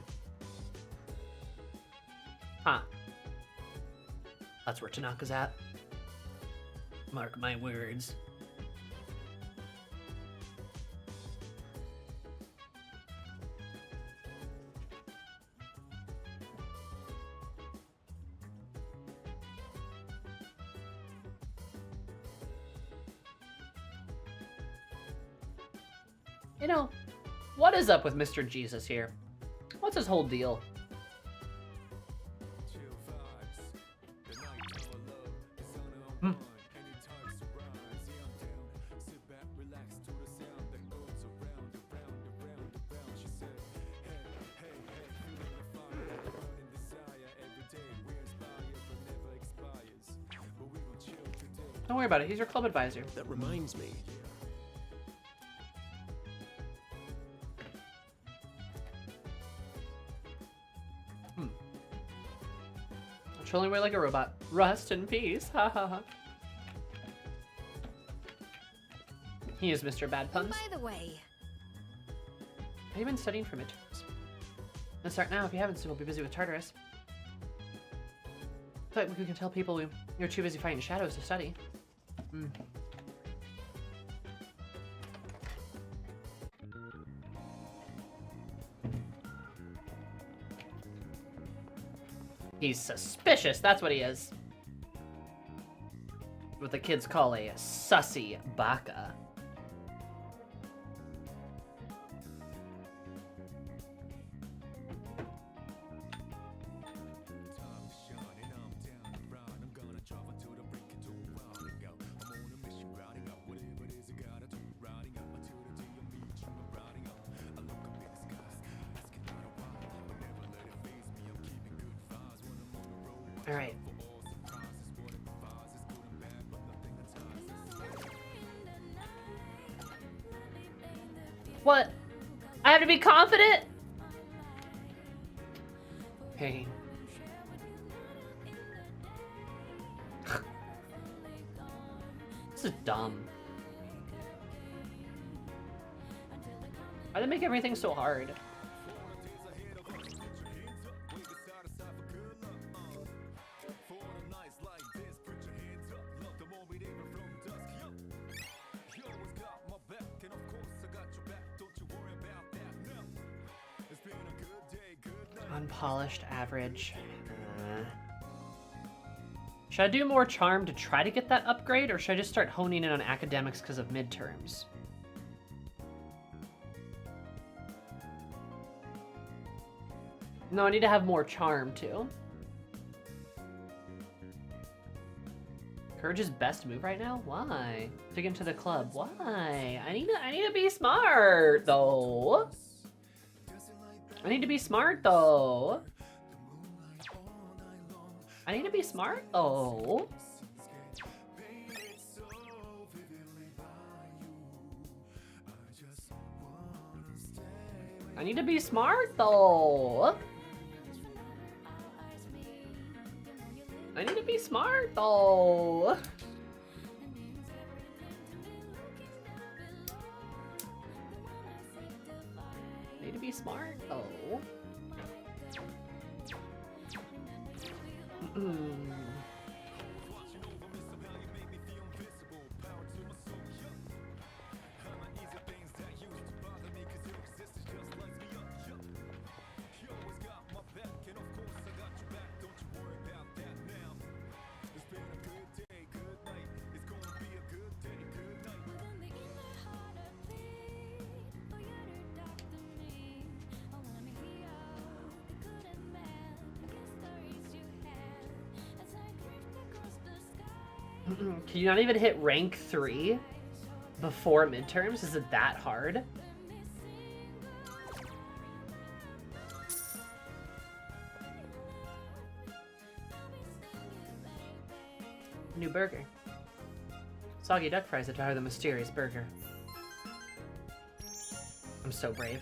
Speaker 2: Huh. That's where Tanaka's at. Mark my words. You know, what is up with Mr. Jesus here? What's his whole deal? Don't worry about it. He's your club advisor.
Speaker 19: That reminds me.
Speaker 2: Trolling away like a robot. Rest in peace. Ha ha ha. He is Mr. Bad Puns.
Speaker 11: By the way,
Speaker 2: have you been studying for midterms? Let's start now. If you haven't, soon we'll be busy with Tartarus. But we can tell people you're too busy fighting shadows to study. He's suspicious, that's what he is. What the kids call a sussy baka. All right. What? I have to be confident? Pain. This is dumb. Why do they make everything so hard? Unpolished average. Should I do more charm to try to get that upgrade, or should I just start honing in on academics because of midterms? No, I need to have more charm too. Courage is best move right now? Why? To get into the club. Why? I need to be smart though. I need to be smart though. I need to be smart though. I need to be smart though. I need to be smart though. I need to be smart though. Can you not even hit rank 3 before midterms? Is it that hard? New burger. Soggy duck fries that are the mysterious burger. I'm so brave.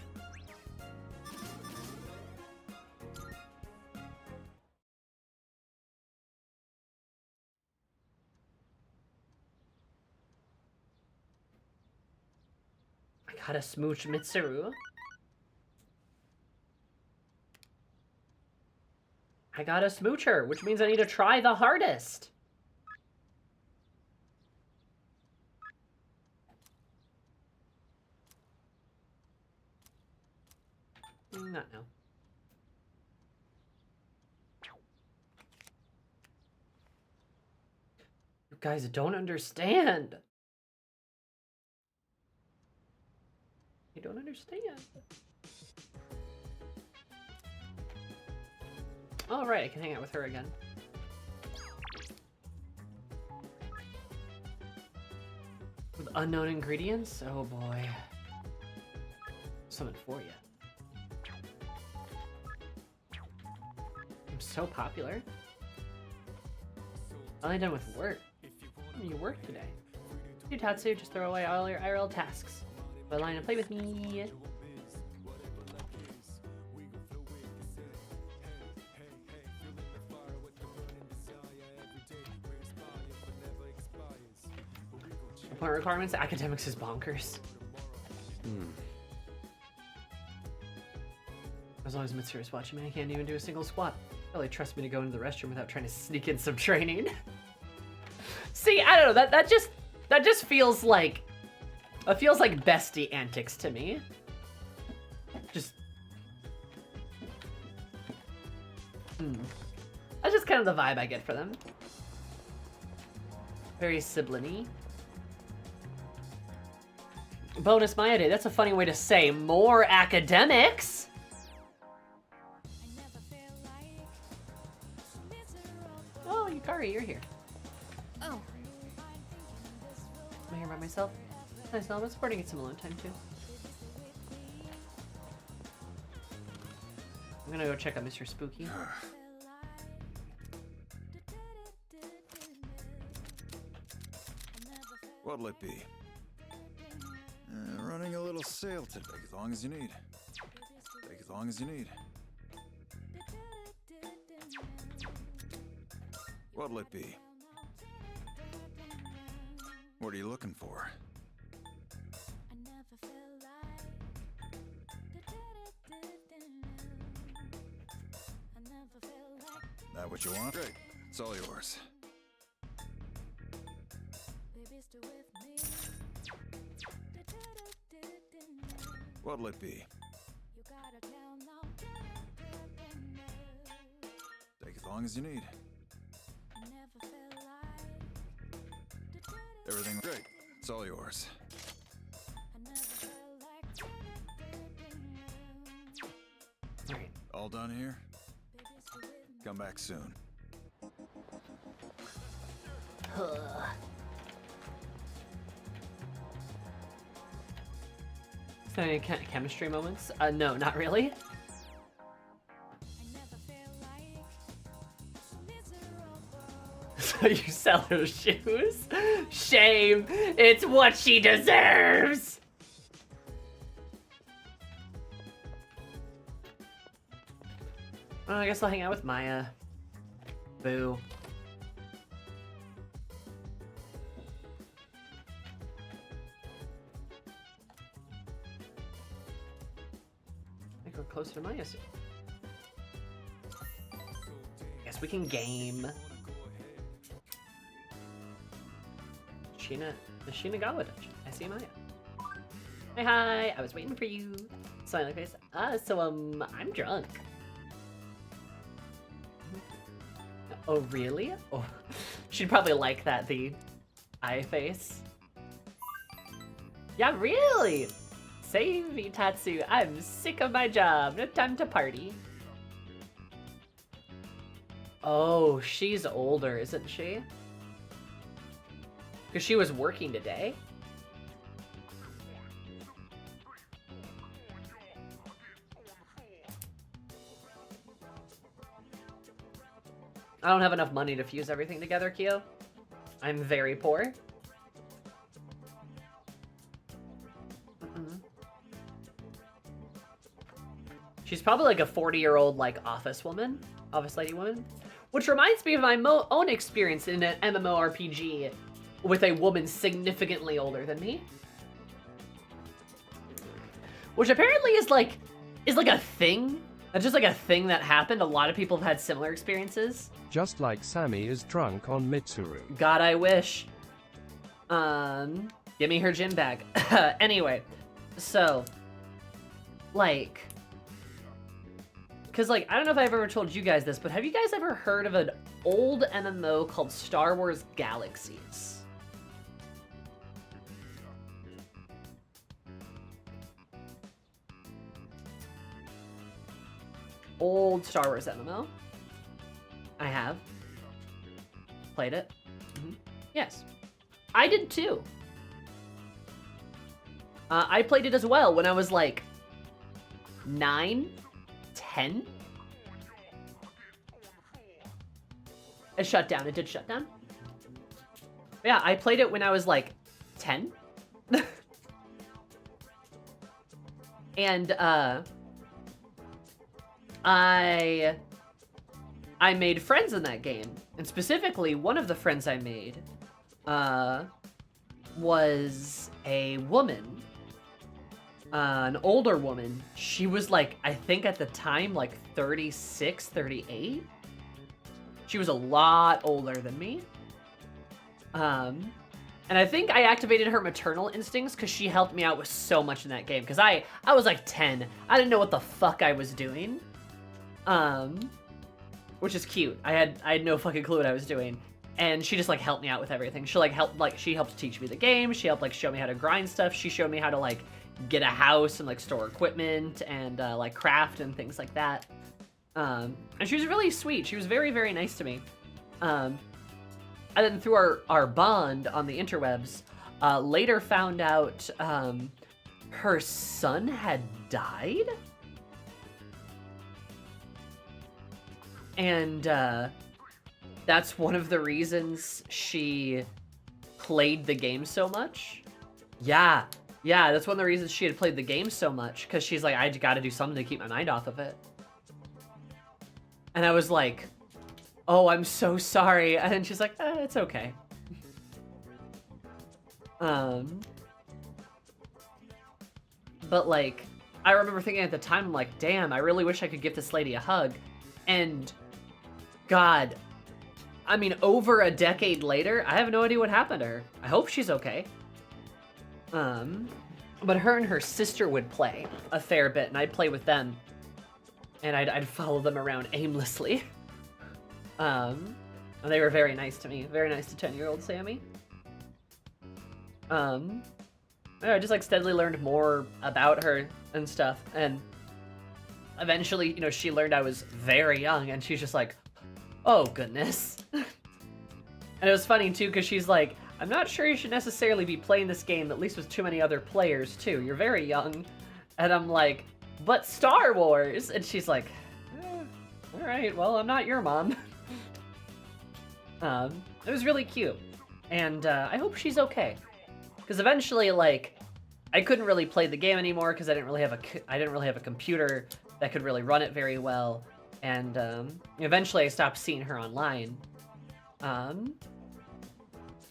Speaker 2: I gotta smooch Mitsuru. I gotta smooch her, which means I need to try the hardest. Not now. You guys don't understand. You don't understand. All right, I can hang out with her again. With unknown ingredients? Oh boy. Something for you. I'm so popular. Only done with work. You work today. You Tatsu, just throw away all your IRL tasks. Go online and play with me. Point requirements, academics is bonkers. As long as Mitsuru is watching me, I can't even do a single squat. Really trust me to go into the restroom without trying to sneak in some training. See, I don't know, that just feels like, it feels like bestie antics to me. Just, that's just kind of the vibe I get for them. Very sibling-y. Bonus Maya Day, that's a funny way to say more academics. Oh, Yukari, you're here.
Speaker 12: Oh.
Speaker 2: I'm here by myself. Nice, no, I'm supporting it some alone time too. I'm gonna go check out Mr. Spooky.
Speaker 9: What'll it be? Running a little sale today. Take as long as you need. Take as long as you need. What'll it be? What are you looking for? That what you want? Great. It's all yours. What'll it be? Take as long as you need. Everything great. It's all yours.
Speaker 2: Alright.
Speaker 9: All done here? Come back soon.
Speaker 2: Is there any chemistry moments? No, not really. So you sell her shoes? Shame! It's what she deserves! I guess I'll hang out with Maya. Boo. I think we're closer to Maya soon. Guess we can game. The Shinagawa dungeon. I see Maya. Hi, I was waiting for you. Smiling face. I'm drunk. Oh, really? Oh, she'd probably like that, the eye face. Yeah, really? Save me, Tatsu. I'm sick of my job. No time to party. Oh, she's older, isn't she? Because she was working today. I don't have enough money to fuse everything together, Kyo. I'm very poor. She's probably like a 40-year-old like office lady woman. Which reminds me of my own experience in an MMORPG with a woman significantly older than me. Which apparently is like a thing. That's just like a thing that happened. A lot of people have had similar experiences.
Speaker 4: Just like Sammy is drunk on Mitsuru.
Speaker 2: God, I wish. Give me her gym bag. Anyway, so, like, because, like, I don't know if I've ever told you guys this, but have you guys ever heard of an old MMO called Star Wars Galaxies? Old Star Wars MMO. I have. Played it. Yes. I did too. I played it as well when I was like 9, 10. It shut down. It did shut down. But yeah, I played it when I was like 10. And I made friends in that game. And specifically, one of the friends I made was a woman. An older woman. She was like, I think at the time, like 36, 38. She was a lot older than me. And I think I activated her maternal instincts because she helped me out with so much in that game. Because I was like 10. I didn't know what the fuck I was doing. Which is cute. I had no fucking clue what I was doing. And she just like helped me out with everything. She helped teach me the game. She helped like show me how to grind stuff. She showed me how to like get a house and like store equipment and like craft and things like that. And she was really sweet. She was very, very nice to me. And then through our bond on the interwebs, later found out her son had died. And that's one of the reasons she played the game so much. Yeah, that's one of the reasons she had played the game so much, because she's like, I gotta do something to keep my mind off of it. And I was like, oh, I'm so sorry. And then she's like, it's okay. But like, I remember thinking at the time, I'm like, damn, I really wish I could give this lady a hug. And God, I mean, over a decade later, I have no idea what happened to her. I hope she's okay. But her and her sister would play a fair bit, and I'd play with them. And I'd follow them around aimlessly. And they were very nice to me. Very nice to 10-year-old Sammy. I just like steadily learned more about her and stuff. And eventually, you know, she learned I was very young, and she's just like, oh goodness. And it was funny too, because she's like, I'm not sure you should necessarily be playing this game, at least with too many other players too. You're very young. And I'm like, but Star Wars! And she's like, all right, well, I'm not your mom. It was really cute. And I hope she's okay. Because eventually, like, I couldn't really play the game anymore because I didn't really have a computer that could really run it very well. And eventually I stopped seeing her online. And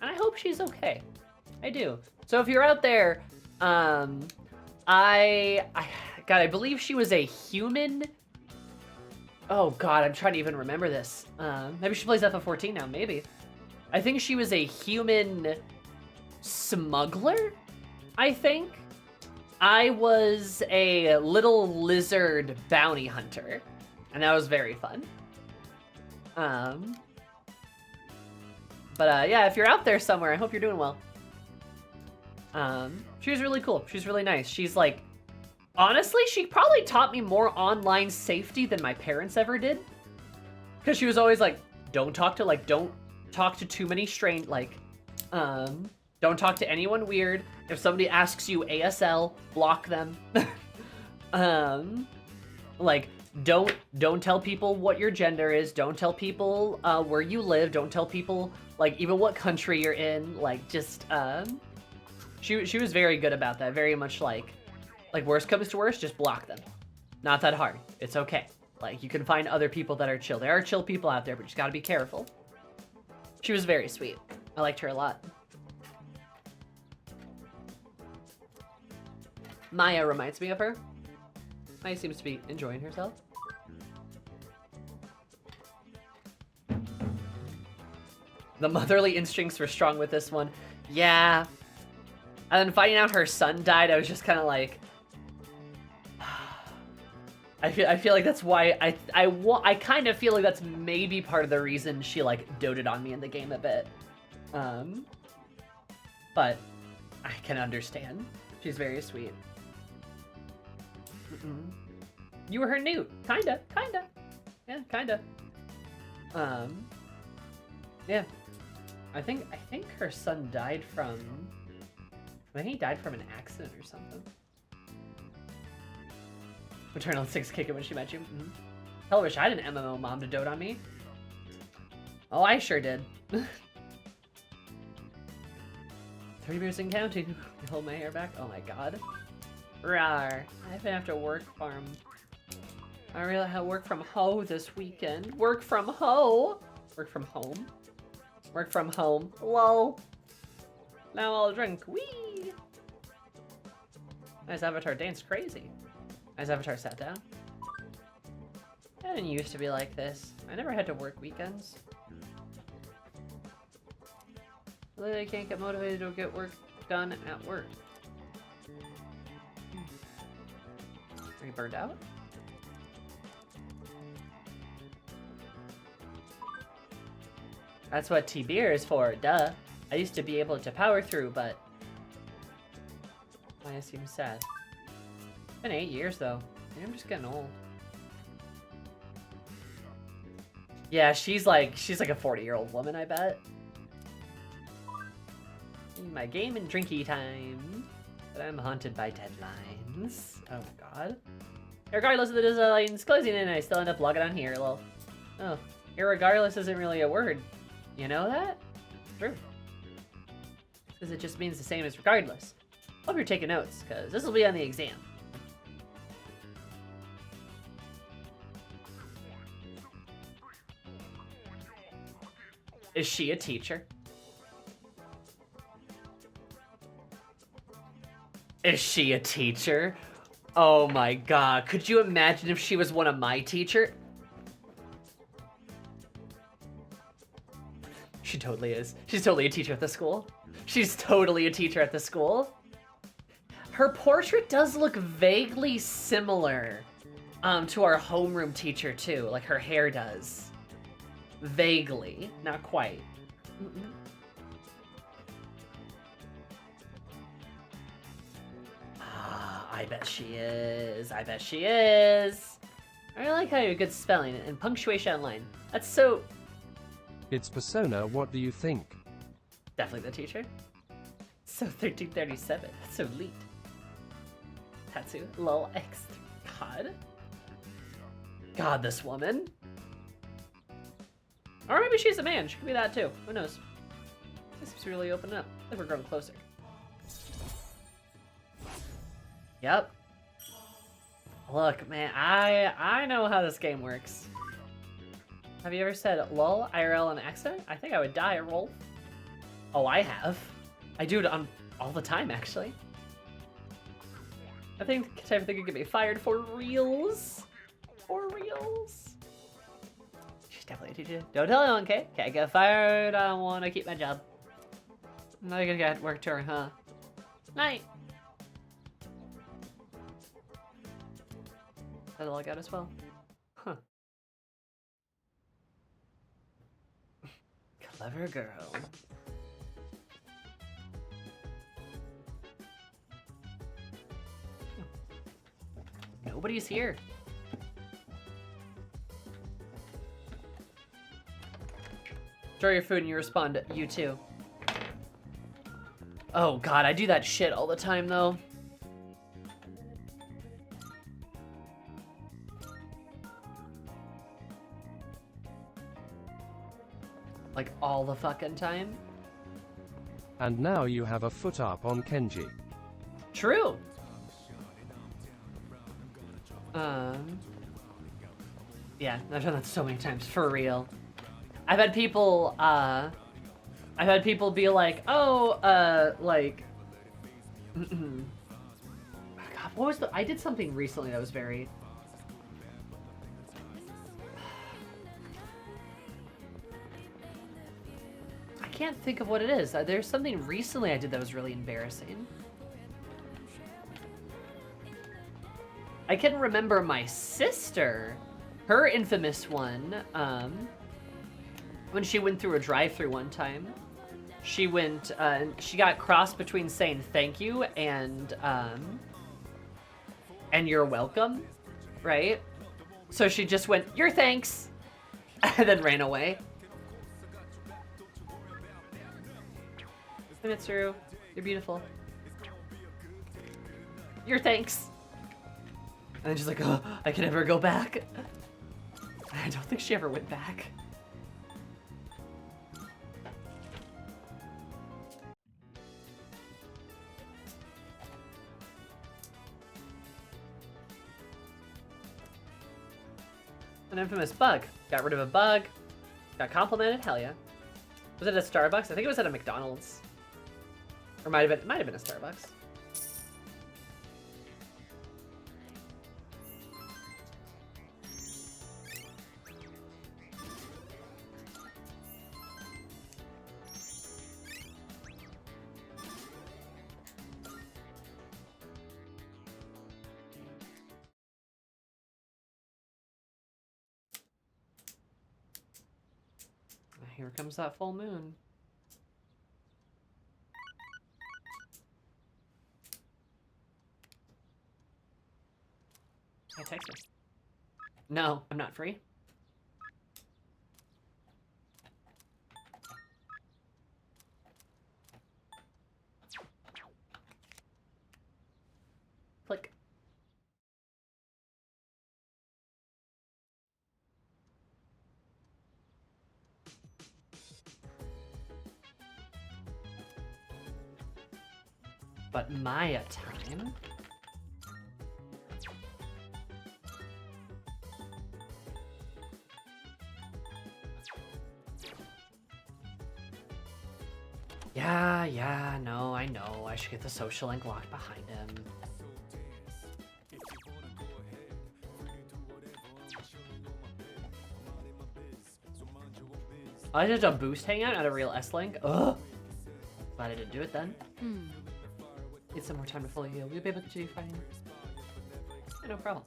Speaker 2: I hope she's okay. I do. So if you're out there, I believe she was a human. Oh God, I'm trying to even remember this. Maybe she plays FF14 now, maybe. I think she was a human smuggler, I think. I was a little lizard bounty hunter, and that was very fun. But yeah, if you're out there somewhere, I hope you're doing well. She was really cool. She's really nice. She's like, honestly, she probably taught me more online safety than my parents ever did. Because she was always like, don't talk to too many Don't talk to anyone weird. If somebody asks you ASL, block them. Like, don't tell people what your gender is. Don't tell people where you live. Don't tell people, like, even what country you're in. Like, just, she was very good about that. Very much like worst comes to worst, just block them. Not that hard. It's okay. Like, you can find other people that are chill. There are chill people out there, but you just gotta be careful. She was very sweet. I liked her a lot. Maya reminds me of her. Maya seems to be enjoying herself. The motherly instincts were strong with this one. Yeah. And then finding out her son died, I was just kind of like... I feel like that's why I kind of feel like that's maybe part of the reason she, like, doted on me in the game a bit. But I can understand. She's very sweet. You were her newt. Kinda. Yeah, kinda. Yeah. I think her son died from... I think he died from an accident or something. Maternal instincts kicking when she met you. Hell, wish I had an MMO mom to dote on me. Oh, I sure did. 3 years and counting. Hold my hair back. Oh my god. Rawr. I've been after work farm. I really have work from home this weekend. Work from home. Work from home. Work from home. Lol. Now I'll drink. Wee. Nice avatar danced crazy. Nice avatar sat down. I didn't used to be like this. I never had to work weekends. I literally can't get motivated to get work done at work. Are you burned out? That's what T-Beer is for, duh. I used to be able to power through, but... Maya seems sad. It's been 8 years, though. Maybe I'm just getting old. Yeah, she's like a 40-year-old woman, I bet. My game and drinky time. But I'm haunted by deadlines. Oh god. Regardless of the deadlines closing in, I still end up logging on here. Well, oh, irregardless isn't really a word. You know that? True. Because it just means the same as regardless. Hope you're taking notes, because this will be on the exam. Is she a teacher? Is she a teacher? Oh my god, could you imagine if she was one of my teachers? She totally is. She's totally a teacher at the school. She's totally a teacher at the school. Her portrait does look vaguely similar to our homeroom teacher too, like her hair does. Vaguely, not quite. I bet she is. I bet she is. I like how you're good spelling and punctuation online. That's so...
Speaker 4: It's Persona, what do you think?
Speaker 2: Definitely the teacher. So 1337. That's so elite. Tatsu. Lol. X. God. God, this woman. Or maybe she's a man. She could be that too. Who knows? This is really opening up. I think we're growing closer. Yep. Look, man, I know how this game works. Have you ever said lol, IRL, and accent? I think I would die, roll. Oh, I have. I do it on all the time, actually. I think the type of thing you get me fired for reals. For reals. She's definitely a teacher. Don't tell anyone, okay? Okay, I get fired. I don't want to keep my job. I'm not gonna get work to her, huh? Night. That'll log out as well. Huh. Clever girl. Nobody's here. Enjoy your food and you respond, you too. Oh god, I do that shit all the time though. Like all the fucking time.
Speaker 4: And now you have a foot up on Kenji.
Speaker 2: True. Yeah, I've done that so many times, for real. I've had people be like, oh, like, God, what was I did something recently that was very, I can't think of what it is. There's something recently I did that was really embarrassing. I can remember my sister, her infamous one, when she went through a drive-thru one time. She went, she got crossed between saying thank you and you're welcome, right? So she just went, your thanks, and then ran away. Hey, Mitsuru, you're beautiful. Your thanks. And then she's like, oh, I can never go back. I don't think she ever went back. An infamous bug. Got rid of a bug. Got complimented. Hell yeah. Was it at Starbucks? I think it was at a McDonald's. Or might have been a Starbucks. Here comes that full moon. Hey, text me. No, I'm not free. Click. But Maya time. Yeah, no, I know. I should get the social link locked behind him. I did a boost hangout, not a real S-Link. Ugh. Glad I didn't do it then. Need some more time to fully heal. We'll be able to do fine. Yeah, no problem.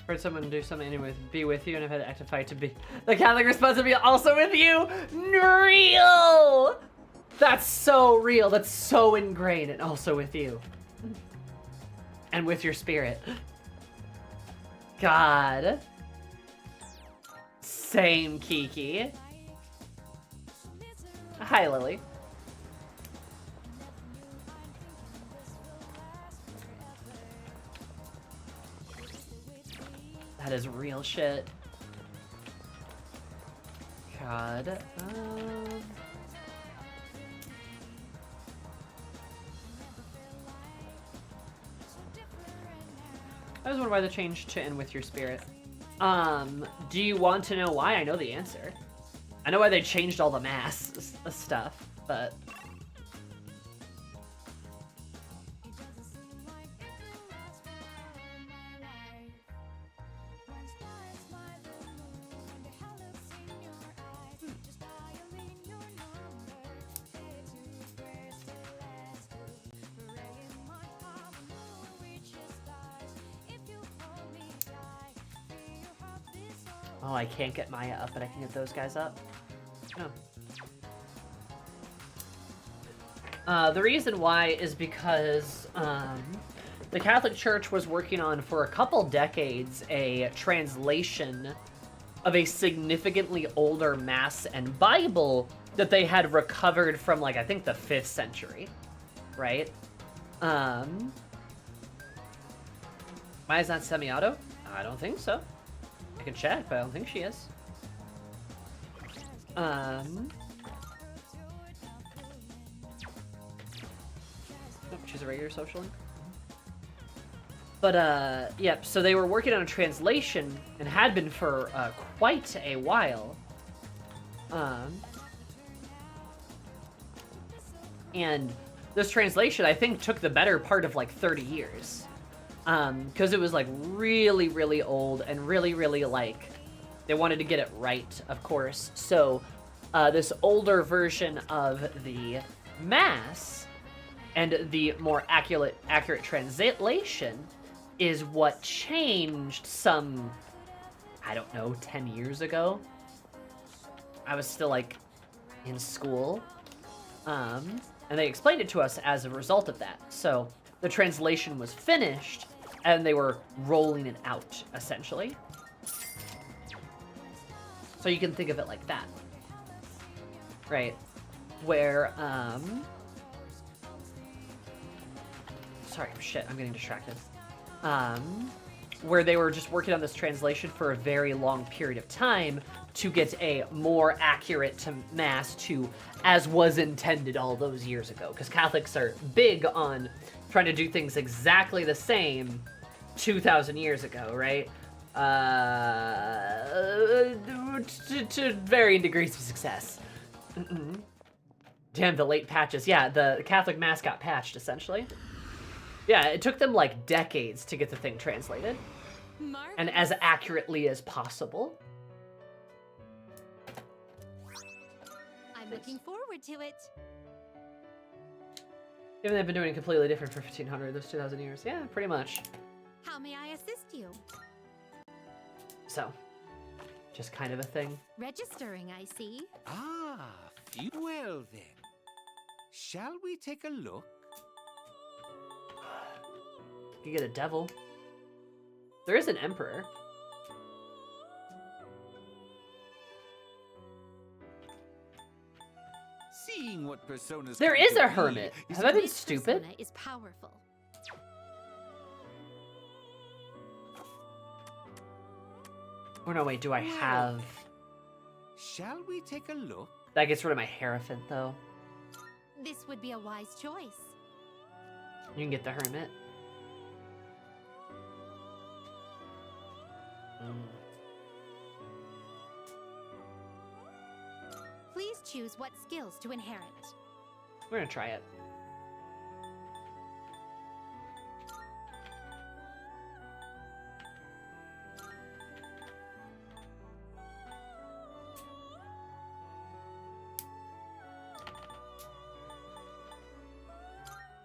Speaker 2: Heard someone do something anyway, be with you, and I've had to active fight to be the Catholic response to be also with you. Real! That's so real. That's so ingrained, and also with you. And with your spirit. God. Same, Kiki. Hi, Lily. That is real shit. God. I was wondering why they changed to "and with your spirit." Do you want to know why? I know the answer. I know why they changed all the mass stuff, but... Oh, I can't get Maya up, but I can get those guys up. Oh. The reason why is because the Catholic Church was working on for a couple decades a translation of a significantly older Mass and Bible that they had recovered from, like, I think the 5th century, right? Why is that semi-auto? I don't think so. I can check, but I don't think she is. Oh, she's a regular social link. But, yep, so they were working on a translation and had been for quite a while. And this translation, I think, took the better part of, like, 30 years. Because it was, like, really, really old and really, really, like, they wanted to get it right, of course. So, this older version of the Mass and the more accurate translation is what changed some, I don't know, 10 years ago. I was still, like, in school. And they explained it to us as a result of that. So the translation was finished, and they were rolling it out, essentially. So you can think of it like that. Right? Where, sorry, shit, I'm getting distracted. Where they were just working on this translation for a very long period of time to get a more accurate to Mass to as was intended all those years ago. Because Catholics are big on trying to do things exactly the same 2,000 years ago, right? To varying degrees of success. Damn, the late patches. Yeah, the Catholic Mass got patched, essentially. Yeah, it took them like decades to get the thing translated. And as accurately as possible.
Speaker 5: I'm looking forward to it.
Speaker 2: Even they've been doing it completely different for 1,500, those 2,000 years. Yeah, pretty much.
Speaker 5: How may I assist you?
Speaker 2: So, just kind of a thing.
Speaker 5: Registering, I see.
Speaker 15: Ah, well then. Shall we take a look?
Speaker 2: You get a devil. There is an emperor.
Speaker 15: Seeing what personas
Speaker 2: There
Speaker 15: come
Speaker 2: is
Speaker 15: to
Speaker 2: a
Speaker 15: be
Speaker 2: hermit.
Speaker 15: is
Speaker 2: Have I been
Speaker 5: This
Speaker 2: stupid?
Speaker 5: persona is powerful.
Speaker 2: Or no, wait, do I have...
Speaker 15: Shall we take a look?
Speaker 2: That gets rid of my Hierophant, though.
Speaker 5: This would be a wise choice.
Speaker 2: You can get the hermit.
Speaker 5: Please choose what skills to inherit.
Speaker 2: We're gonna try it.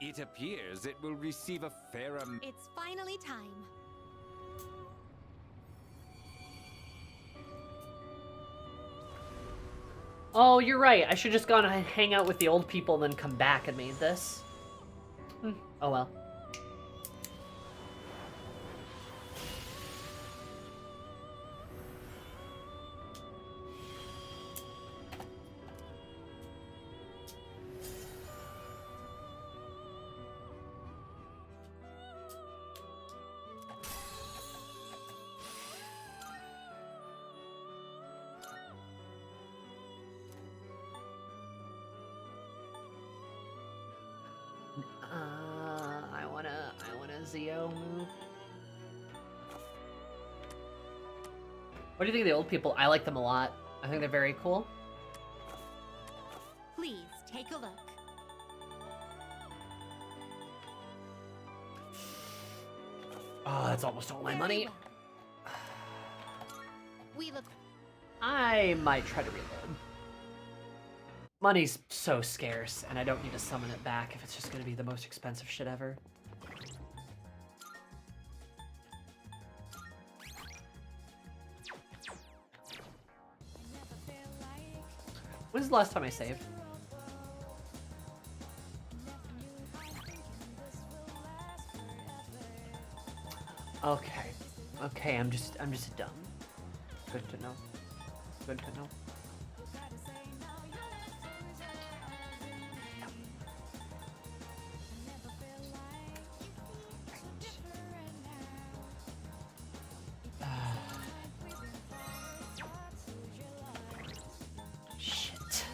Speaker 15: It appears it will receive a fair amount.
Speaker 5: It's finally time.
Speaker 2: Oh, you're right. I should just gone and hang out with the old people and then come back and made this. Oh well. I wanna Zio move. What do you think of the old people? I like them a lot. I think they're very cool.
Speaker 5: Please take a look.
Speaker 2: Oh, that's almost all my
Speaker 5: Very
Speaker 2: money.
Speaker 5: well. We look.
Speaker 2: I might try to reload. Money's so scarce, and I don't need to summon it back if it's just gonna be the most expensive shit ever. When's the last time I saved? Okay. Okay, I'm just dumb. Good to know. Good to know. Shit.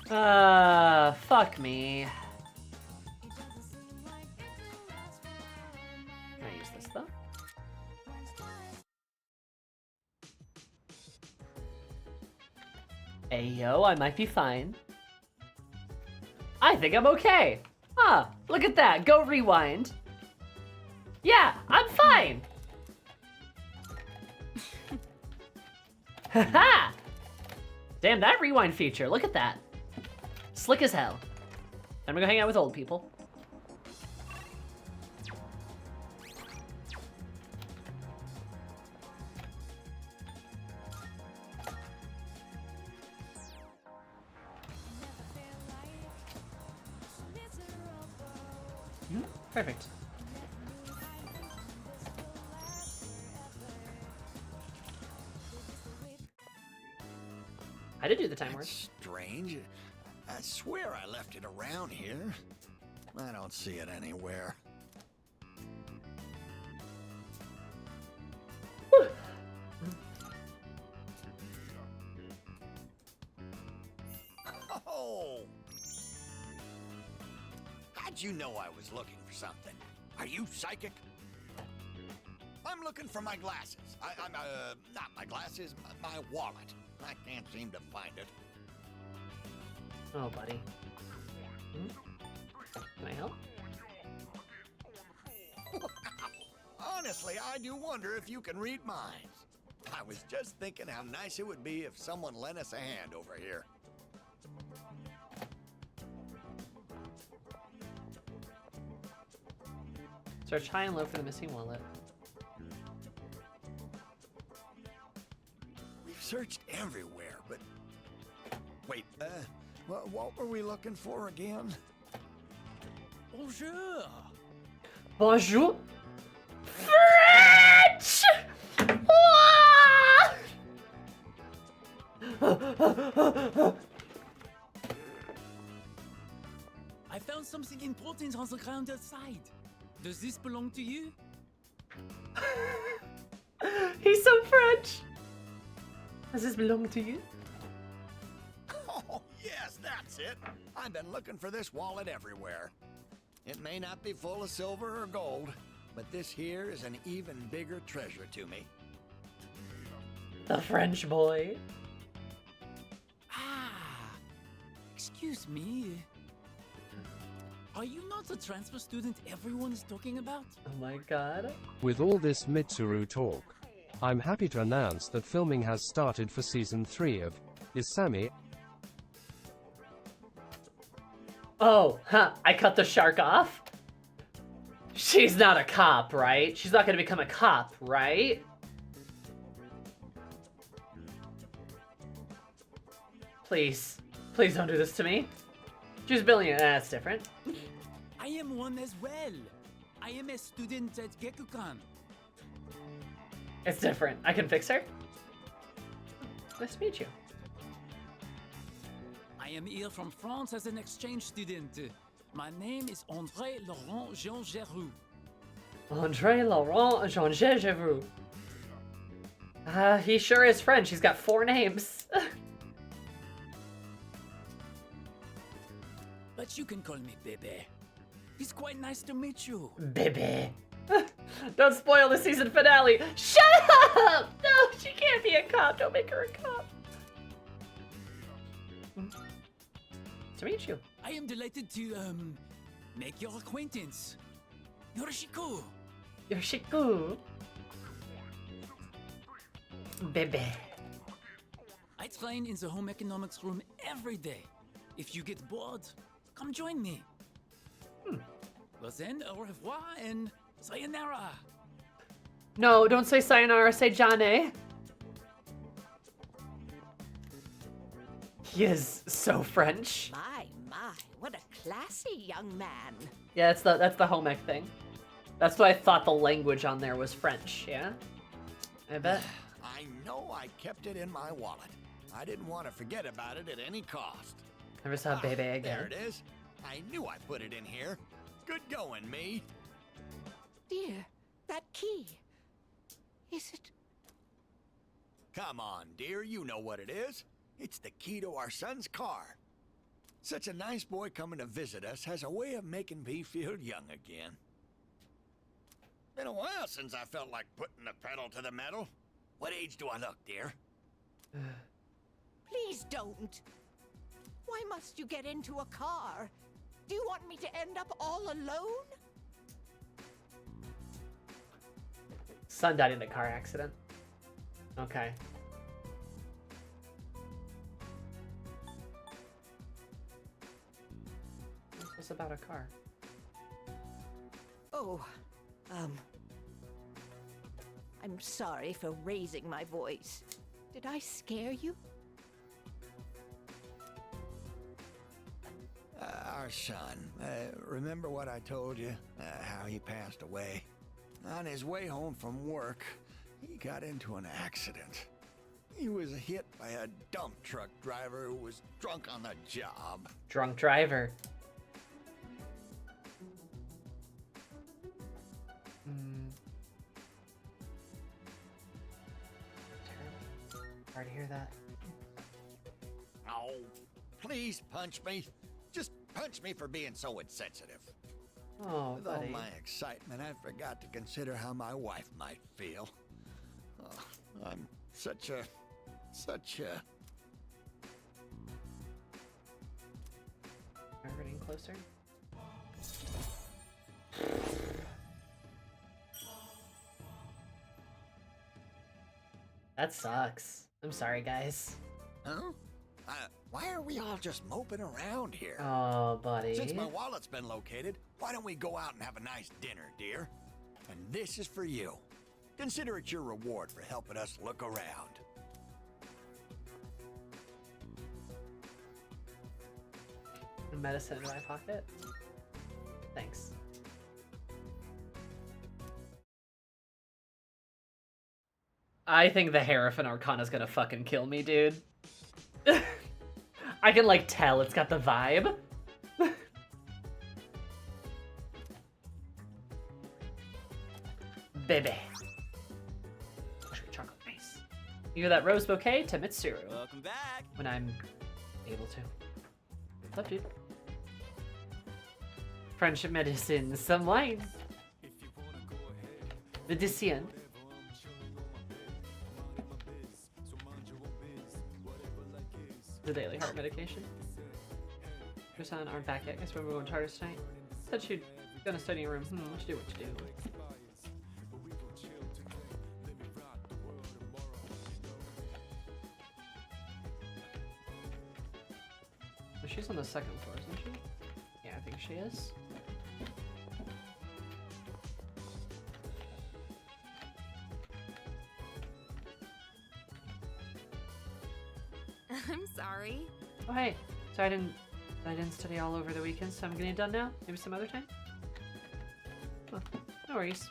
Speaker 2: Fuck me. Can I use this though? Ayo, I might be fine. I think I'm okay. Ah, look at that. Go rewind. Yeah, I'm fine. Haha! Damn, that rewind feature. Look at that. Slick as hell. I'm gonna go hang out with old people. Perfect. I did do the time work.
Speaker 19: Strange. I swear I left it around here. I don't see it anywhere. Oh! How'd you know I was looking for something? Are you psychic? I'm looking for my glasses. Not my glasses, my wallet. I can't seem to find it.
Speaker 2: Oh, buddy. Can I help?
Speaker 19: Honestly, I do wonder if you can read minds. I was just thinking how nice it would be if someone lent us a hand over here.
Speaker 2: Search high and low for the missing wallet.
Speaker 19: We've searched everywhere, but... Wait, what were we looking for again?
Speaker 13: Bonjour!
Speaker 2: Bonjour! French!
Speaker 13: I found something important on the ground outside. Does this belong to you?
Speaker 2: He's so French! Does this belong to you?
Speaker 19: Oh, yes, that's it. I've been looking for this wallet everywhere. It may not be full of silver or gold, but this here is an even bigger treasure to me.
Speaker 2: The French boy.
Speaker 13: Excuse me. Are you not the transfer student everyone is talking about?
Speaker 2: Oh my god.
Speaker 4: With all this Mitsuru talk, I'm happy to announce that filming has started for season 3 of Isami.
Speaker 2: Oh, huh, I cut the shark off? She's not a cop, right? She's not gonna become a cop, right? Please. Please don't do this to me. She's a billionaire. That's different.
Speaker 13: I am one as well. I am a student at Gekukan.
Speaker 2: It's different. I can fix her. Nice to meet you.
Speaker 13: I am here from France as an exchange student. My name is André Laurent Jean Geroux.
Speaker 2: André Laurent Jean Geroux. He sure is French. He's got 4 names.
Speaker 13: But you can call me Bebe. It's quite nice to meet you.
Speaker 2: Bebe. Don't spoil the season finale. Shut up! No, she can't be a cop. Don't make her a cop. To meet you.
Speaker 13: I am delighted to, make your acquaintance. Yorishiko.
Speaker 2: Yorishiko. Bebe.
Speaker 13: I train in the home economics room every day. If you get bored, come join me. Well then, au revoir and sayonara.
Speaker 2: No, don't say sayonara, say Jane. He is so French.
Speaker 17: My, what a classy young man.
Speaker 2: Yeah, that's the home ec thing. That's what I thought the language on there was French, yeah? I bet.
Speaker 19: I know I kept it in my wallet. I didn't want to forget about it at any cost.
Speaker 2: Never saw Bebe again.
Speaker 19: There it is. I knew I put it in here. Good going, me.
Speaker 17: Dear, that key. Is it?
Speaker 19: Come on, dear. You know what it is. It's the key to our son's car. Such a nice boy coming to visit us has a way of making me feel young again. Been a while since I felt like putting the pedal to the metal. What age do I look, dear?
Speaker 17: Please don't. Why must you get into a car? Do you want me to end up all alone?
Speaker 2: Son died in a car accident. Okay. What's this about a car?
Speaker 17: Oh, I'm sorry for raising my voice. Did I scare you?
Speaker 19: Our son. Remember what I told you? How he passed away? On his way home from work, he got into an accident. He was hit by a dump truck driver who was drunk on the job.
Speaker 2: Drunk driver. Sorry to hear that.
Speaker 19: Oh, please punch me. Just punch me for being so insensitive.
Speaker 2: Oh,
Speaker 19: With
Speaker 2: buddy.
Speaker 19: all my excitement, I forgot to consider how my wife might feel. Oh, I'm such a...
Speaker 2: Am I getting closer? That sucks. I'm sorry, guys.
Speaker 19: Huh? Why are we all just moping around here?
Speaker 2: Oh, buddy.
Speaker 19: Since my wallet's been located, why don't we go out and have a nice dinner, dear? And this is for you. Consider it your reward for helping us look around.
Speaker 2: Medicine in my pocket? Thanks. I think the Hierophant Arcana's gonna fucking kill me, dude. I can, like, tell it's got the vibe. Baby. Chocolate face. You give that rose bouquet to Mitsuru.
Speaker 20: Welcome back.
Speaker 2: When I'm able to. What's up, dude? Friendship medicine, some wine. Medicine. The daily heart medication. Your son aren't back yet. Guess when we're going to TARDIS tonight. Said she'd gonna study in your room. What you do, what you do. She's on the second floor, isn't she? Yeah, I think she is.
Speaker 12: I'm sorry.
Speaker 2: Oh hey, so I didn't study all over the weekend, so I'm getting it done now. Maybe some other time. Oh, no worries.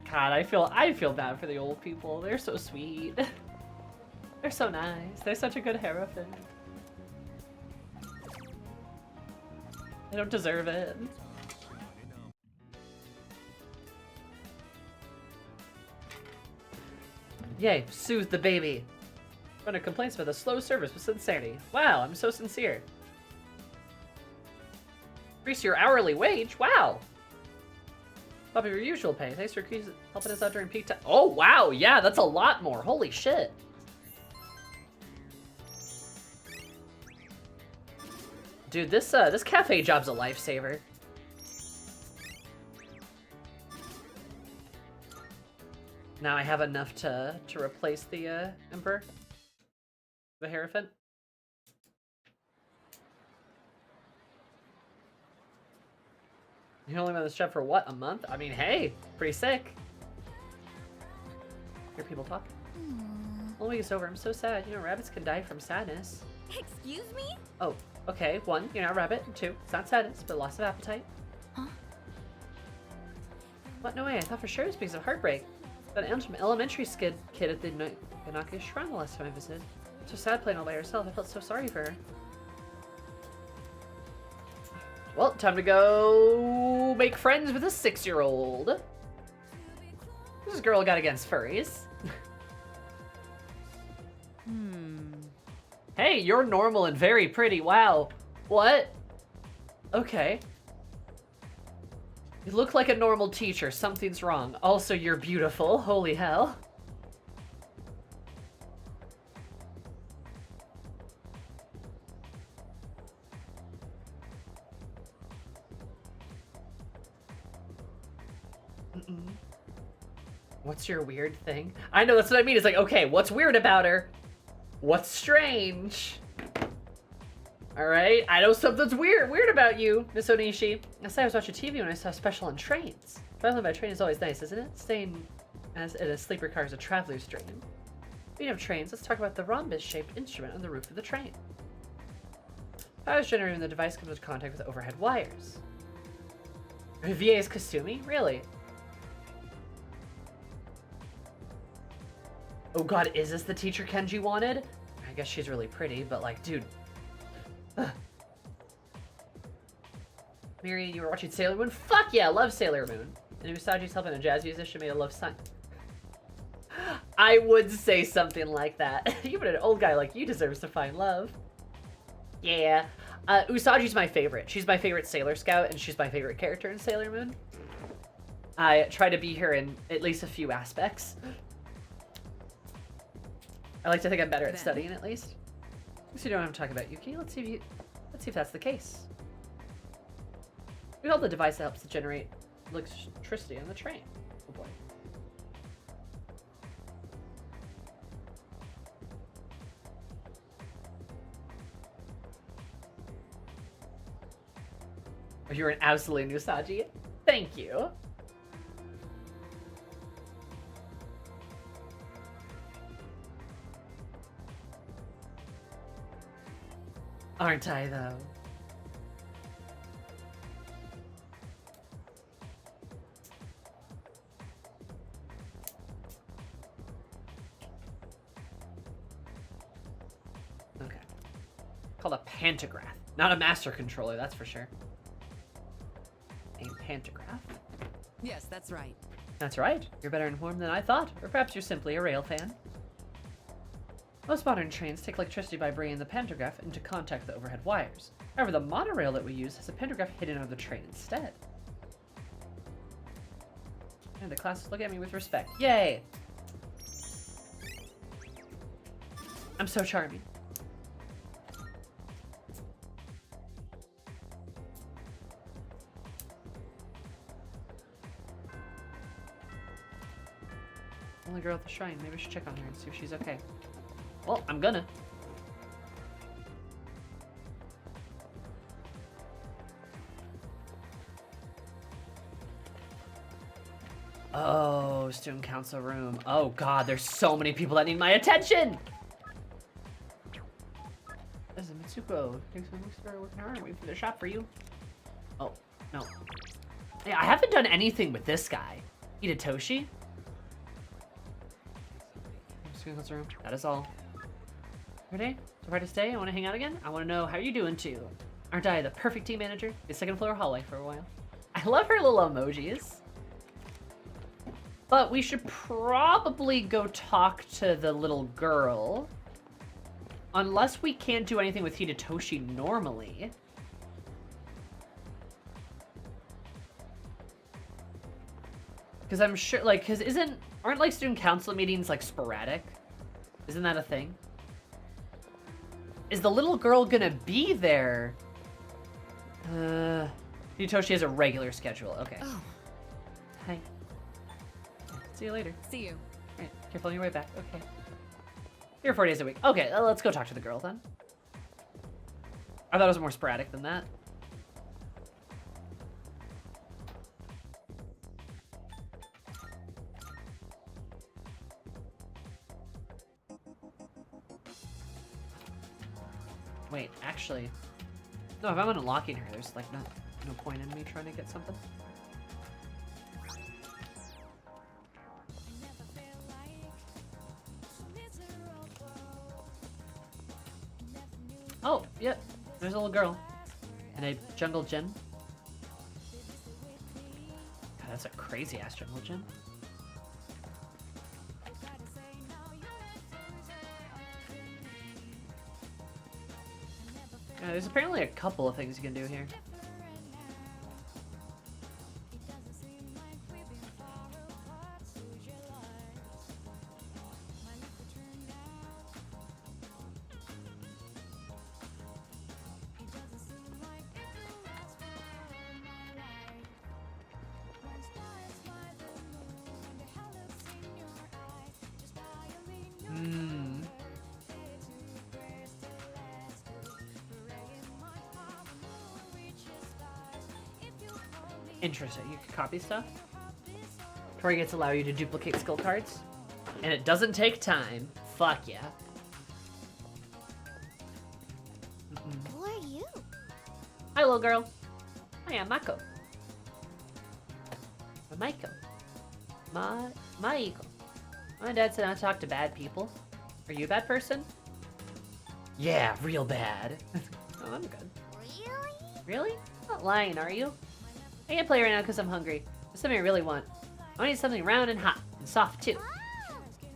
Speaker 2: God, I feel bad for the old people. They're so sweet. They're so nice. They're such a good Hierophant. They don't deserve it. Yay, soothe the baby. Runner complaints about the slow service with sincerity. Wow, I'm so sincere. Increase your hourly wage? Wow. Top of your usual pay. Thanks for helping us out during peak time. Oh, wow. Yeah, that's a lot more. Holy shit. Dude, this cafe job's a lifesaver. Now I have enough to replace the Emperor. The Hierophant. You only been on this job for what, a month? I mean, hey, pretty sick. Hear people talking. One week is over. I'm so sad. You know, rabbits can die from sadness.
Speaker 11: Excuse me?
Speaker 2: Oh, okay. 1, you're not a rabbit. 2, it's not sadness, but loss of appetite.
Speaker 11: Huh?
Speaker 2: What? No way. I thought for sure it was because of heartbreak. That elementary kid at the Innocuous Shrine the last time I visited. So sad playing all by herself. I felt so sorry for her. Well, time to go make friends with a 6-year-old. This girl got against furries. Hey, you're normal and very pretty. Wow. What? Okay. You look like a normal teacher. Something's wrong. Also, you're beautiful. Holy hell. What's your weird thing? I know, that's what I mean. It's like, okay, what's weird about her? What's strange? Alright, I know something's weird about you, Miss Onishi. I said I was watching TV when I saw Special on Trains. Traveling by train is always nice, isn't it? Staying in a sleeper car is a traveler's dream. Speaking of trains, let's talk about the rhombus-shaped instrument on the roof of the train. Power is generated when the device comes into contact with overhead wires. VA's Kasumi? Really? Oh god, is this the teacher Kenji wanted? I guess she's really pretty, but like, dude. Ugh. Miri, you were watching Sailor Moon? Fuck yeah, love Sailor Moon. And Usaji's helping a jazz musician made a love sign. I would say something like that. Even an old guy like you deserves to find love. Yeah. Usaji's my favorite. She's my favorite Sailor Scout, and she's my favorite character in Sailor Moon. I try to be her in at least a few aspects. I like to think I'm better at studying, at least. So you know what I'm talking about, Yuki. Let's see if that's the case. We hold the device that helps to generate electricity on the train. Oh boy. Oh, you're an absolute Usaji. Thank you. Aren't I, though? Okay. Called a pantograph. Not a master controller, that's for sure. A pantograph?
Speaker 20: Yes, that's right.
Speaker 2: That's right. You're better informed than I thought. Or perhaps you're simply a rail fan. Most modern trains take electricity by bringing the pantograph into contact with the overhead wires. However, the monorail that we use has a pantograph hidden on the train instead. And the classes look at me with respect. Yay! I'm so charming. Only girl at the shrine. Maybe I should check on her and see if she's okay. Well, I'm gonna. Oh, student council room. Oh god, there's so many people that need my attention! This is Mitsuko. Thanks for started working hard. Waiting for the shop for you. Oh, no. Yeah, I haven't done anything with this guy. Hidetoshi? Student council room. That is all. Ready? So far to stay? I want to hang out again? I want to know how you're doing too. Aren't I the perfect team manager? The second floor hallway for a while. I love her little emojis. But we should probably go talk to the little girl. Unless we can't do anything with Hidetoshi normally. Because I'm sure, like, aren't like student council meetings like sporadic? Isn't that a thing? Is the little girl gonna be there? Hidetoshi has a regular schedule. Okay.
Speaker 20: Oh.
Speaker 2: Hi. See you later.
Speaker 20: See you.
Speaker 2: Alright, careful on your way back. Okay. Here 4 days a week. Okay, let's go talk to the girl then. I thought it was more sporadic than that. Wait, actually, no. If I'm unlocking her, there's like no point in me trying to get something. Oh, yep. There's a little girl and a jungle gym. God, that's a crazy ass jungle gym. There's apparently a couple of things you can do here. Interesting. You can copy stuff. Targets allow you to duplicate skill cards. And it doesn't take time. Fuck yeah.
Speaker 11: Who are you?
Speaker 2: Hi, little girl. I am Mako. Maiko. Maiko. My dad said not to talk to bad people. Are you a bad person? Yeah, real bad. Oh, I'm good.
Speaker 11: Really?
Speaker 2: Really? Not lying, are you? I can't play right now because I'm hungry. There's something I really want. I need something round and hot and soft too.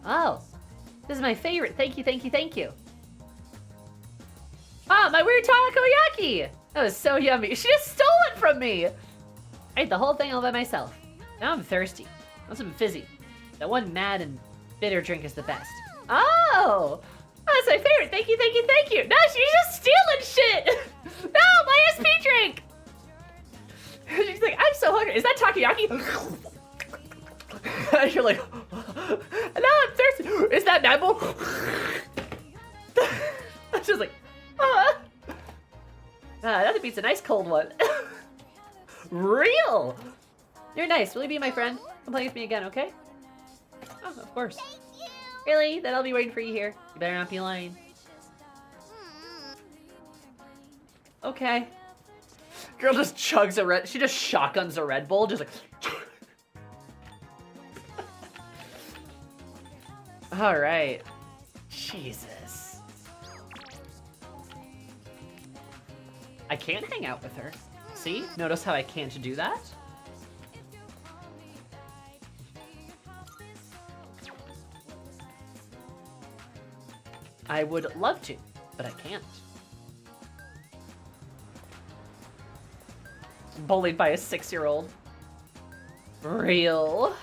Speaker 2: Oh, this is my favorite. Thank you, thank you, thank you. Ah, my weird takoyaki! That was so yummy. She just stole it from me! I ate the whole thing all by myself. Now I'm thirsty. I want something fizzy. That one mad and bitter drink is the best. Oh! That's my favorite. Thank you, thank you, thank you. No, she's just stealing shit! No, my SP drink! She's like, I'm so hungry. Is that takoyaki? And you're like, no, I'm thirsty. Is that Mambo? She's like, that beats a nice cold one. Real. You're nice. Will you be my friend? Come play with me again, okay? Oh, of course. Really? Then I'll be waiting for you here. You better not be lying. Okay. Girl just chugs a red. She just shotguns a Red Bull, just like. All right. Jesus. I can't hang out with her. See? Notice how I can't do that? I would love to, but I can't. Bullied by a 6-year-old. Real.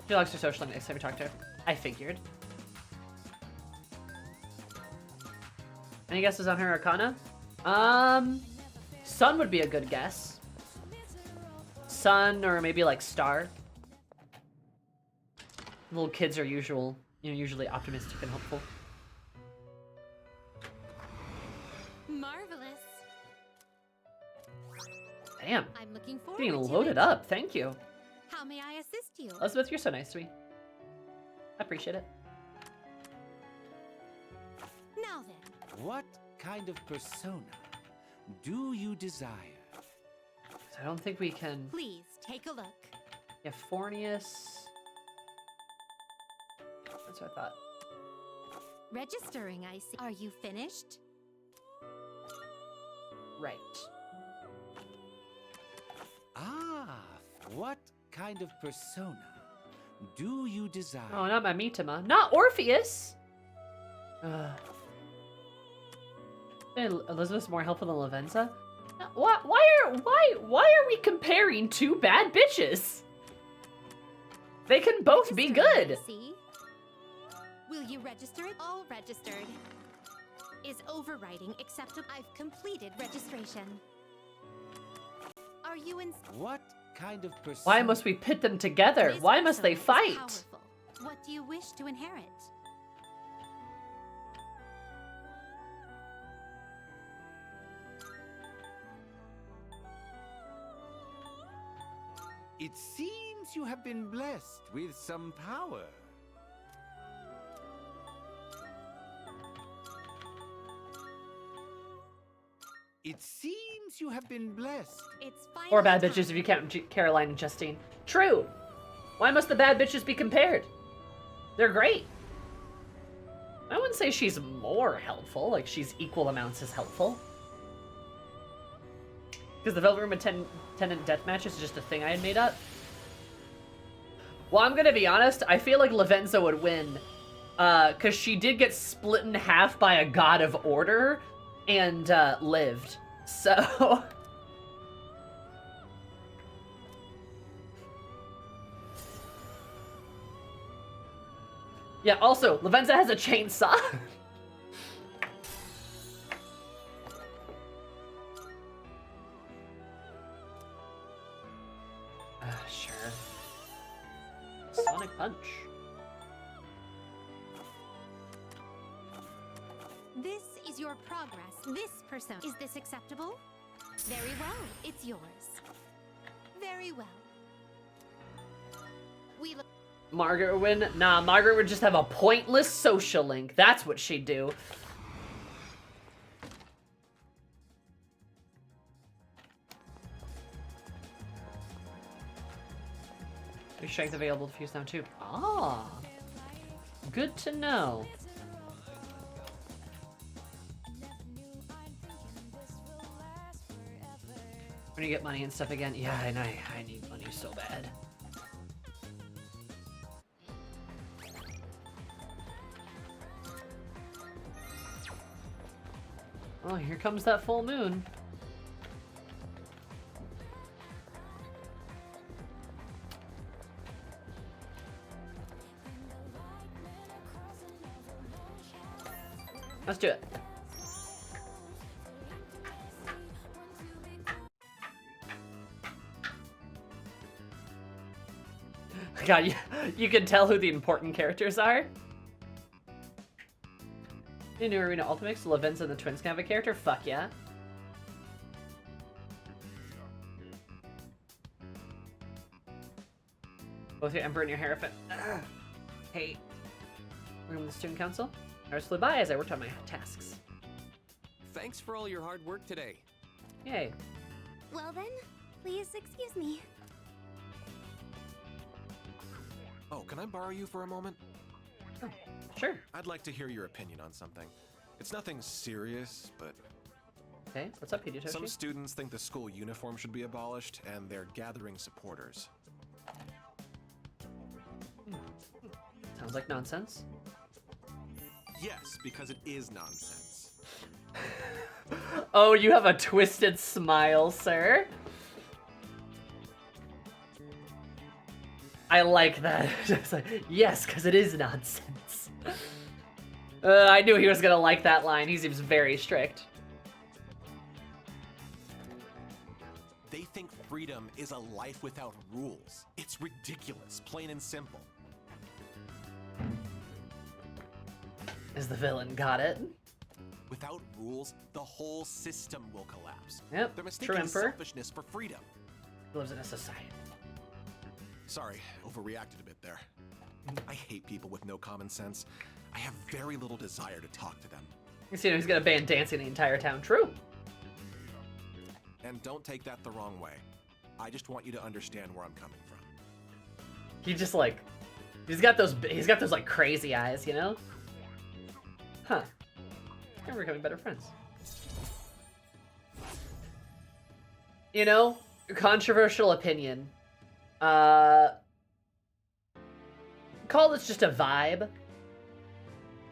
Speaker 2: She likes her social next time we talk to her. I figured. Any guesses on her Arcana? Sun would be a good guess. Sun or maybe like Star. Little kids are usually optimistic and hopeful.
Speaker 5: Marvelous.
Speaker 2: Damn.
Speaker 5: I'm looking forward
Speaker 2: Being
Speaker 5: to
Speaker 2: loaded
Speaker 5: it.
Speaker 2: up. Thank you.
Speaker 5: How may I assist you?
Speaker 2: Elizabeth, you're so nice to me. I appreciate it.
Speaker 5: Now then.
Speaker 15: What kind of persona do you desire?
Speaker 2: I don't think we can.
Speaker 5: Please take a look.
Speaker 2: Yeah, Fornius. That's what I thought.
Speaker 5: Registering, I see. Are you finished?
Speaker 2: Right.
Speaker 15: Ah, what kind of persona do you desire?
Speaker 2: Oh, not my Mitama. Not Orpheus! Elizabeth's more helpful than Lavenza? Why are we comparing two bad bitches? They can both be good.
Speaker 5: See? Will you register it? All registered. Is overriding acceptable? I've completed registration. Are you in?
Speaker 15: What kind of persona?
Speaker 2: Why must we pit them together?
Speaker 5: This
Speaker 2: Why must they
Speaker 5: persona is
Speaker 2: fight?
Speaker 5: powerful. What do you wish to inherit?
Speaker 15: It seems you have been blessed with some power. It seems you have been blessed.
Speaker 5: It's
Speaker 2: Or bad bitches if you count Caroline and Justine. True. Why must the bad bitches be compared? They're great. I wouldn't say she's more helpful, like she's equal amounts as helpful. Because the Velvet Room Attendant Deathmatch is just a thing I had made up. Well, I'm gonna be honest, I feel like Lavenza would win. Because she did get split in half by a god of order and lived. So... Yeah, also, Lavenza has a chainsaw. Sure. Sonic Punch.
Speaker 5: This is your progress. This persona. Is this acceptable? Very well. It's yours. Very well. We look.
Speaker 2: Margaret would win? Nah, Margaret would just have a pointless social link. That's what she'd do. There's strength available to fuse now too. Ah, good to know. When you get money and stuff again, yeah, and I need money so bad. Oh, here comes that full moon. Let's do it. God, you can tell who the important characters are. In New Arena Ultimates, Lavenza and the twins can have a character? Fuck yeah. Both your Emperor and your Hierophant. Hey. Welcome to the Student Council. Hours flew by as I worked on my tasks.
Speaker 10: Thanks for all your hard work today.
Speaker 2: Yay.
Speaker 11: Well then, please excuse me.
Speaker 10: Oh, can I borrow you for a moment?
Speaker 2: Oh, sure.
Speaker 10: I'd like to hear your opinion on something. It's nothing serious, but...
Speaker 2: Okay, what's up, Hidetoshi?
Speaker 10: Some students think the school uniform should be abolished, and they're gathering supporters.
Speaker 2: Sounds like nonsense.
Speaker 10: Yes, because it is nonsense.
Speaker 2: Oh, you have a twisted smile, sir. I like that. Just like, yes, because it is nonsense. I knew he was gonna like that line. He seems very strict.
Speaker 10: They think freedom is a life without rules. It's ridiculous, plain and simple.
Speaker 2: Is the villain, got it?
Speaker 10: Without rules, the whole system will collapse.
Speaker 2: Yep,
Speaker 10: They're
Speaker 2: true,
Speaker 10: mistaking
Speaker 2: Emperor.
Speaker 10: selfishness for freedom.
Speaker 2: He lives in a society.
Speaker 10: Sorry, overreacted a bit there. I hate people with no common sense. I have very little desire to talk to them.
Speaker 2: You see, he's gonna ban dancing the entire town. True.
Speaker 10: And don't take that the wrong way. I just want you to understand where I'm coming from.
Speaker 2: He just like, he's got those like crazy eyes, you know? Huh. And we're becoming better friends. You know, controversial opinion. Call this just a vibe.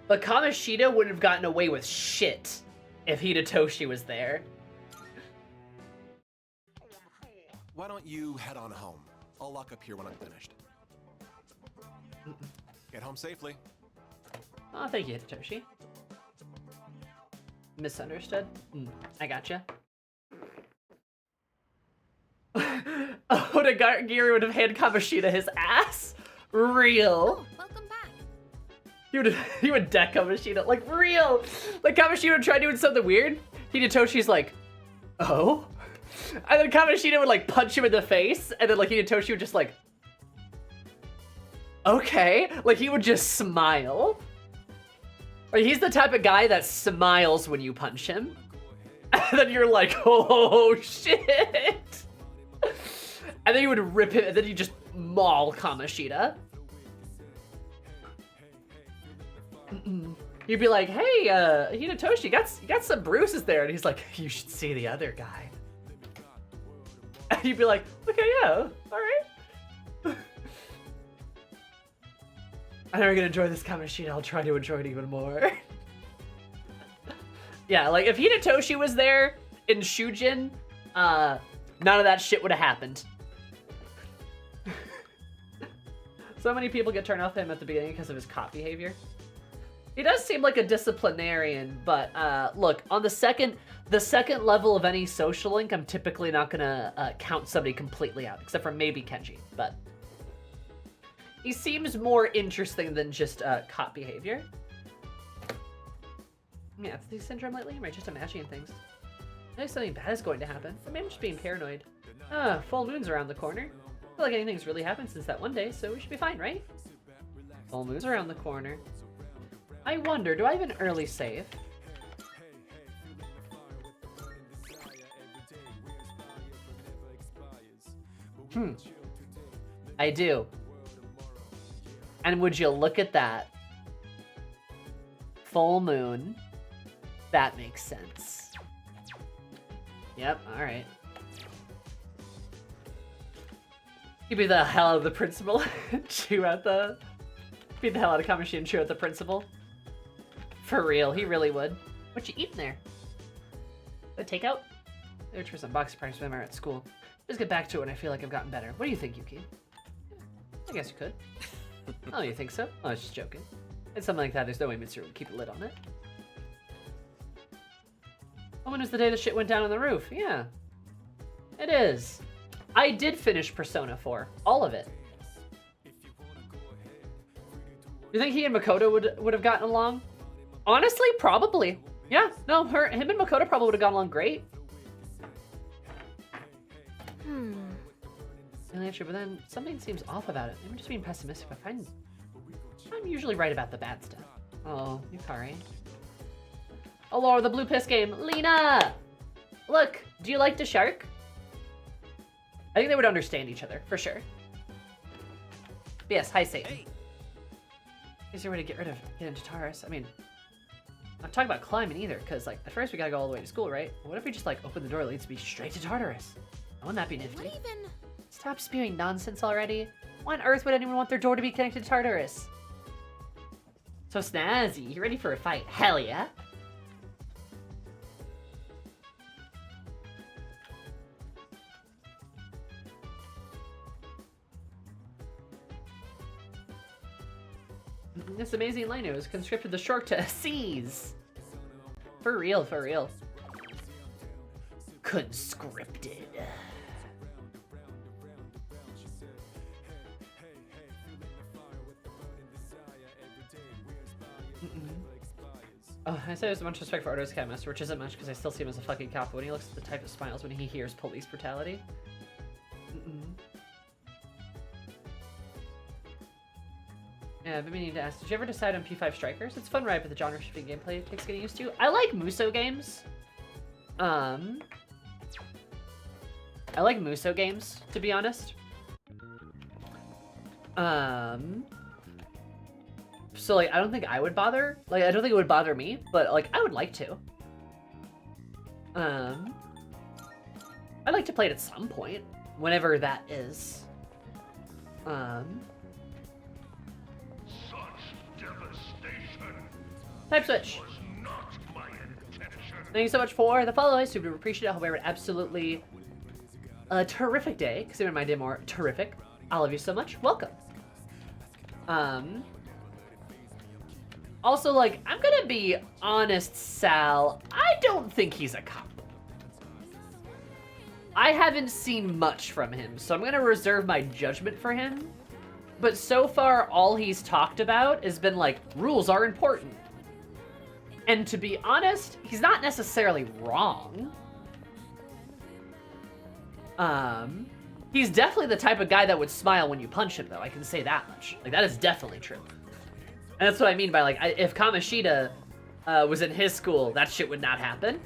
Speaker 2: But Kamoshida wouldn't have gotten away with shit if Hidetoshi was there.
Speaker 10: Why don't you head on home? I'll lock up here when I'm finished. Get home safely.
Speaker 2: Oh, thank you, Hidetoshi. Misunderstood? I gotcha. Odagiri would have handed Kamoshida his ass? Real.
Speaker 12: Welcome back.
Speaker 2: He would deck Kamoshida, like real. Like Kamoshida would try doing something weird. Hidetoshi's like, oh? And then Kamoshida would like punch him in the face, and then like Hidetoshi would just like, okay. Like he would just smile. Like, he's the type of guy that smiles when you punch him. And then you're like, oh shit. And then you would rip him, and then you just maul Kamoshida. You'd be like, hey, Hinatoshi, you got some bruises there. And he's like, you should see the other guy. And you'd be like, okay, yeah, all right. I'm never gonna enjoy this Kamoshida, I'll try to enjoy it even more. Yeah, like if Hinatoshi was there in Shujin, none of that shit would have happened. So many people get turned off him at the beginning because of his cop behavior. He does seem like a disciplinarian, but look, on the second level of any social link, I'm typically not gonna count somebody completely out, except for maybe Kenji, but he seems more interesting than just cop behavior. Yeah, apathy syndrome lately? Am I just imagining things? I think something bad is going to happen. Or maybe I'm just being paranoid. Full moon's around the corner. I feel like anything's really happened since that one day, so we should be fine, right? Full moon's around the corner. I wonder, do I have an early save? I do. And would you look at that? Full moon. That makes sense. Yep, alright. You beat the hell out of the principal. Chew out the... Beat the hell out of Kamoshida and chew out the principal. For real, he really would. What you eating there? A takeout? Search for some box surprise when I'm at school. Just get back to it when I feel like I've gotten better. What do you think, Yuki? I guess you could. Oh, you think so? Oh, I was just joking. It's something like that. There's no way Mitsuru would keep a lid on it. Oh, when was the day the shit went down on the roof? Yeah. It is. I did finish Persona 4. All of it. You think he and Makoto would have gotten along? Honestly, probably. Yeah, no, him and Makoto probably would have gotten along great. But then something seems off about it. I'm just being pessimistic, but I'm usually right about the bad stuff. Oh, Yukari. Oh, Lord, the blue piss game. Lena! Look, do you like the shark? I think they would understand each other, for sure. But yes, hi, Satan. Hey. Is there a way to get into Tartarus? I mean, I'm not talking about climbing either, because, like, at first we gotta go all the way to school, right? What if we just, like, open the door that leads me straight to Tartarus? Wouldn't that be nifty?
Speaker 12: What even?
Speaker 2: Stop spewing nonsense already. Why on earth would anyone want their door to be connected to Tartarus? So snazzy, you ready for a fight? Hell yeah. This amazing Lino has conscripted the shark to seize. For real, for real. Conscripted. Oh, I said there's a bunch of respect for Oto's Catmaster, which isn't much because I still see him as a fucking cop, but when he looks at the type of smiles when he hears police brutality. Yeah, I've been meaning to ask, did you ever decide on P5 Strikers? It's fun ride, but the genre-shifting gameplay it takes getting used to. I like Muso games. I like Muso games, to be honest. So, like, I don't think I would bother. Like, I don't think it would bother me, but, like, I would like to. I'd like to play it at some point, whenever that is. Type switch. Thank you so much for the follow. I super appreciate it. I hope you have an absolutely terrific day, because it made my day more terrific. I love you so much. Welcome. Also, like, I'm gonna be honest, Sal. I don't think he's a cop. I haven't seen much from him, so I'm gonna reserve my judgment for him. But so far, all he's talked about has been like, rules are important. And to be honest, he's not necessarily wrong. He's definitely the type of guy that would smile when you punch him, though. I can say that much. Like, that is definitely true. And that's what I mean by, like, if Kamoshida was in his school, that shit would not happen.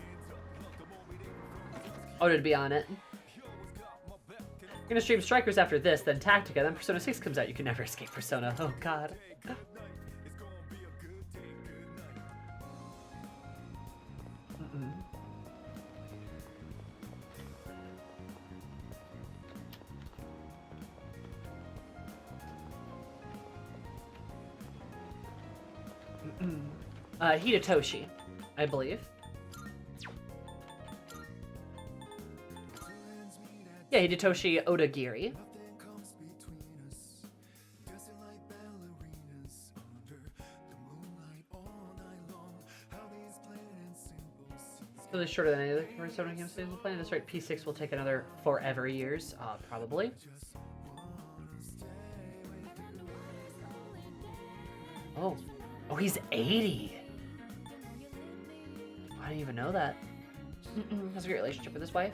Speaker 2: Oda to be on it. You're gonna stream Strikers after this, then Tactica, then Persona 6 comes out. You can never escape Persona. Oh god. Hidetoshi, I believe. Yeah, Hidetoshi Odagiri. It's really shorter than any other Persona game series playing. That's right, P6 will take another forever years, probably. Oh. Oh, he's 80. I didn't even know that. Has a great relationship with his wife.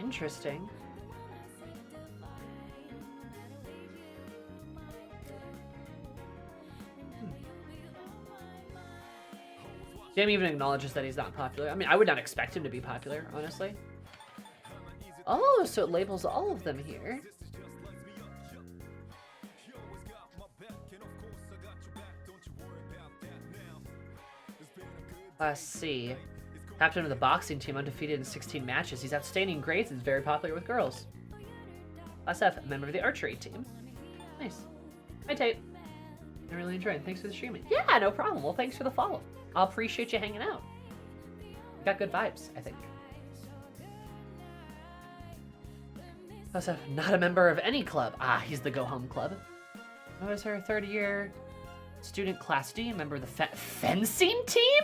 Speaker 2: Interesting. Jam even acknowledges that he's not popular. I mean, I would not expect him to be popular, honestly. Oh, so it labels all of them here. Let's see. Captain of the boxing team, undefeated in 16 matches. He's outstanding grades and is very popular with girls. Class F, member of the archery team. Nice. Hi, Tate. I'm really enjoying it. Thanks for the streaming. Yeah, no problem. Well, thanks for the follow. I'll appreciate you hanging out. You got good vibes, I think. Class F, not a member of any club. Ah, he's the Go Home Club. What was her third year? Student Class D, member of the fencing team?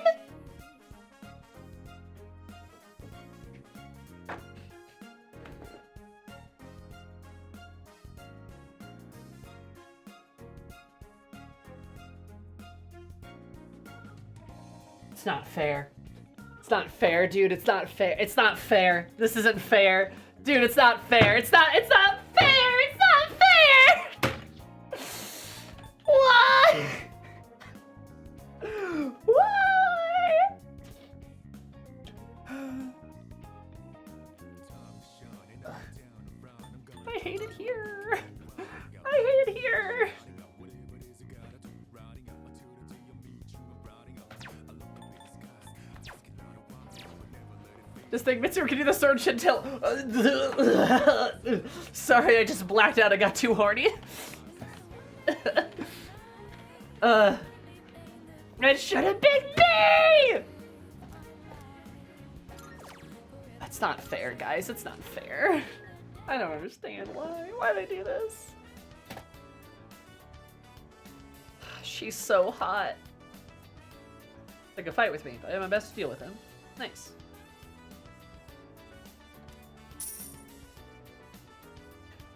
Speaker 2: It's not fair. It's not fair, dude. It's not fair. It's not fair. This isn't fair. Dude, it's not fair. It's not fair. It's not fair. Why? Why? I hate it here. I hate it here. Just think Mitsuru can do the sword shit till. Sorry, I just blacked out. I got too horny. It should have been me! That's not fair, guys. It's not fair. I don't understand why. Why'd I do this? She's so hot. Pick a fight with me, but I have my best to deal with him. Nice.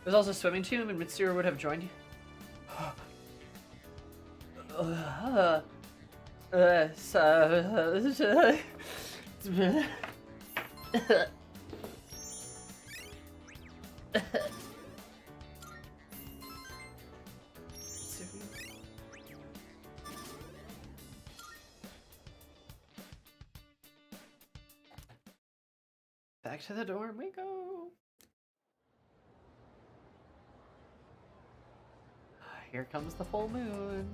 Speaker 2: There's also a swimming team, and Mitsuru would have joined you. Back to the dorm we go. Here comes the full moon.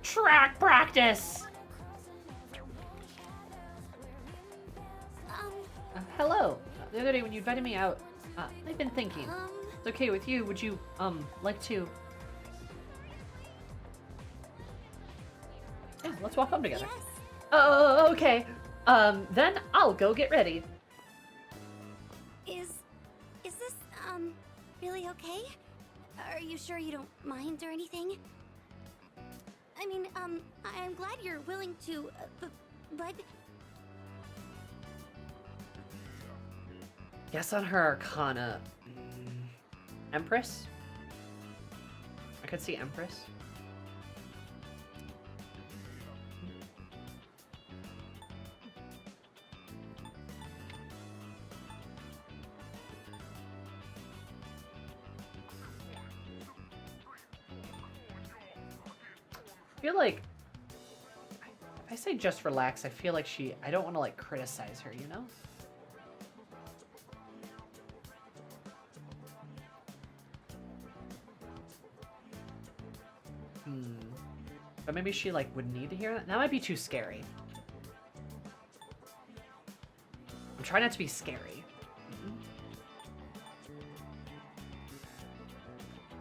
Speaker 2: Track practice! Hello. The other day when you invited me out, I've been thinking. It's okay with you, would you, like to... Yeah, let's walk home together. Yes. Oh, okay. Then I'll go get ready.
Speaker 11: Is this, really okay? Are you sure you don't mind or anything? I mean, I'm glad you're willing to, but...
Speaker 2: Guess on her Arcana. Empress? I could see Empress. I feel like if I say just relax, I feel like I don't want to like criticize her, you know? But maybe she like would need to hear that. That might be too scary. I'm trying not to be scary.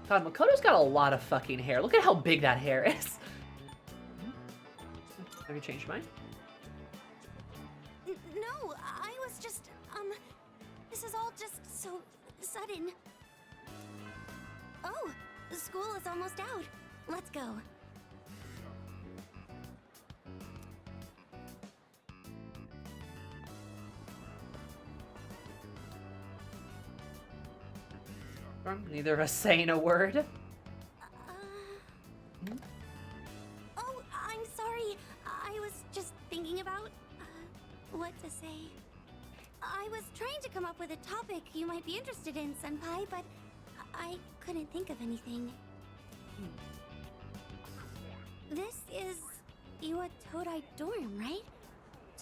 Speaker 2: God, Makoto's got a lot of fucking hair. Look at how big that hair is. Have you changed your mind?
Speaker 11: No, I was just, this is all just so sudden. Oh, the school is almost out. Let's go.
Speaker 2: Neither of us saying a word.
Speaker 11: Oh, I'm sorry. I was just thinking about, what to say. I was trying to come up with a topic you might be interested in, Senpai, but I couldn't think of anything. This is Iwa Todai dorm, right?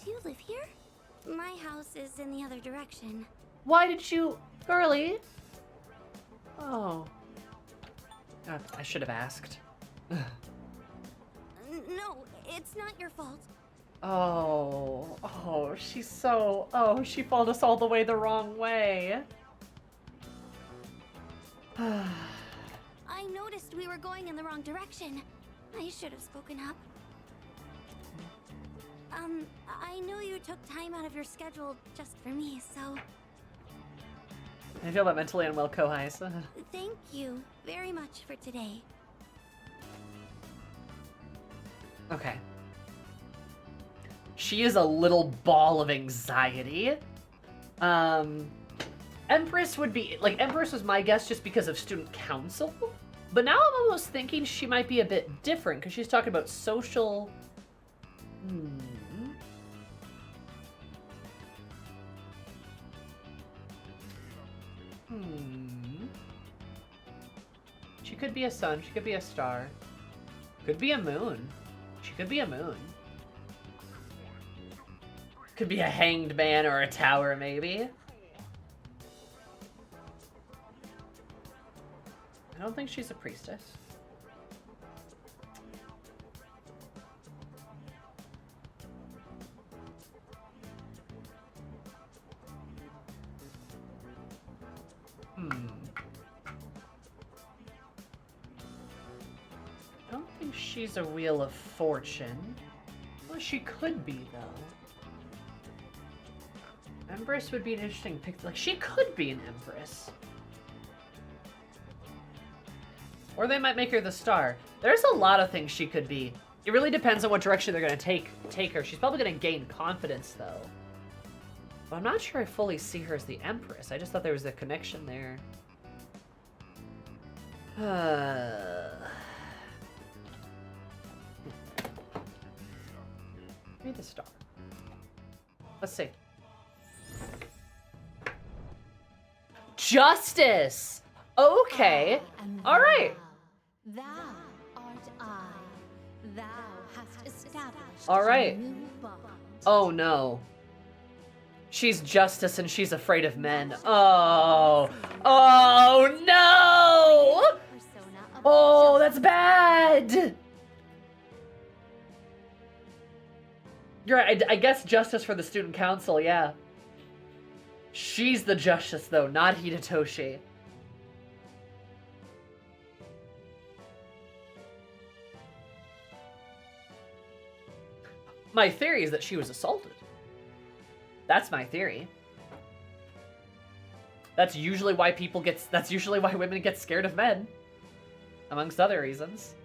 Speaker 11: Do you live here? My house is in the other direction.
Speaker 2: Why did you... Girly? Oh. I should have asked.
Speaker 11: No, it's not your fault.
Speaker 2: Oh, she's so... Oh, she followed us all the way the wrong way.
Speaker 11: I noticed we were going in the wrong direction. I should have spoken up. I know you took time out of your schedule just for me, so...
Speaker 2: I feel about mentally unwell Kohais.
Speaker 11: Thank you very much for today.
Speaker 2: Okay. She is a little ball of anxiety. Empress would be... Like, Empress was my guess just because of student council. But now I'm almost thinking she might be a bit different because she's talking about social... She could be a sun, she could be a star. Could be a moon. She could be a moon. Could be a hanged man or a tower, maybe. I don't think she's a priestess. I don't think she's a Wheel of Fortune. Well, she could be, though. Empress would be an interesting pick. Like, she could be an Empress. Or they might make her the star. There's a lot of things she could be. It really depends on what direction they're going to take her. She's probably going to gain confidence, though. But I'm not sure I fully see her as the Empress. I just thought there was a connection there. Maybe the star. Let's see. Justice! Okay. All right.
Speaker 5: Thou art I. Thou hast established
Speaker 2: All right.
Speaker 5: a new bond.
Speaker 2: Oh no. She's Justice and she's afraid of men. Oh. Oh no! Oh, that's bad! You're right, I guess Justice for the Student Council, yeah. She's the Justice, though, not Hidetoshi. My theory is that she was assaulted. That's my theory. That's usually why that's usually why women get scared of men. Amongst other reasons.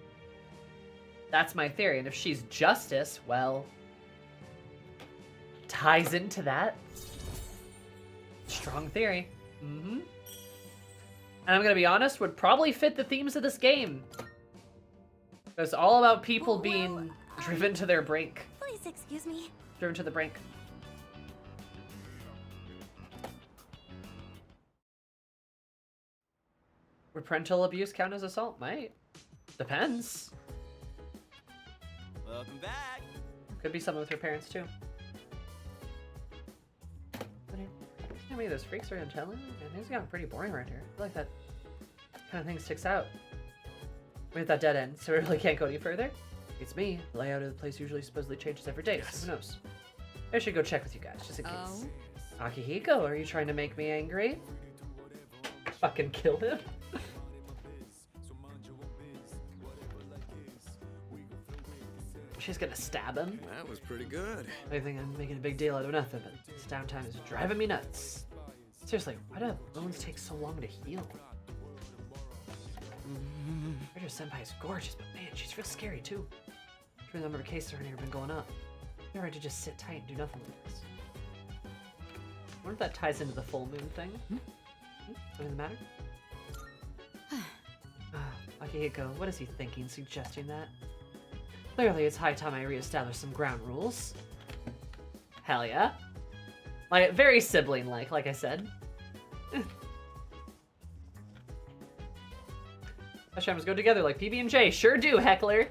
Speaker 2: That's my theory, and if she's Justice, well... ties into that. Strong theory. And I'm gonna be honest, would probably fit the themes of this game. It's all about people being driven to their brink.
Speaker 11: Please excuse me.
Speaker 2: Driven to the brink. Would parental abuse count as assault? Might. Depends.
Speaker 7: Welcome back.
Speaker 2: Could be someone with her parents too. How many of those freaks are you telling? Man, things got pretty boring right here. I feel like that kind of thing sticks out. We hit that dead end, so we really can't go any further. It's me. The layout of the place usually supposedly changes every day, so who knows? I should go check with you guys, just in case. Akihiko, are you trying to make me angry? Fucking kill him. She's gonna stab him.
Speaker 14: That was pretty good.
Speaker 2: I think I'm making a big deal out of nothing, but this downtime is driving me nuts. Seriously, why do wounds take so long to heal? Ranger Senpai is gorgeous, but man, she's real scary too. The number of cases around here have been going up. You're right to just sit tight and do nothing with this. I wonder if that ties into the full moon thing. Anything the matter? Akihiko, what is he thinking, suggesting that? Clearly, it's high time I reestablish some ground rules. Hell yeah. Like, very sibling-like, like I said. Hashimas go together like PB and J. Sure do, heckler.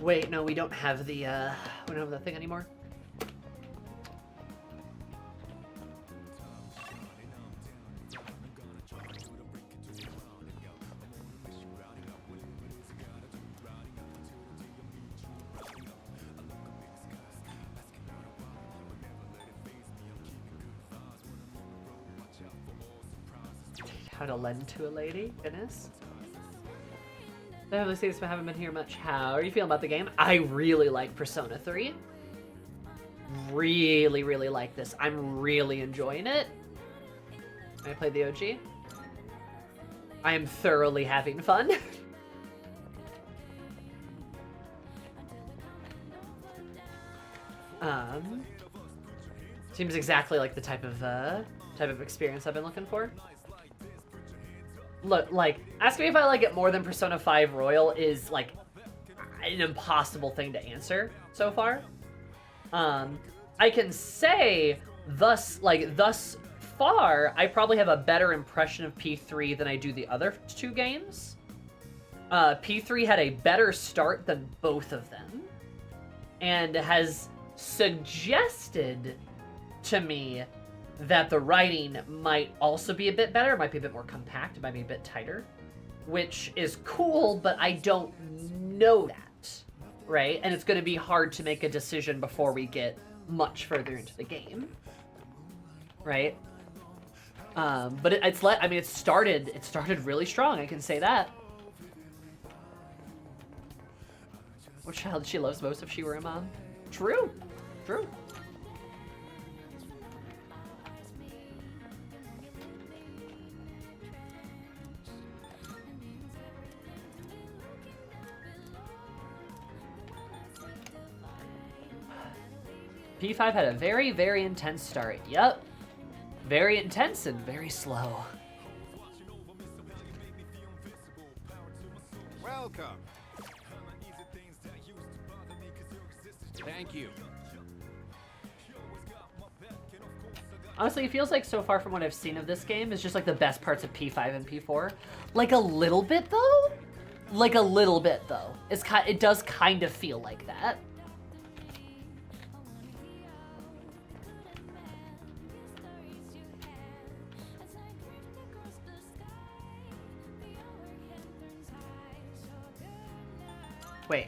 Speaker 2: Wait, no, we don't have the, we don't have that thing anymore. How to lend to a lady? Goodness. I haven't seen this, but haven't been here much. How are you feeling about the game? I really like Persona 3. Really, really like this. I'm really enjoying it. I played the OG. I am thoroughly having fun. Seems exactly like the type of experience I've been looking for. Look, like, asking me if I like it more than Persona 5 Royal is, like, an impossible thing to answer so far. I can say, thus far, I probably have a better impression of P3 than I do the other two games. P3 had a better start than both of them, and has suggested to me that the writing might also be a bit better, might be a bit more compact, it might be a bit tighter, which is cool, but I don't know that, right? And it's going to be hard to make a decision before we get much further into the game, right? But it started really strong, I can say that. What child she loves most if she were a mom? True, true. P5 had a very, very intense start. Yep. Very intense and very slow.
Speaker 9: Welcome. Thank you.
Speaker 2: Honestly, it feels like so far from what I've seen of this game is just like the best parts of P5 and P4. Like a little bit though? Like a little bit though. It does kind of feel like that. Wait.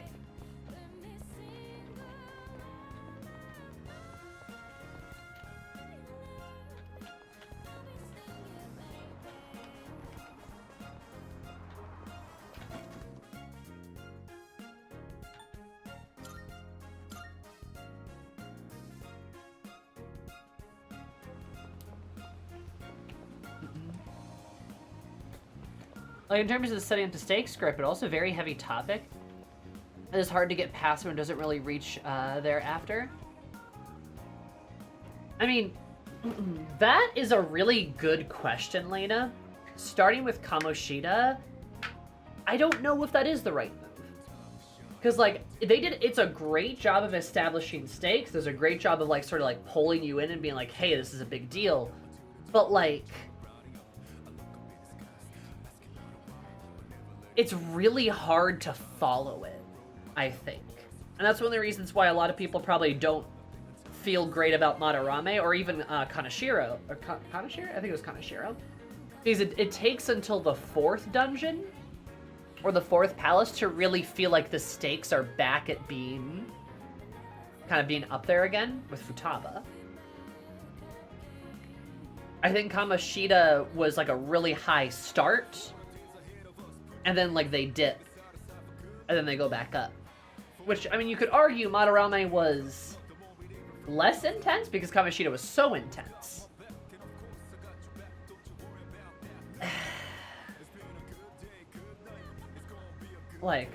Speaker 2: Like in terms of the setting up the stake script, but also very heavy topic. It is hard to get past when it doesn't really reach thereafter. I mean, that is a really good question, Lena. Starting with Kamoshida, I don't know if that is the right move. Because, like, it's a great job of establishing stakes. There's a great job of, like, sort of, like, pulling you in and being like, hey, this is a big deal. But, like, it's really hard to follow it, I think. And that's one of the reasons why a lot of people probably don't feel great about Madarame or even Kaneshiro. Or Kaneshiro? I think it was Kaneshiro. Because it takes until the 4th dungeon or the 4th palace to really feel like the stakes are back at being kind of being up there again with Futaba. I think Kamoshida was like a really high start, and then like they dip, and then they go back up. Which, I mean, you could argue Madarame was less intense because Kamoshida was so intense. Like,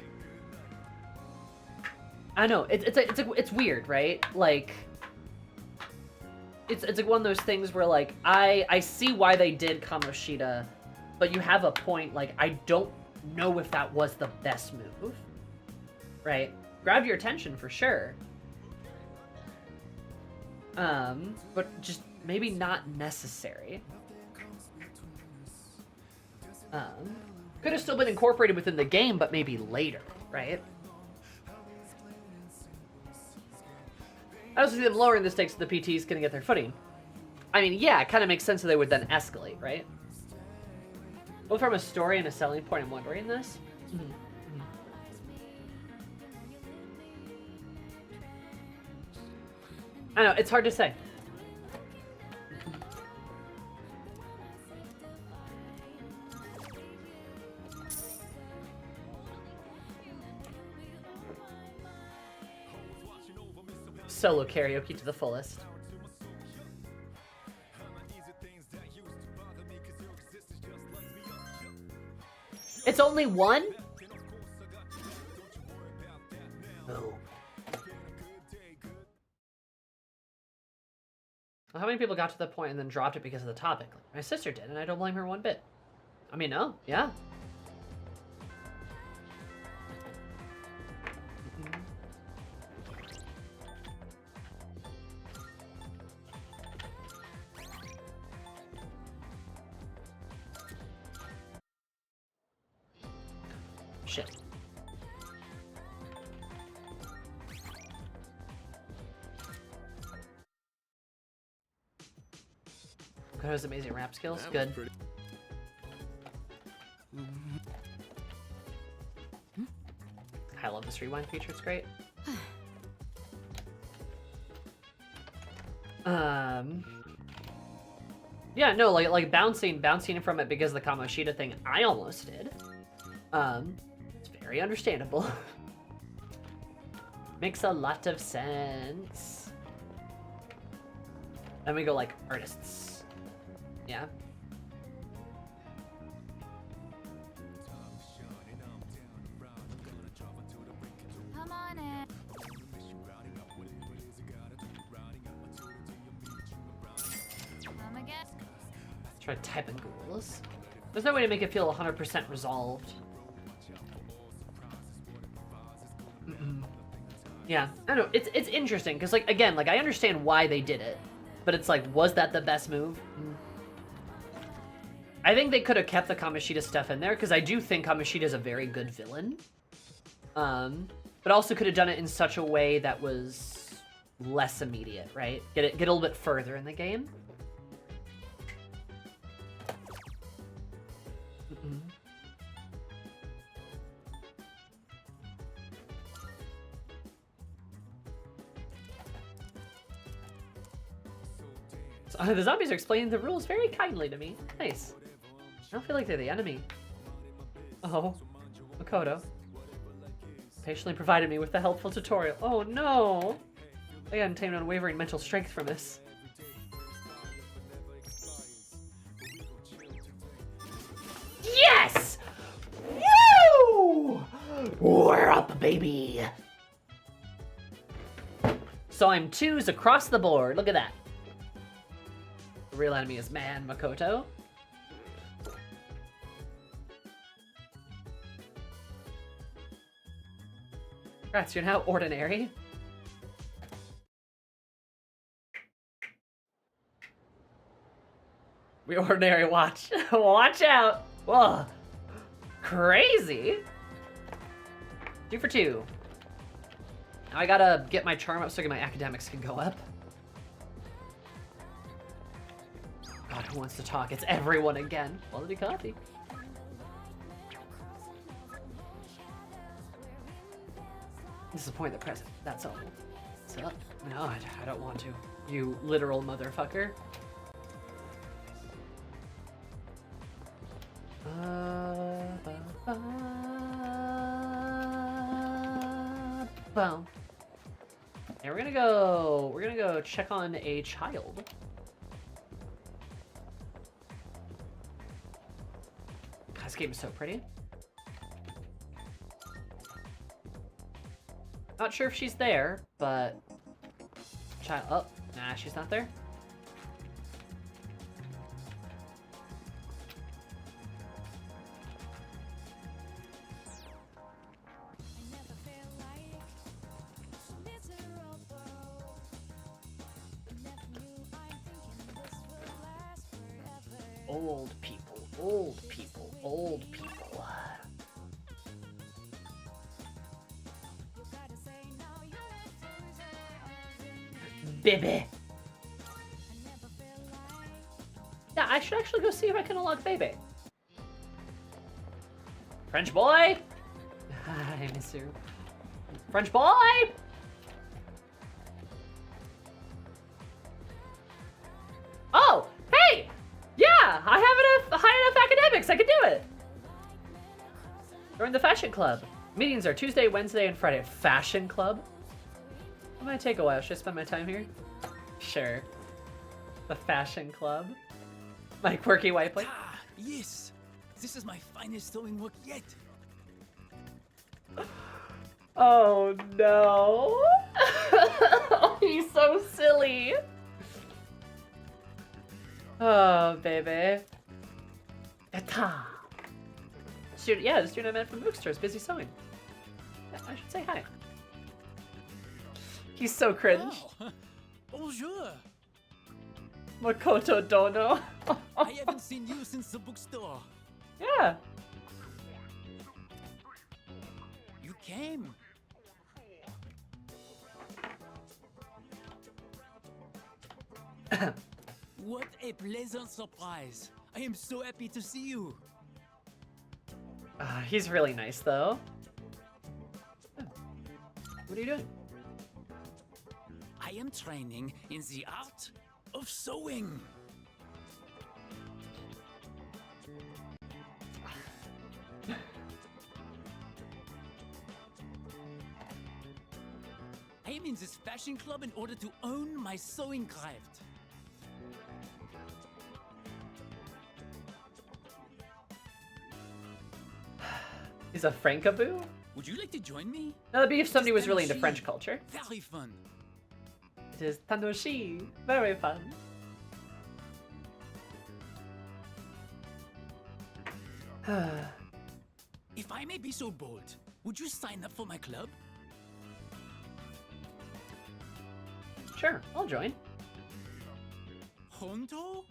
Speaker 2: I know it's weird, right? Like, it's like one of those things where like I see why they did Kamoshida, but you have a point. Like, I don't know if that was the best move, right? Grab your attention for sure, but just maybe not necessary. Could have still been incorporated within the game, but maybe later, right? I also see them lowering the stakes so the PT's gonna get their footing. I mean, yeah, it kind of makes sense that they would then escalate, right? Both from a story and a selling point, I'm wondering this. I know, it's hard to say. Solo karaoke to the fullest. It's only one? No. Well, how many people got to the point and then dropped it because of the topic? My sister did, and I don't blame her one bit. I mean, no, yeah. Shit. Those amazing rap skills. Good. I love this rewind feature. It's great. Yeah, no, like bouncing from it because of the Kamoshida thing. I almost did. It's very understandable. Makes a lot of sense. Then we go like artists. Yeah.
Speaker 12: Come on in. Come again.
Speaker 2: Let's try typing ghouls. There's no way to make it feel 100% resolved. Yeah, I don't know. It's interesting because, like, again, like I understand why they did it, but it's like, was that the best move? I think they could have kept the Kamoshida stuff in there because I do think Kamoshida is a very good villain. But also could have done it in such a way that was less immediate, right? Get a little bit further in the game. So, the zombies are explaining the rules very kindly to me. Nice. I don't feel like they're the enemy. Oh, Makoto patiently provided me with the helpful tutorial. Oh no! I got untamed unwavering mental strength from this. Yes! Woo! We're up, baby! So I'm 2s across the board. Look at that. The real enemy is man Makoto. Congrats, you're now ordinary. We ordinary watch. Watch out. Whoa. Crazy. 2 for 2. Now I gotta get my charm up so my academics can go up. God, who wants to talk? It's everyone again. Quality coffee. Disappoint the present. That's all. What's up? No, I don't want to. You literal motherfucker. Boom. And we're gonna go check on a child. God, this game is so pretty. Not sure if she's there, but child. Oh, nah, she's not there. Old people, old people, old people. Baby. Yeah, I should actually go see if I can unlock Bebe. French boy! I miss you. French boy! Oh! Hey! Yeah! I have enough high enough academics, I can do it! Join the fashion club. Meetings are Tuesday, Wednesday, and Friday. Fashion club? It might take a while. Should I spend my time here? Sure. The fashion club. My quirky white plate.
Speaker 13: Ah, yes! This is my finest sewing work yet!
Speaker 2: Oh no! He's so silly! Oh, baby. Yata! Student, yeah, the student I met from the bookstore is busy sewing. Yeah, I should say hi. He's so cringe.
Speaker 13: Oh, bonjour!
Speaker 2: Makoto Dono.
Speaker 13: I haven't seen you since the bookstore.
Speaker 2: Yeah.
Speaker 13: You came. What a pleasant surprise. I am so happy to see you.
Speaker 2: He's really nice, though. What are you doing?
Speaker 13: I am training in the art of sewing. I am in this fashion club in order to own my sewing craft.
Speaker 2: He's a Frankaboo?
Speaker 13: Would you like to join me?
Speaker 2: No, that'd be if somebody was really into
Speaker 13: Tanoshi.
Speaker 2: French culture.
Speaker 13: Very fun.
Speaker 2: It is Tanoshi. Very fun.
Speaker 13: If I may be so bold, would you sign up for my club?
Speaker 2: Sure, I'll join.
Speaker 13: Honto?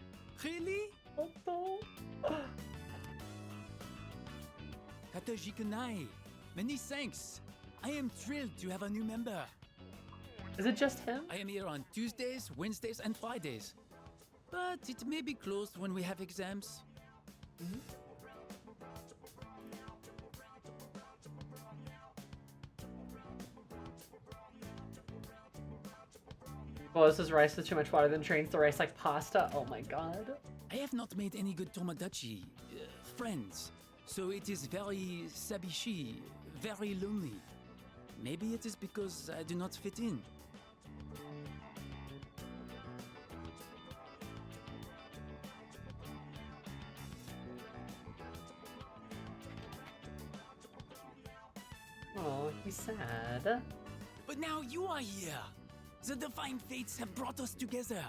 Speaker 13: Really?
Speaker 2: Honto?
Speaker 13: Kataji Kunai, many thanks. I am thrilled to have a new member.
Speaker 2: Is it just him?
Speaker 13: I am here on Tuesdays, Wednesdays, and Fridays. But it may be closed when we have exams.
Speaker 2: Mm-hmm. Oh, this is rice with too much water, then drains the rice like pasta. Oh my god.
Speaker 13: I have not made any good Tomodachi friends, so it is very sabishi, very lonely. Maybe it is because I do not fit in.
Speaker 2: Oh, he's sad.
Speaker 13: But now you are here. The divine fates have brought us together.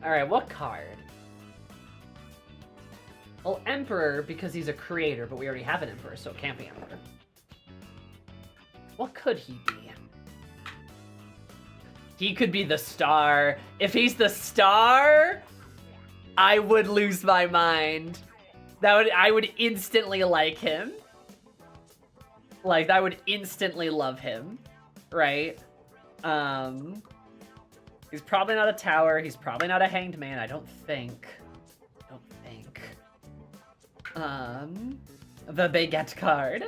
Speaker 2: Alright, what card? Well, Emperor, because he's a creator, but we already have an Emperor, so it can't be Emperor. What could he be? He could be the star. If he's the star, I would lose my mind. I would instantly like him. Like, I would instantly love him, right? He's probably not a tower. He's probably not a hanged man, I don't think. The Baguette card.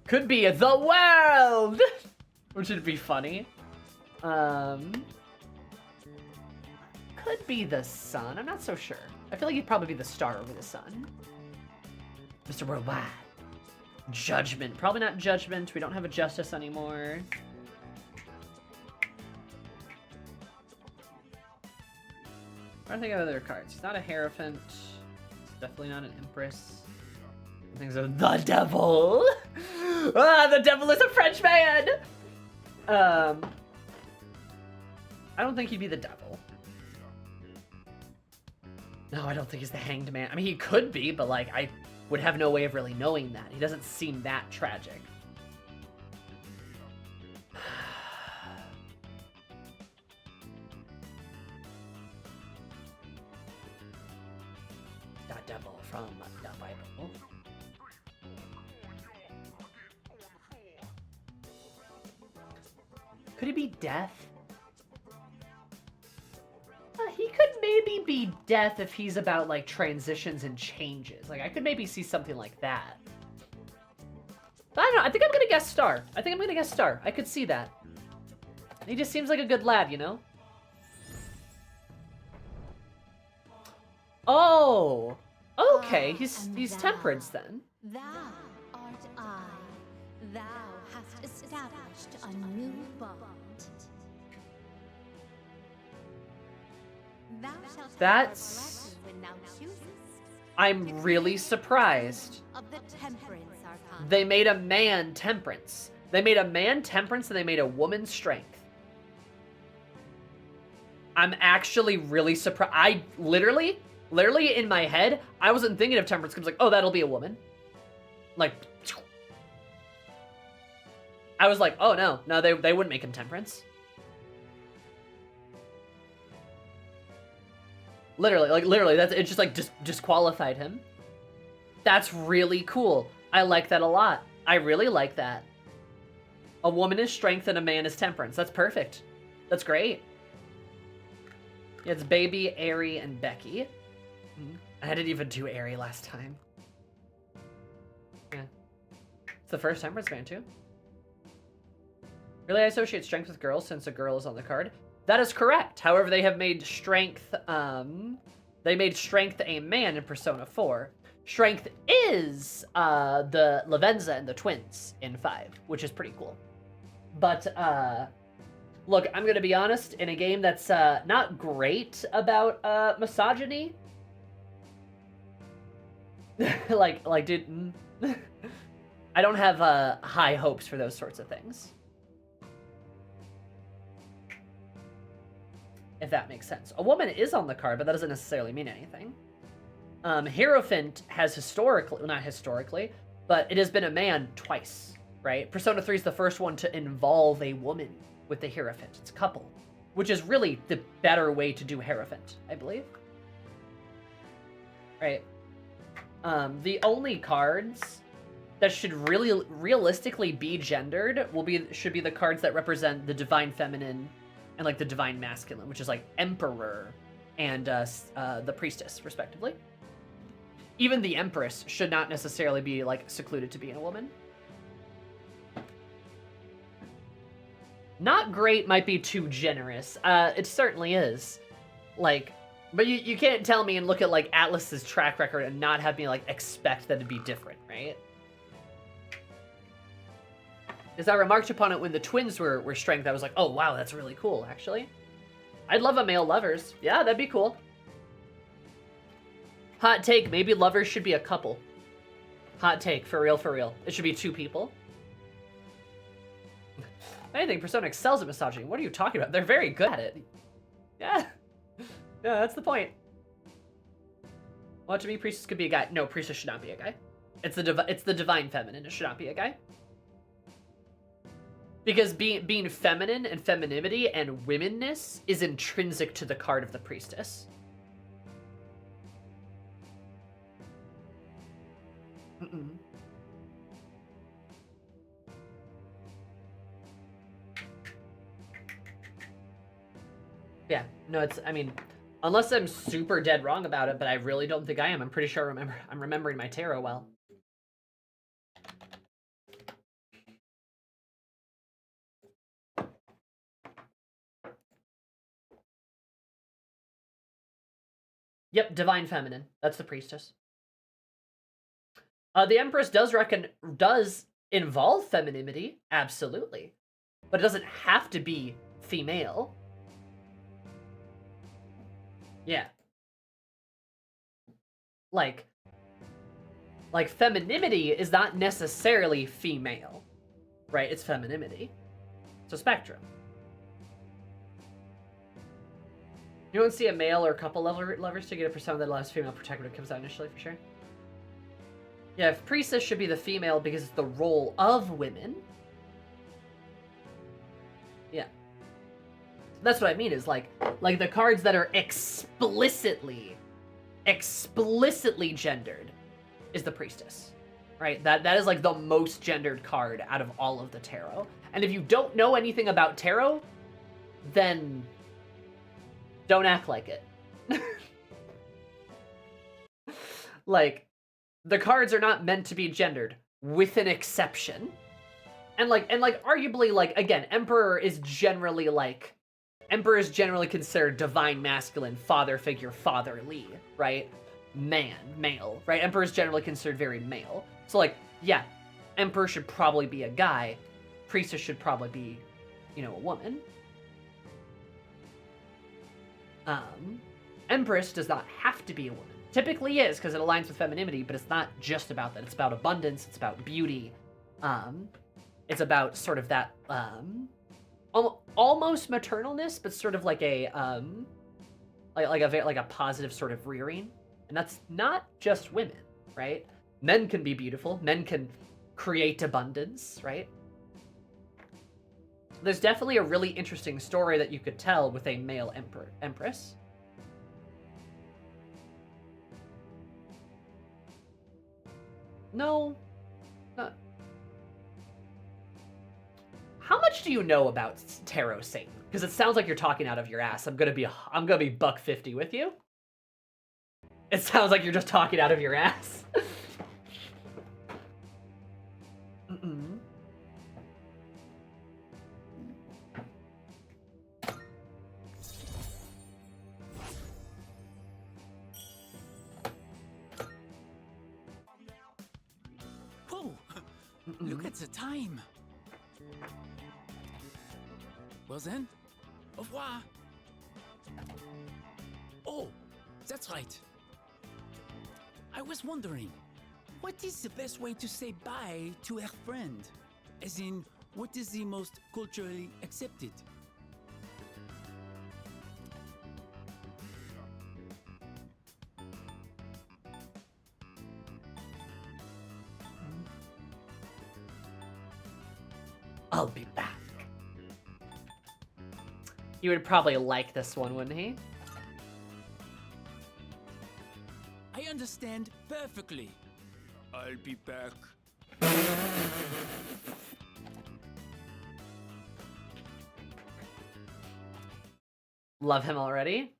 Speaker 2: Could be the world! Which would be funny. Could be the sun. I'm not so sure. I feel like he'd probably be the star over the sun. Mr. Worldwide. Judgment. Probably not Judgment. We don't have a Justice anymore. I don't think of other cards. He's not a Hierophant. He's definitely not an Empress. I think so. The Devil! Ah, the Devil is a French man! I don't think he'd be the Devil. No, I don't think he's the Hanged Man. I mean, he could be, but like, I would have no way of really knowing that. He doesn't seem that tragic. The Devil from the Bible. Could he be Death? He could maybe be Death if he's about, like, transitions and changes. Like, I could maybe see something like that. But I don't know. I think I'm gonna guess Star. I could see that. He just seems like a good lad, you know? Oh! Okay, he's Temperance then.
Speaker 5: Thou art I. Thou hast established a new bond. Thou shalt
Speaker 2: That's...
Speaker 5: have our blessing when thou choosest.
Speaker 2: I'm really surprised.
Speaker 5: Of the Temperance Arcana.
Speaker 2: They made a man Temperance. They made a man Temperance and they made a woman Strength. I'm actually really surprised. I literally in my head, I wasn't thinking of Temperance because I was like, oh, that'll be a woman. Like, I was like, oh no, they wouldn't make him Temperance. Literally, that's it. Just like disqualified him. That's really cool. I like that a lot. I really like that. A woman is Strength and a man is Temperance. That's perfect. That's great. Yeah, it's Baby, Aerie, and Becky. I didn't even do Aerie last time. Yeah. It's the first Temperance fan too. Really, I associate Strength with girls since a girl is on the card. That is correct. However, they have made Strength, they made Strength a man in Persona 4. Strength is the Lavenza and the twins in 5, which is pretty cool. But, look, I'm gonna be honest, in a game that's not great about misogyny, like, dude, I don't have high hopes for those sorts of things. If that makes sense. A woman is on the card, but that doesn't necessarily mean anything. Hierophant has historically, well, not historically, but it has been a man twice, right? Persona 3 is the first one to involve a woman with the Hierophant. It's a couple, which is really the better way to do Hierophant, I believe. Right. The only cards that should really realistically be gendered should be the cards that represent the Divine Feminine and like the Divine Masculine, which is like Emperor and the Priestess, respectively. Even the Empress should not necessarily be like secluded to being a woman. Not great might be too generous. It certainly is. Like, but you can't tell me and look at like Atlas's track record and not have me like expect that it'd be different, right? As I remarked upon it when the twins were Strength, I was like, oh wow, that's really cool, actually. I'd love a male Lovers. Yeah, that'd be cool. Hot take, maybe Lovers should be a couple. Hot take, for real, for real. It should be 2 people. If anything, Persona excels at misogyny. What are you talking about? They're very good at it. Yeah. Yeah, that's the point. Well, to me, priestess could be a guy. No, priestess should not be a guy. It's the divine feminine. It should not be a guy. Because being feminine and femininity and womenness is intrinsic to the card of the priestess. Yeah, no, I mean, unless I'm super dead wrong about it, but I really don't think I am. I'm pretty sure I'm remembering my tarot well. Yep, divine feminine. That's the priestess. The Empress does involve femininity, absolutely, but it doesn't have to be female. Yeah. Like femininity is not necessarily female, right? It's femininity. It's a spectrum. You don't see a male or couple lovers to get a persona that allows female protector when it comes out initially, for sure. Yeah, if priestess should be the female because it's the role of women. Yeah. That's what I mean is like the cards that are explicitly gendered is the priestess, right? That is like the most gendered card out of all of the tarot. And if you don't know anything about tarot, then don't act like it. Like, the cards are not meant to be gendered, with an exception. And arguably, like, again, Emperor is generally considered divine masculine, father figure, fatherly, right? Male, right? Emperor is generally considered very male. So, like, yeah, Emperor should probably be a guy. Priestess should probably be, a woman. Empress does not have to be a woman. Typically is, because it aligns with femininity, but it's not just about that. It's about abundance, it's about beauty. It's about sort of that, almost maternalness, but sort of like a, like a positive sort of rearing. And that's not just women, right? Men can be beautiful. Men can create abundance, right? There's definitely a really interesting story that you could tell with a male empress. No. How much do you know about tarot, Satan? Because it sounds like you're talking out of your ass. I'm gonna be $150 with you. It sounds like you're just talking out of your ass.
Speaker 13: Whoa! Look at the time. Well then, au revoir. Oh, that's right. I was wondering, what is the best way to say bye to a friend? As in, what is the most culturally accepted?
Speaker 2: I'll be back. You would probably like this one, wouldn't he?
Speaker 13: I understand perfectly.
Speaker 10: I'll be back.
Speaker 2: Love him already.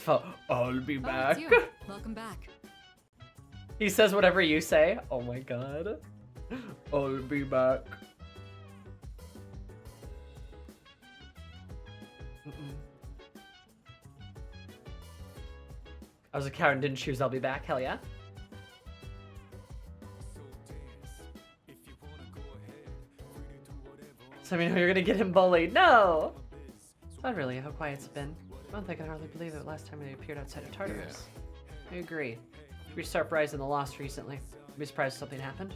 Speaker 2: Oh, I'll be back.
Speaker 20: it's you. Welcome back.
Speaker 2: He says whatever you say. Oh my god. I'll be back. I was a coward and didn't choose I'll be back. Hell yeah. So I mean, you're gonna get him bullied. No! Not really. How quiet it's been. I don't think I can hardly believe it last time they appeared outside of Tartarus. I agree. We start Rise in the Lost recently. I'd be surprised if something happened.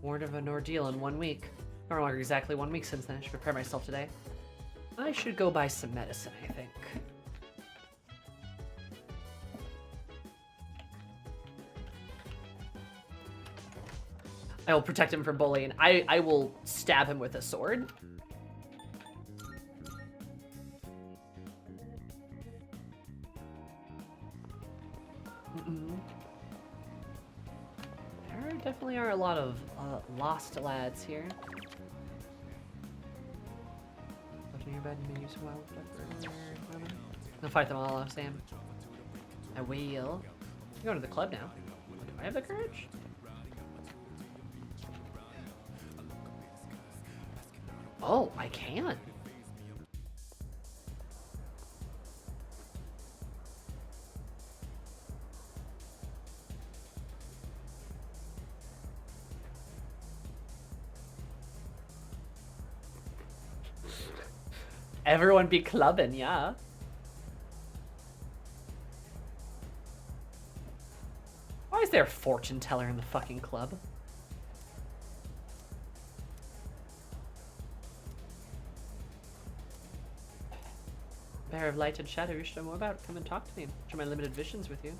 Speaker 2: Warned of an ordeal in 1 week. No longer exactly 1 week since then. I should prepare myself today. I should go buy some medicine, I think. I will protect him from bullying. I will stab him with a sword. There definitely are a lot of lost lads here. Left in your bed, you may use a wild pepper. I'll fight them all off, Sam. I will. You're going to the club now. Do I have the courage? Oh, I can. Everyone be clubbing, yeah. Why is there a fortune teller in the fucking club? Bear of light and shadow, you should know more about. Come and talk to me. Share my limited visions with you.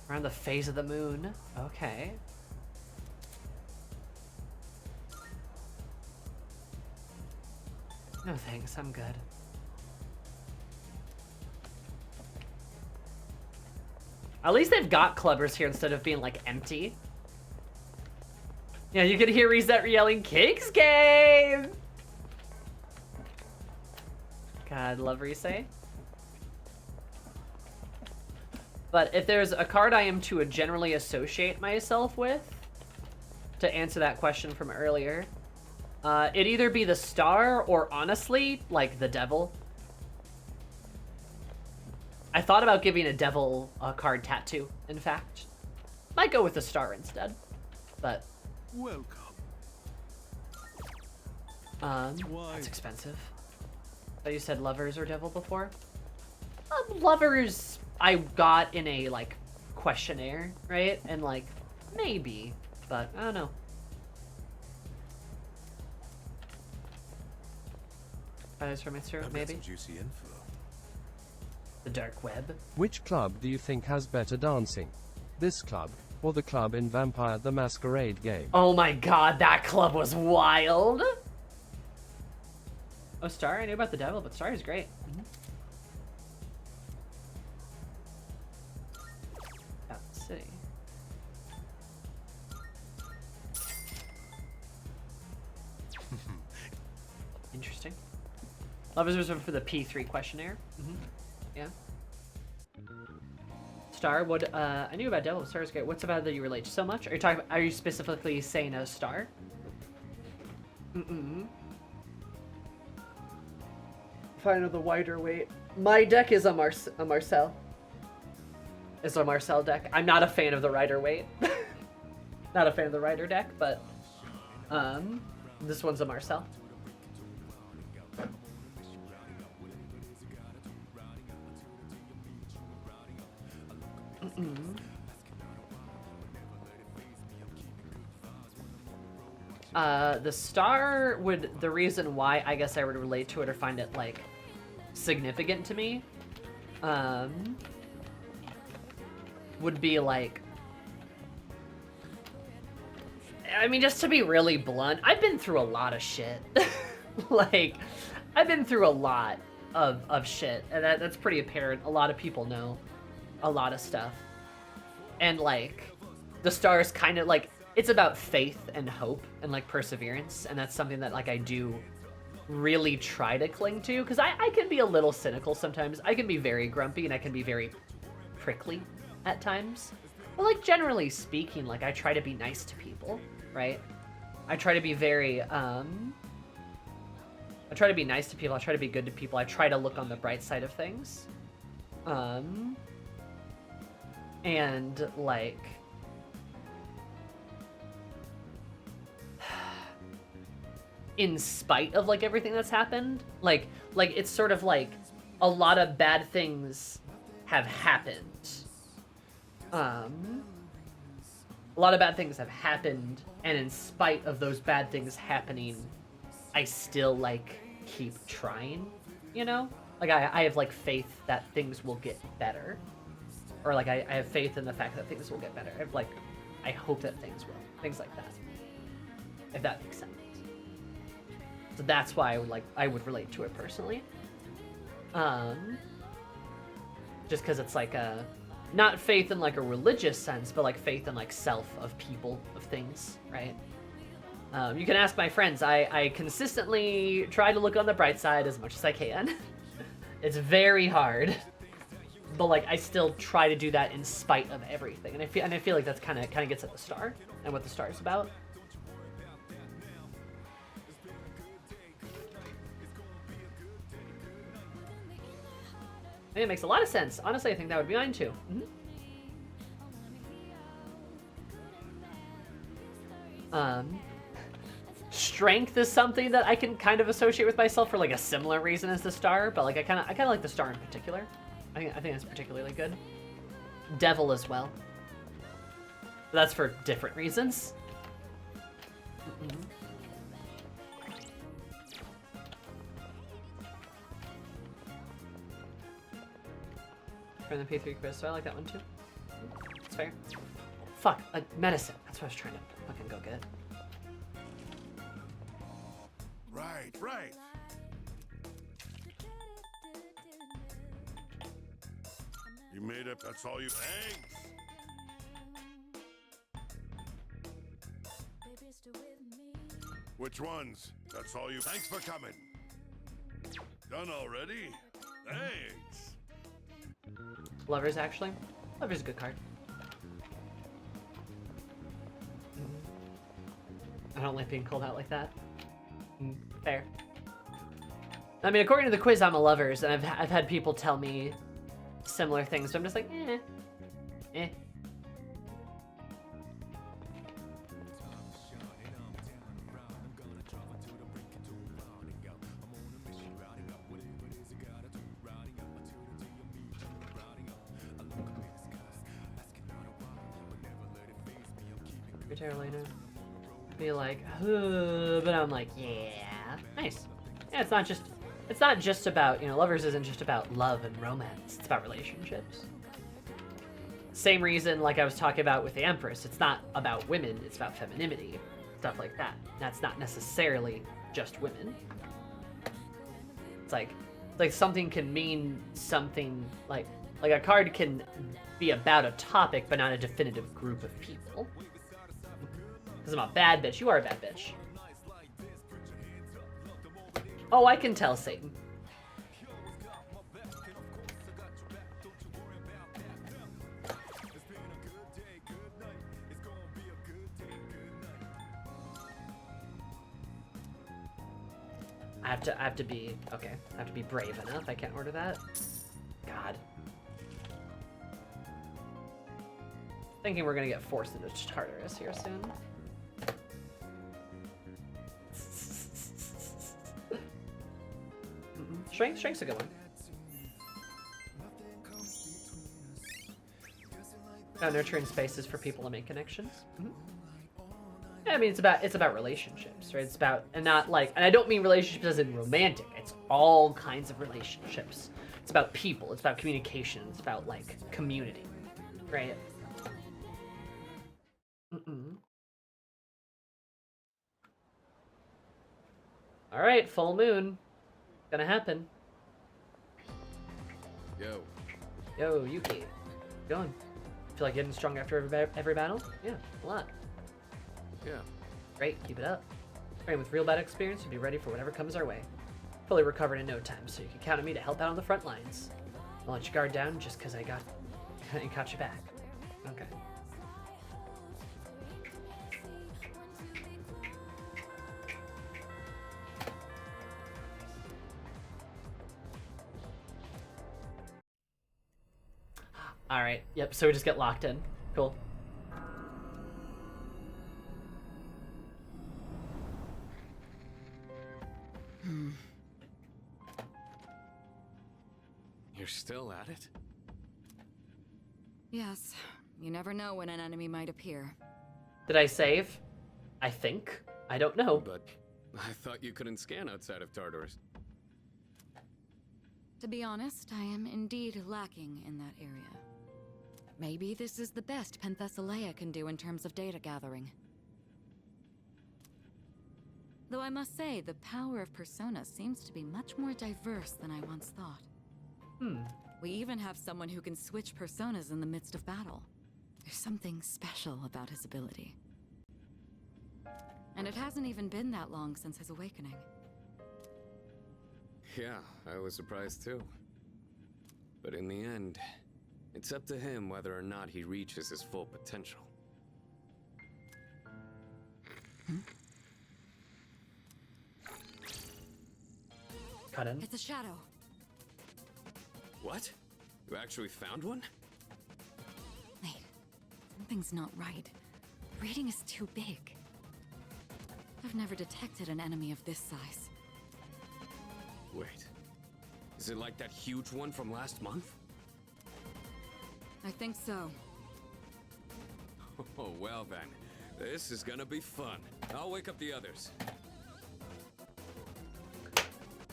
Speaker 2: Around the phase of the moon. Okay. No thanks, I'm good. At least they've got clubbers here instead of being like empty. Yeah, you can hear Reset yelling, Kings game! God, love Reset. But if there's a card I am to generally associate myself with, to answer that question from earlier, it'd either be the Star or honestly, like the Devil. I thought about giving a Devil a card tattoo, in fact. Might go with the Star instead, but...
Speaker 6: Welcome.
Speaker 2: That's expensive. But you said Lovers or Devil before? Lovers I got in a, like, questionnaire, right? And, like, maybe, but I don't know. Eyes from Mr. Maybe?
Speaker 6: Some juicy info.
Speaker 2: The dark web.
Speaker 4: Which club do you think has better dancing? This club, or the club in Vampire the Masquerade game?
Speaker 2: Oh my god, that club was wild! Oh, Star? I knew about the Devil, but Star is great. Let's see. Interesting. Love is reserved for the P3 questionnaire. Yeah. Star, what, I knew about Devil. Star is great. What's about that you relate to so much? Are you talking, are you specifically saying a Star? Find the wider weight. My deck is a Marcel. It's a Marcel deck. I'm not a fan of the Rider weight. Not a fan of the Rider deck, but this one's a Marcel. The Star would, the reason why I guess I would relate to it or find it like significant to me, would be like, I mean, just to be really blunt, I've been through a lot of shit. Like, I've been through a lot of shit, and that's pretty apparent. A lot of people know a lot of stuff. And like, the Star is kind of like, it's about faith and hope and like perseverance, and that's something that like I do really try to cling to, because I can be a little cynical sometimes. I can be very grumpy and I can be very prickly at times. But like generally speaking, like I try to be nice to people, right? I try to be very I try to be nice to people. I try to be good to people. I try to look on the bright side of things. And like, in spite of like everything that's happened. Like it's sort of like a lot of bad things have happened. A lot of bad things have happened, and in spite of those bad things happening, I still like keep trying, you know? Like I have like faith that things will get better. Or like I have faith in the fact that things will get better. I hope that things will. Things like that. If that makes sense. So that's why I would relate to it personally. Just because it's like a, not faith in like a religious sense, but like faith in like self of people, of things, right? You can ask my friends. I consistently try to look on the bright side as much as I can. It's very hard, but like I still try to do that in spite of everything, and I feel like that's kind of gets at the star and what the star is about. And it makes a lot of sense. Honestly, I think that would be mine too. Strength is something that I can kind of associate with myself for like a similar reason as the star, but like I kind of like the star in particular. I think that's particularly good. Devil as well. But that's for different reasons. From the P3 quiz, so I like that one too. It's fair. Fuck, medicine. That's what I was trying to fucking go get.
Speaker 6: Right. You made it. That's all you. Eggs. Which ones? That's all you. Thanks for coming. Done already? Thanks.
Speaker 2: Lovers, actually. Lovers is a good card. I don't like being called out like that. Fair. I mean, according to the quiz, I'm a lovers, and I've had people tell me similar things, so I'm just like, eh. Carolina. Be like, but I'm like, yeah, nice. Yeah, it's not just about, you know, lovers isn't just about love and romance. It's about relationships. Same reason, like I was talking about with the Empress, it's not about women, it's about femininity, stuff like that. That's not necessarily just women. It's like something can mean something, like a card can be about a topic, but not a definitive group of people. Because I'm a bad bitch. You are a bad bitch. Oh, I can tell, Satan. I have to be, okay. I have to be brave enough. I can't order that. God. Thinking we're gonna get forced into Tartarus here soon. Strength's a good one. Nurturing spaces for people to make connections. Yeah, I mean, it's about relationships, right? It's about, and I don't mean relationships as in romantic. It's all kinds of relationships. It's about people. It's about communication. It's about like community, right? All right, full moon. Gonna happen. Yo, Yuki. Going. Feel like getting strong after every battle? Yeah, a lot.
Speaker 14: Yeah.
Speaker 2: Great, keep it up. Train with real bad experience and be ready for whatever comes our way. Fully recovered in no time, so you can count on me to help out on the front lines. I'll let you guard down just because I got you back. Okay. All right. Yep. So we just get locked in. Cool.
Speaker 14: You're still at it?
Speaker 20: Yes, you never know when an enemy might appear.
Speaker 2: Did I save? I think. I don't know.
Speaker 14: But I thought you couldn't scan outside of Tartarus.
Speaker 20: To be honest, I am indeed lacking in that area. Maybe this is the best Penthesilea can do in terms of data gathering. Though I must say, the power of Persona seems to be much more diverse than I once thought. We even have someone who can switch personas in the midst of battle. There's something special about his ability. And it hasn't even been that long since his awakening.
Speaker 14: Yeah, I was surprised too. But in the end, it's up to him whether or not he reaches his full potential.
Speaker 2: Cut in.
Speaker 20: It's a shadow.
Speaker 14: What? You actually found one?
Speaker 20: Wait, something's not right. The reading is too big. I've never detected an enemy of this size.
Speaker 14: Wait. Is it like that huge one from last month?
Speaker 20: I think so.
Speaker 14: Oh, well then. This is gonna be fun. I'll wake up the others.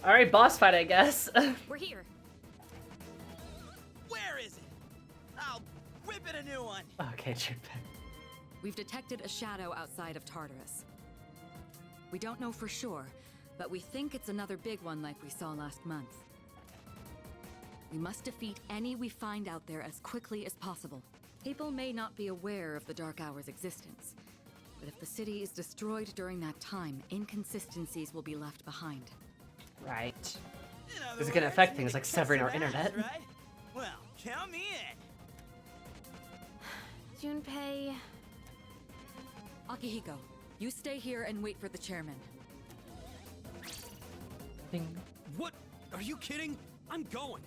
Speaker 2: Alright, boss fight, I guess.
Speaker 20: We're here.
Speaker 17: Where is it? I'll rip it a new one.
Speaker 2: Okay, Junpei.
Speaker 20: We've detected a shadow outside of Tartarus. We don't know for sure, but we think it's another big one like we saw last month. We must defeat any we find out there as quickly as possible. People may not be aware of the Dark Hour's existence, but if the city is destroyed during that time, inconsistencies will be left behind.
Speaker 2: Right. This is gonna affect things like severing our internet.
Speaker 17: Right? Well, count me in.
Speaker 12: Junpei...
Speaker 20: Akihiko, you stay here and wait for the chairman.
Speaker 2: Ding.
Speaker 7: What? Are you kidding? I'm going.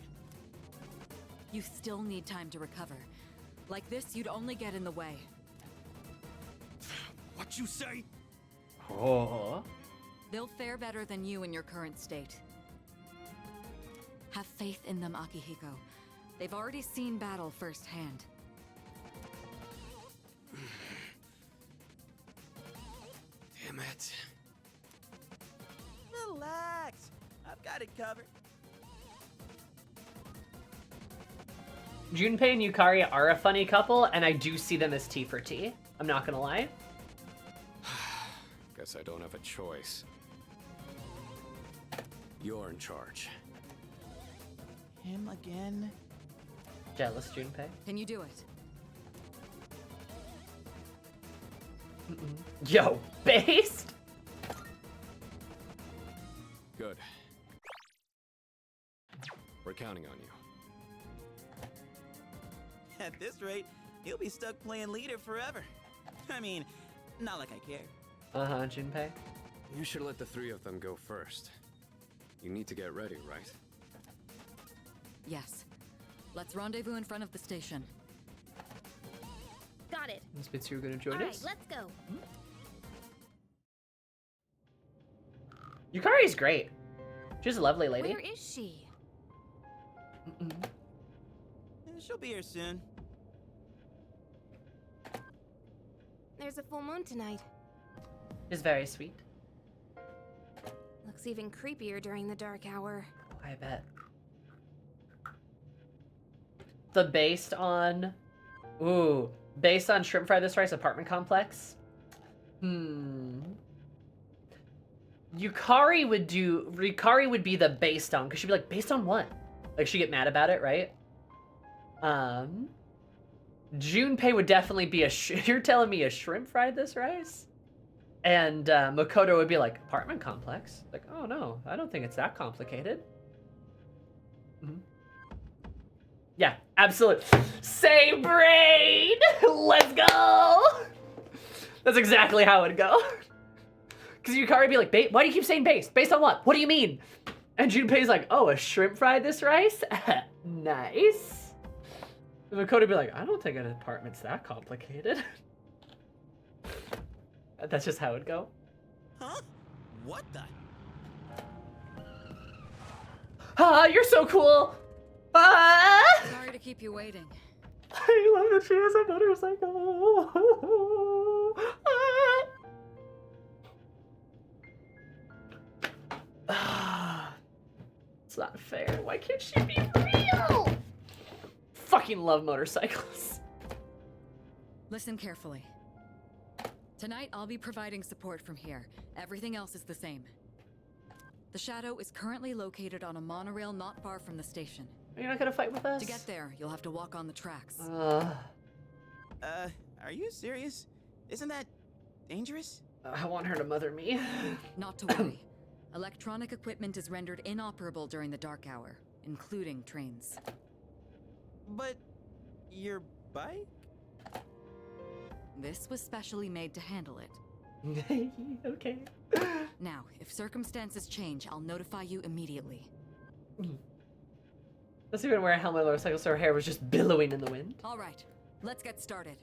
Speaker 20: You still need time to recover. Like this, you'd only get in the way.
Speaker 7: What you say?
Speaker 2: Oh.
Speaker 20: They'll fare better than you in your current state. Have faith in them, Akihiko. They've already seen battle firsthand.
Speaker 14: Damn it.
Speaker 17: Relax. I've got it covered.
Speaker 2: Junpei and Yukari are a funny couple, and I do see them as T for T. I'm not gonna lie.
Speaker 14: Guess I don't have a choice. You're in charge.
Speaker 17: Him again?
Speaker 2: Jealous, Junpei.
Speaker 20: Can you do it?
Speaker 2: Yo, based?
Speaker 14: Good. We're counting on you.
Speaker 17: At this rate, he'll be stuck playing leader forever. I mean, not like I care.
Speaker 2: Uh-huh, Junpei.
Speaker 14: You should let the three of them go first. You need to get ready, right?
Speaker 20: Yes. Let's rendezvous in front of the station.
Speaker 12: Got it.
Speaker 2: Is Mitsuru gonna join
Speaker 12: Alright,
Speaker 2: us?
Speaker 12: let's go.
Speaker 2: Yukari's great. She's a lovely lady.
Speaker 12: Where is she?
Speaker 17: She'll be here soon.
Speaker 12: There's a full moon tonight.
Speaker 2: She's very sweet.
Speaker 12: Looks even creepier during the dark hour.
Speaker 2: I bet. The based on Shrimp Fry This Rice apartment complex. Yukari would be the based on, because she'd be like, based on what? Like, she'd get mad about it, right? Junpei would definitely be you're telling me a Shrimp Fried This Rice? And Makoto would be like, apartment complex? Like, oh no, I don't think it's that complicated. Yeah, absolutely. Say brain! Let's go! That's exactly how it'd go. Because Yukari would be like, why do you keep saying based? Based on what? What do you mean? And Junpei's like, oh, a Shrimp Fried This Rice? Nice. And Makoto would be like, I don't think an apartment's that complicated. That's just how it'd go.
Speaker 17: Huh? What the?
Speaker 2: Ah, you're so cool!
Speaker 20: Sorry to keep you waiting.
Speaker 2: I love that she has a motorcycle. It's not fair. Why can't she be real? Fucking love motorcycles.
Speaker 20: Listen carefully. Tonight, I'll be providing support from here. Everything else is the same. The Shadow is currently located on a monorail not far from the station.
Speaker 2: Are you not gonna fight with us?
Speaker 20: To get there, you'll have to walk on the tracks.
Speaker 21: Are you serious? Isn't that dangerous?
Speaker 2: I want her to mother me.
Speaker 20: Not to worry. Electronic equipment is rendered inoperable during the dark hour, including trains.
Speaker 21: But your bike?
Speaker 20: This was specially made to handle it.
Speaker 2: Okay.
Speaker 20: Now, if circumstances change, I'll notify you immediately.
Speaker 2: Let's even wear a helmet motorcycle so her hair was just billowing in the wind.
Speaker 20: All right, let's get started.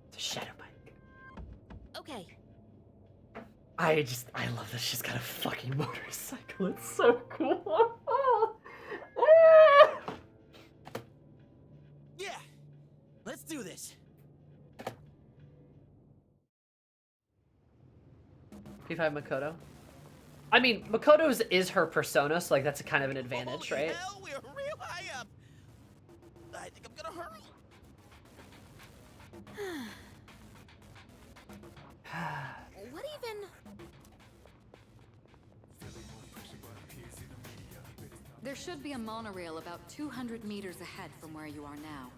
Speaker 2: It's a shadow bike.
Speaker 12: Okay.
Speaker 2: I love that she's got a fucking motorcycle. It's so cool.
Speaker 21: Yeah, let's do this.
Speaker 2: P5 Makoto. I mean, Makoto's is her persona, so like that's a kind of an advantage,
Speaker 21: Holy
Speaker 2: right?
Speaker 21: hell, we're real high up. I think I'm gonna hurl.
Speaker 12: What even?
Speaker 20: There should be a monorail about 200 meters ahead from where you are now.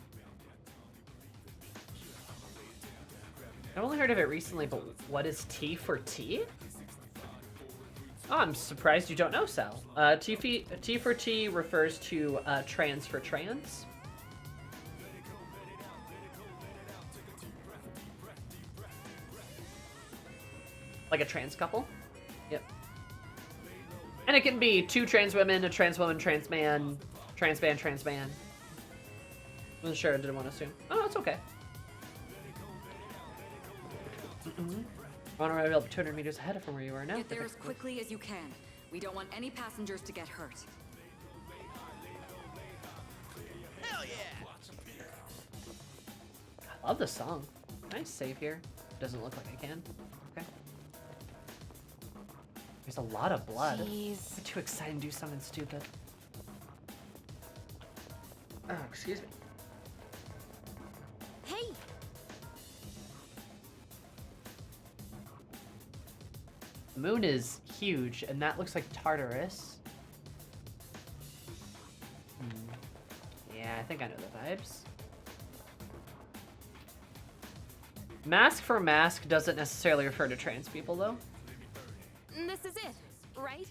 Speaker 2: I've only heard of it recently, but what is T for T? Oh, I'm surprised you don't know, Sal. T for T refers to trans for trans. Like a trans couple? Yep. And it can be two trans women, a trans woman, trans man, trans man, trans man. Wasn't sure, didn't want to assume. Oh, it's okay. Monorail 200 meters ahead from where you are now.
Speaker 20: Get there as quickly as you can. We don't want any passengers to get hurt.
Speaker 21: Hell yeah!
Speaker 2: I love the song. Can I save here? Doesn't look like I can. Okay. There's a lot of blood.
Speaker 12: Jeez.
Speaker 2: I'm too excited to do something stupid. Oh, excuse me.
Speaker 12: Hey!
Speaker 2: The moon is huge, and that looks like Tartarus. Yeah, I think I know the vibes. Mask for mask doesn't necessarily refer to trans people, though.
Speaker 12: This is it, right?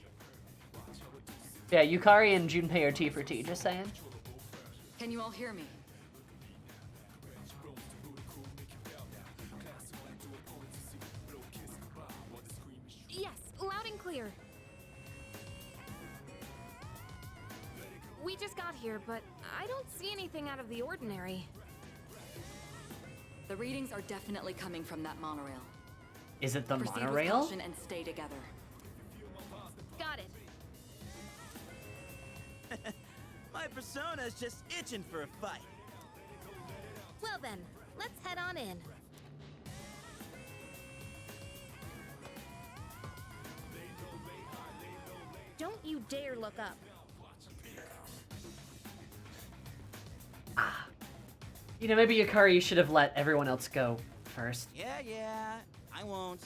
Speaker 2: Yeah, Yukari and Junpei are T for T, just saying.
Speaker 20: Can you all hear me?
Speaker 12: Yes, loud and clear. We just got here, but I don't see anything out of the ordinary.
Speaker 20: The readings are definitely coming from that monorail.
Speaker 2: Is it the
Speaker 20: Proceed with
Speaker 2: monorail?
Speaker 20: caution and stay together.
Speaker 12: Got it.
Speaker 21: My persona's just itching for a fight.
Speaker 12: Well then, let's head on in. Don't you dare look up.
Speaker 2: You know, maybe Yukari should have let everyone else go first.
Speaker 21: Yeah, I won't.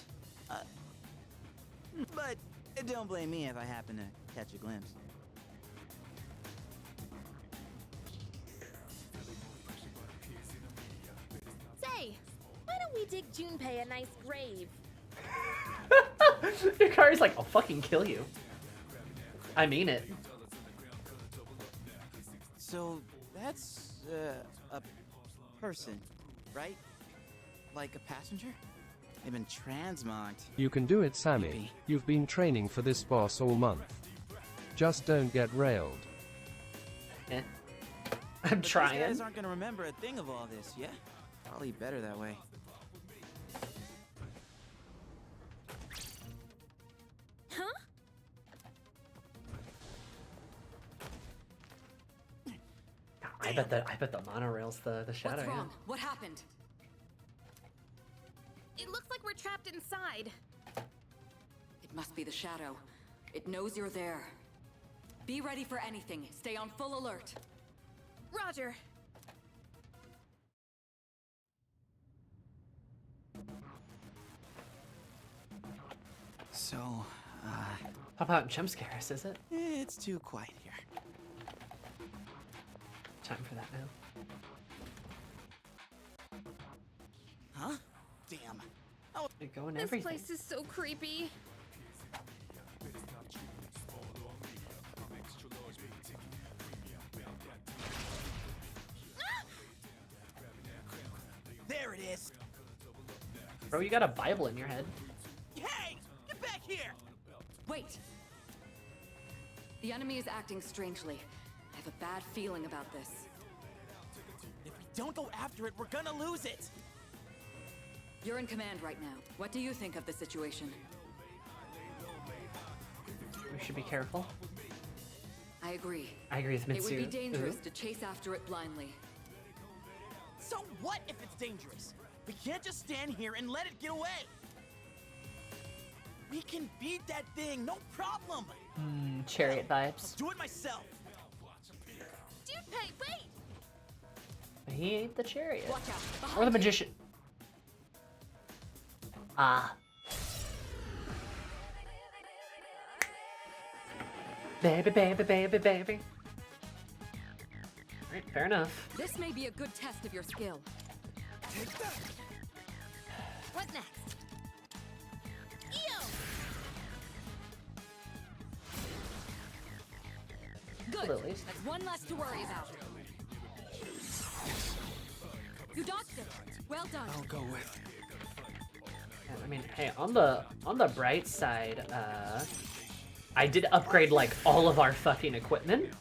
Speaker 21: But don't blame me if I happen to catch a glimpse.
Speaker 12: Say, why don't we dig Junpei a nice grave?
Speaker 2: Yukari's like, I'll fucking kill you. I mean it.
Speaker 21: So that's a person, right? Like a passenger? They've been transmogged.
Speaker 4: You can do it, Sammy. You've been training for this boss all month. Just don't get railed.
Speaker 2: Eh. I'm trying.
Speaker 21: These guys aren't gonna remember a thing of all this, yeah? Probably better that way.
Speaker 2: I bet the monorail's the shadow.
Speaker 20: What's
Speaker 2: yeah.
Speaker 20: wrong? What happened?
Speaker 12: It looks like we're trapped inside.
Speaker 20: It must be the shadow. It knows you're there. Be ready for anything. Stay on full alert.
Speaker 12: Roger.
Speaker 9: So,
Speaker 2: How about jump scares, is it?
Speaker 21: It's too quiet here.
Speaker 2: Time for that now.
Speaker 21: Huh? Damn.
Speaker 2: You're going
Speaker 12: This
Speaker 2: everything.
Speaker 12: place is so creepy.
Speaker 21: There it is.
Speaker 2: Bro, you got a Bible in your head.
Speaker 21: Hey! Get back here!
Speaker 20: Wait! The enemy is acting strangely. I have a bad feeling about this.
Speaker 21: If we don't go after it, we're gonna lose it!
Speaker 20: You're in command right now. What do you think of the situation?
Speaker 2: We should be careful.
Speaker 20: I agree.
Speaker 2: I agree with
Speaker 20: It would be
Speaker 2: Mitsuru.
Speaker 20: dangerous to chase after it blindly.
Speaker 21: So what if it's dangerous? We can't just stand here and let it get away! We can beat that thing, no problem!
Speaker 2: Chariot vibes.
Speaker 21: Do it myself!
Speaker 12: Junpei, wait!
Speaker 2: He ain't the chariot.
Speaker 20: Watch out.
Speaker 2: Or
Speaker 20: Behind
Speaker 2: the
Speaker 20: you.
Speaker 2: magician. Ah. Baby, baby, baby, baby. Alright, fair enough.
Speaker 20: This may be a good test of your skill.
Speaker 21: Take that!
Speaker 12: What next? Eo!
Speaker 20: Good.
Speaker 2: Lilies.
Speaker 20: That's one less to worry about. You dodged it. Well done.
Speaker 9: I'll go with.
Speaker 2: Yeah, I mean, hey, on the bright side, I did upgrade like all of our fucking equipment.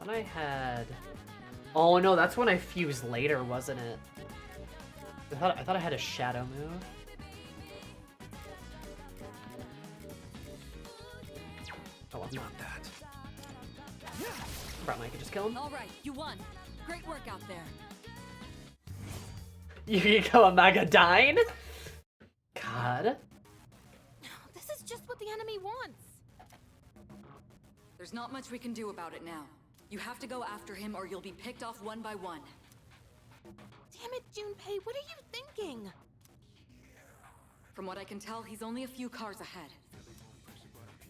Speaker 2: And I had... Oh no, that's when I fused later, wasn't it? I thought I had a shadow move. Oh, well, not that. Probably I could just kill him.
Speaker 20: All right, you won. Great work out there.
Speaker 2: You go a Magadine? God.
Speaker 12: This is just what the enemy wants.
Speaker 20: There's not much we can do about it now. You have to go after him or you'll be picked off one by one.
Speaker 12: Damn it, Junpei, what are you thinking?
Speaker 20: From what I can tell, he's only a few cars ahead.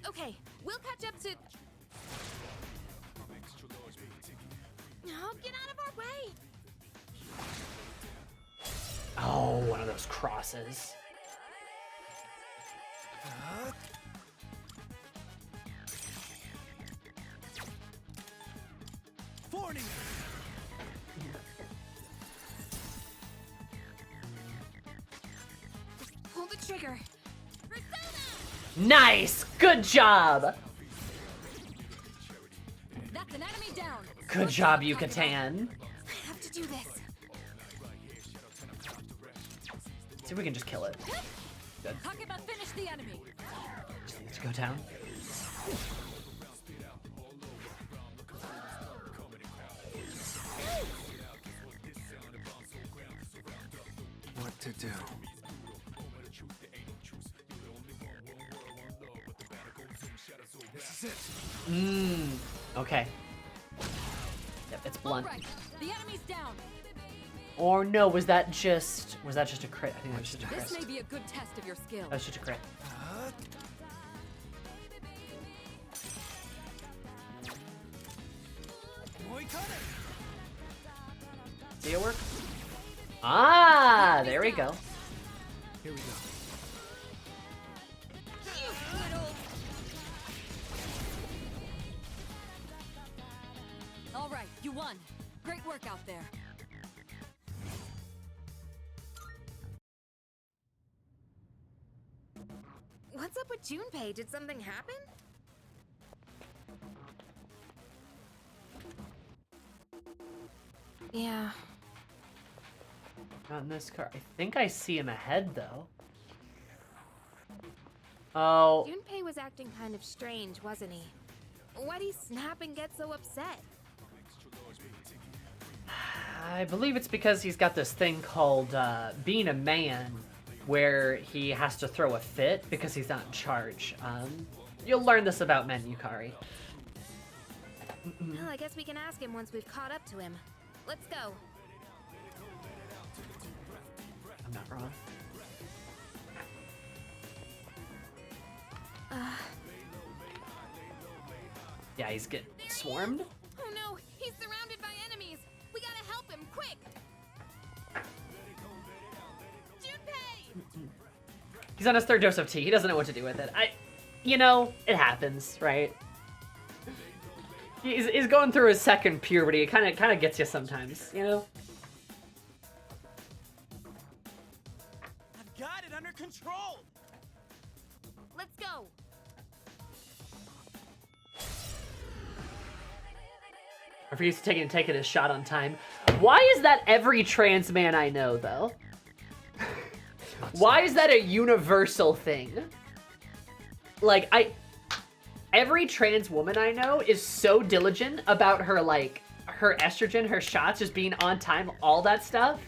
Speaker 12: Okay, we'll catch up to... Oh, get out of our way!
Speaker 2: Oh, one of those crosses.
Speaker 21: Warning!
Speaker 12: Pull the trigger.
Speaker 2: Nice! Good job!
Speaker 20: That's an enemy down.
Speaker 2: Good job, Yucatan.
Speaker 12: I have to do this.
Speaker 2: See if we can just kill it. Good.
Speaker 20: Takeba, finish the enemy.
Speaker 2: Just need to go down.
Speaker 9: What to do? This is it.
Speaker 2: Okay. Yep, it's blunt.
Speaker 20: All right, the enemy's down.
Speaker 2: Or no, was that just a crit? I think that was just a crit.
Speaker 20: This may be a good test of your skill.
Speaker 2: That was just a crit. See it work? Ah, there we go.
Speaker 9: Here we go.
Speaker 20: All right, you won. Great work out there.
Speaker 12: Junpei, did something happen? Yeah.
Speaker 2: Not in this car. I think I see him ahead, though. Oh.
Speaker 12: Junpei was acting kind of strange, wasn't he? Why'd he snap and get so upset?
Speaker 2: I believe it's because he's got this thing called being a man, where he has to throw a fit because he's not in charge. You'll learn this about men, Yukari.
Speaker 12: Well, I guess we can ask him once we've caught up to him. Let's go.
Speaker 2: I'm not wrong. Yeah, he's getting swarmed.
Speaker 12: Oh no, he's surrounded by enemies. We gotta help him, quick! Junpei!
Speaker 2: He's on his third dose of tea. He doesn't know what to do with it. You know, it happens, right? He's going through his second puberty. It kind of gets you sometimes, you know?
Speaker 21: I've got it under control.
Speaker 12: Let's go.
Speaker 2: I refuse to taking a shot on time. Why is that every trans man I know, though? Why is that a universal thing? Like, every trans woman I know is so diligent about her, like, her estrogen, her shots, just being on time, all that stuff.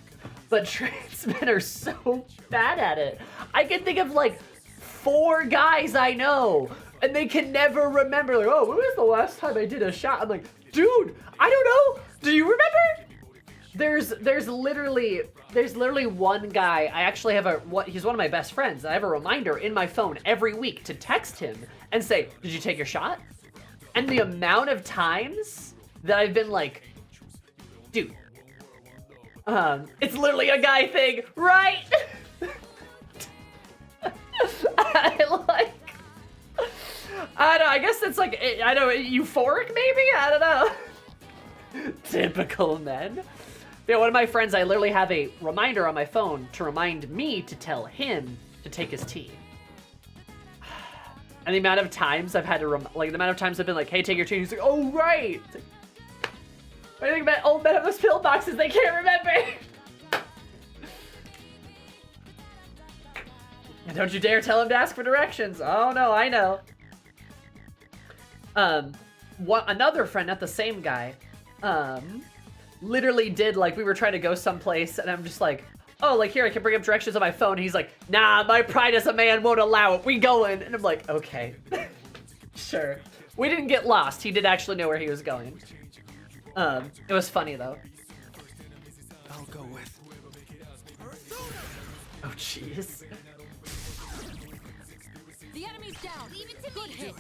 Speaker 2: But trans men are so bad at it. I can think of, like, 4 guys I know, and they can never remember, like, oh, when was the last time I did a shot? I'm like, dude, I don't know. Do you remember? There's literally one guy. I actually have he's one of my best friends. I have a reminder in my phone every week to text him and say, did you take your shot? And the amount of times that I've been like, dude, it's literally a guy thing, right? I don't know, I guess it's like, I don't know, euphoric maybe? I don't know. Typical men. Yeah, one of my friends, I literally have a reminder on my phone to remind me to tell him to take his tea. And the amount of times I've had to, the amount of times I've been like, hey, take your tea, and he's like, oh, right. I think about old men have those pill boxes they can't remember. And don't you dare tell him to ask for directions. Oh, no, I know. Another friend, not the same guy, literally did, like, we were trying to go someplace, and I'm just like, oh, like, here, I can bring up directions on my phone. He's like, nah, my pride as a man won't allow it. We going. And I'm like, okay. Sure. We didn't get lost. He did actually know where he was going. It was funny, though.
Speaker 15: I'll go with...
Speaker 2: Oh, jeez.
Speaker 20: The enemy's down.
Speaker 12: Leave it to
Speaker 20: Good
Speaker 12: me.
Speaker 20: hit.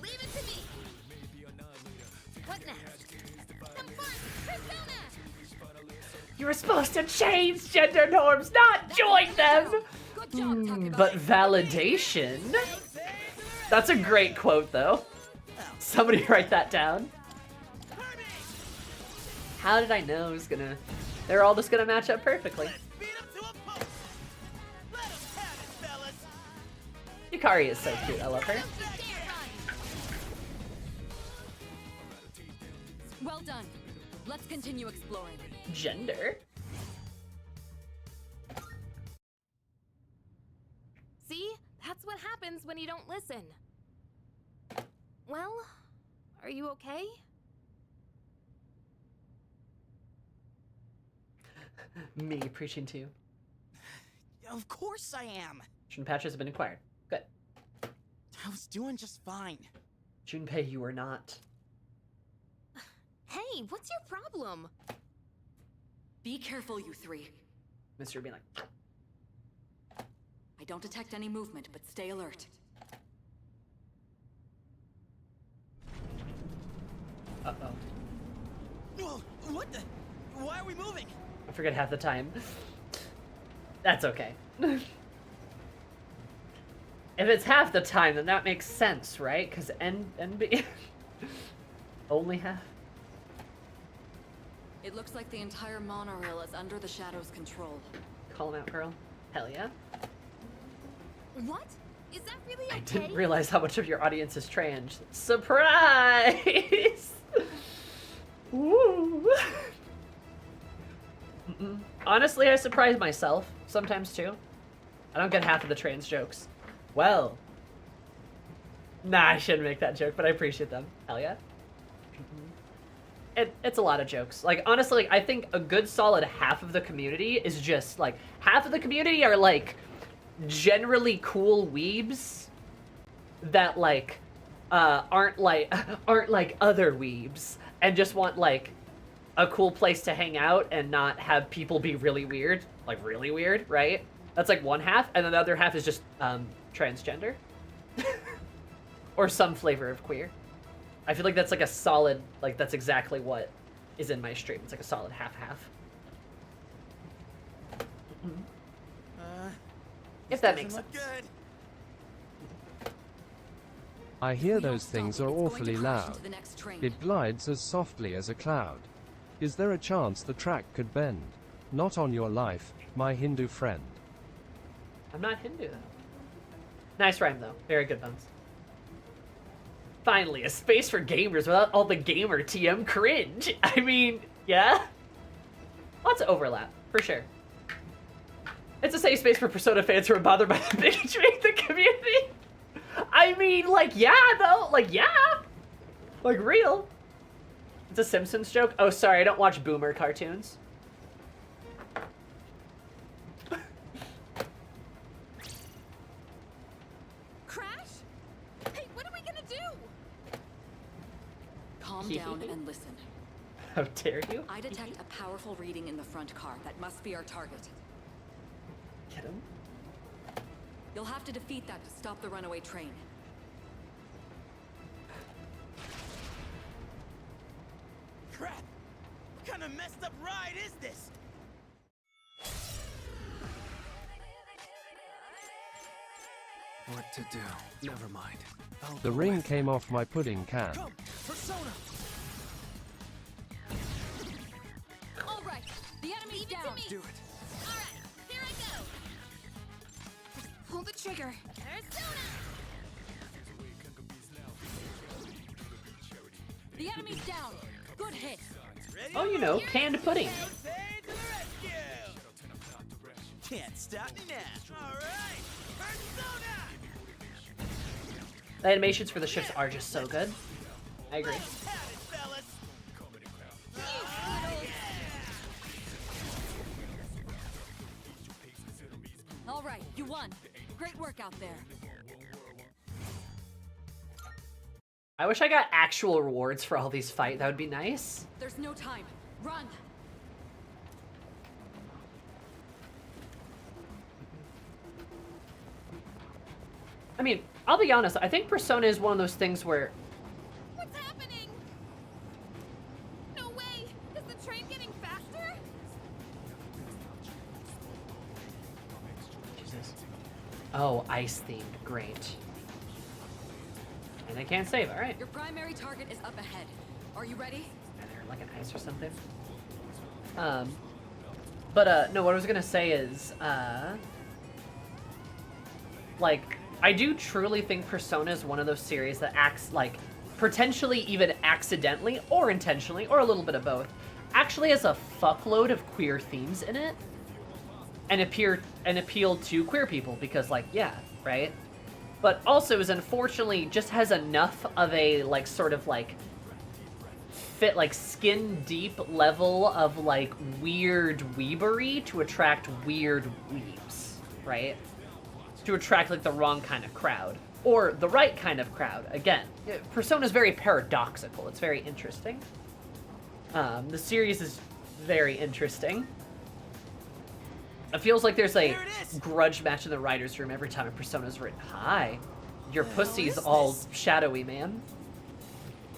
Speaker 12: Leave it to me. What next? Come first, Persona!
Speaker 2: You were supposed to change gender norms, not join them! But validation? That's a great quote, though. Somebody write that down. How did I know it was gonna... They're all just gonna match up perfectly. Yukari is so cute, I love her.
Speaker 20: Well done. Let's continue exploring.
Speaker 2: Gender?
Speaker 12: See? That's what happens when you don't listen. Well, are you okay?
Speaker 2: Me preaching to you.
Speaker 21: Of course I am.
Speaker 2: June patches have been acquired. Good.
Speaker 21: I was doing just fine.
Speaker 2: Junpei, you are not.
Speaker 12: Hey, what's your problem?
Speaker 20: Be careful, you three.
Speaker 2: Mr. being like...
Speaker 20: I don't detect any movement, but stay alert.
Speaker 21: Whoa, what the? Why are we moving?
Speaker 2: I forget half the time. That's okay. If it's half the time, then that makes sense, right? Because NB... only half.
Speaker 20: It looks like the entire monorail is under the Shadow's control.
Speaker 2: Call him out, girl. Hell yeah.
Speaker 12: What? Is that really
Speaker 2: I
Speaker 12: okay?
Speaker 2: didn't realize how much of your audience is trans. Surprise! Woo! Honestly, I surprise myself sometimes too. I don't get half of the trans jokes. Well. Nah, I shouldn't make that joke, but I appreciate them. Hell yeah. It's a lot of jokes. Like, honestly, like, I think a good solid half of the community is just, like, half of the community are, like, generally cool weebs that, like, aren't like other weebs and just want, like, a cool place to hang out and not have people be really weird. Like, really weird, right? That's, like, one half, and then the other half is just, transgender. Or some flavor of queer. I feel like that's like a solid, like that's exactly what is in my stream. It's like a solid half-half. If that makes sense.
Speaker 21: Good.
Speaker 4: I hear those things are awfully loud. It glides as softly as a cloud. Is there a chance the track could bend? Not on your life, my Hindu friend.
Speaker 2: I'm not Hindu though. Nice rhyme though. Very good, Bones. Finally, a space for gamers without all the gamer TM cringe. I mean, yeah? Lots of overlap, for sure. It's a safe space for Persona fans who are bothered by the bigotry in the community. I mean, like, yeah, though. Like, yeah. Like, real. It's a Simpsons joke. Oh, sorry, I don't watch boomer cartoons.
Speaker 20: Calm down and listen.
Speaker 2: How dare you?
Speaker 20: I detect a powerful reading in the front car. That must be our target.
Speaker 2: Get him?
Speaker 20: You'll have to defeat that to stop the runaway train.
Speaker 21: Crap! What kind of messed up ride is this?
Speaker 18: What to do? Never mind.
Speaker 4: The ring came off my pudding can.
Speaker 21: Come, Persona!
Speaker 20: All right, the enemy's down.
Speaker 21: Do it.
Speaker 12: All right, here I go. Pull the trigger. Persona.
Speaker 20: The enemy's down. Good hit.
Speaker 2: Oh, you know, canned pudding.
Speaker 21: Can't stop me now. All right, Persona!
Speaker 2: The animations for the ships are just so good. I agree.
Speaker 20: All right, you won. Great work out there.
Speaker 2: I wish I got actual rewards for all these fights. That would be nice.
Speaker 20: There's no time. Run.
Speaker 2: I mean, I'll be honest. I think Persona is one of those things where...
Speaker 12: What's happening? No way! Is the train getting faster?
Speaker 2: Jesus. Oh, ice themed. Great. And I can't save. All right.
Speaker 20: Your primary target is up ahead. Are you ready?
Speaker 2: They're like an ice or something. No, what I was gonna say is, like, I do truly think Persona is one of those series that acts like, potentially even accidentally or intentionally, or a little bit of both, actually has a fuckload of queer themes in it, and appeal to queer people because, like, yeah, right? But also is unfortunately just has enough of a, like, sort of, like, fit, like, skin deep level of, like, weird weebery to attract weird weebs, right? To attract, like, the wrong kind of crowd. Or the right kind of crowd. Again, Persona's very paradoxical. It's very interesting. The series is very interesting. It feels like there's a grudge match in the writer's room every time a Persona's written. Hi. Your pussy's all shadowy, man.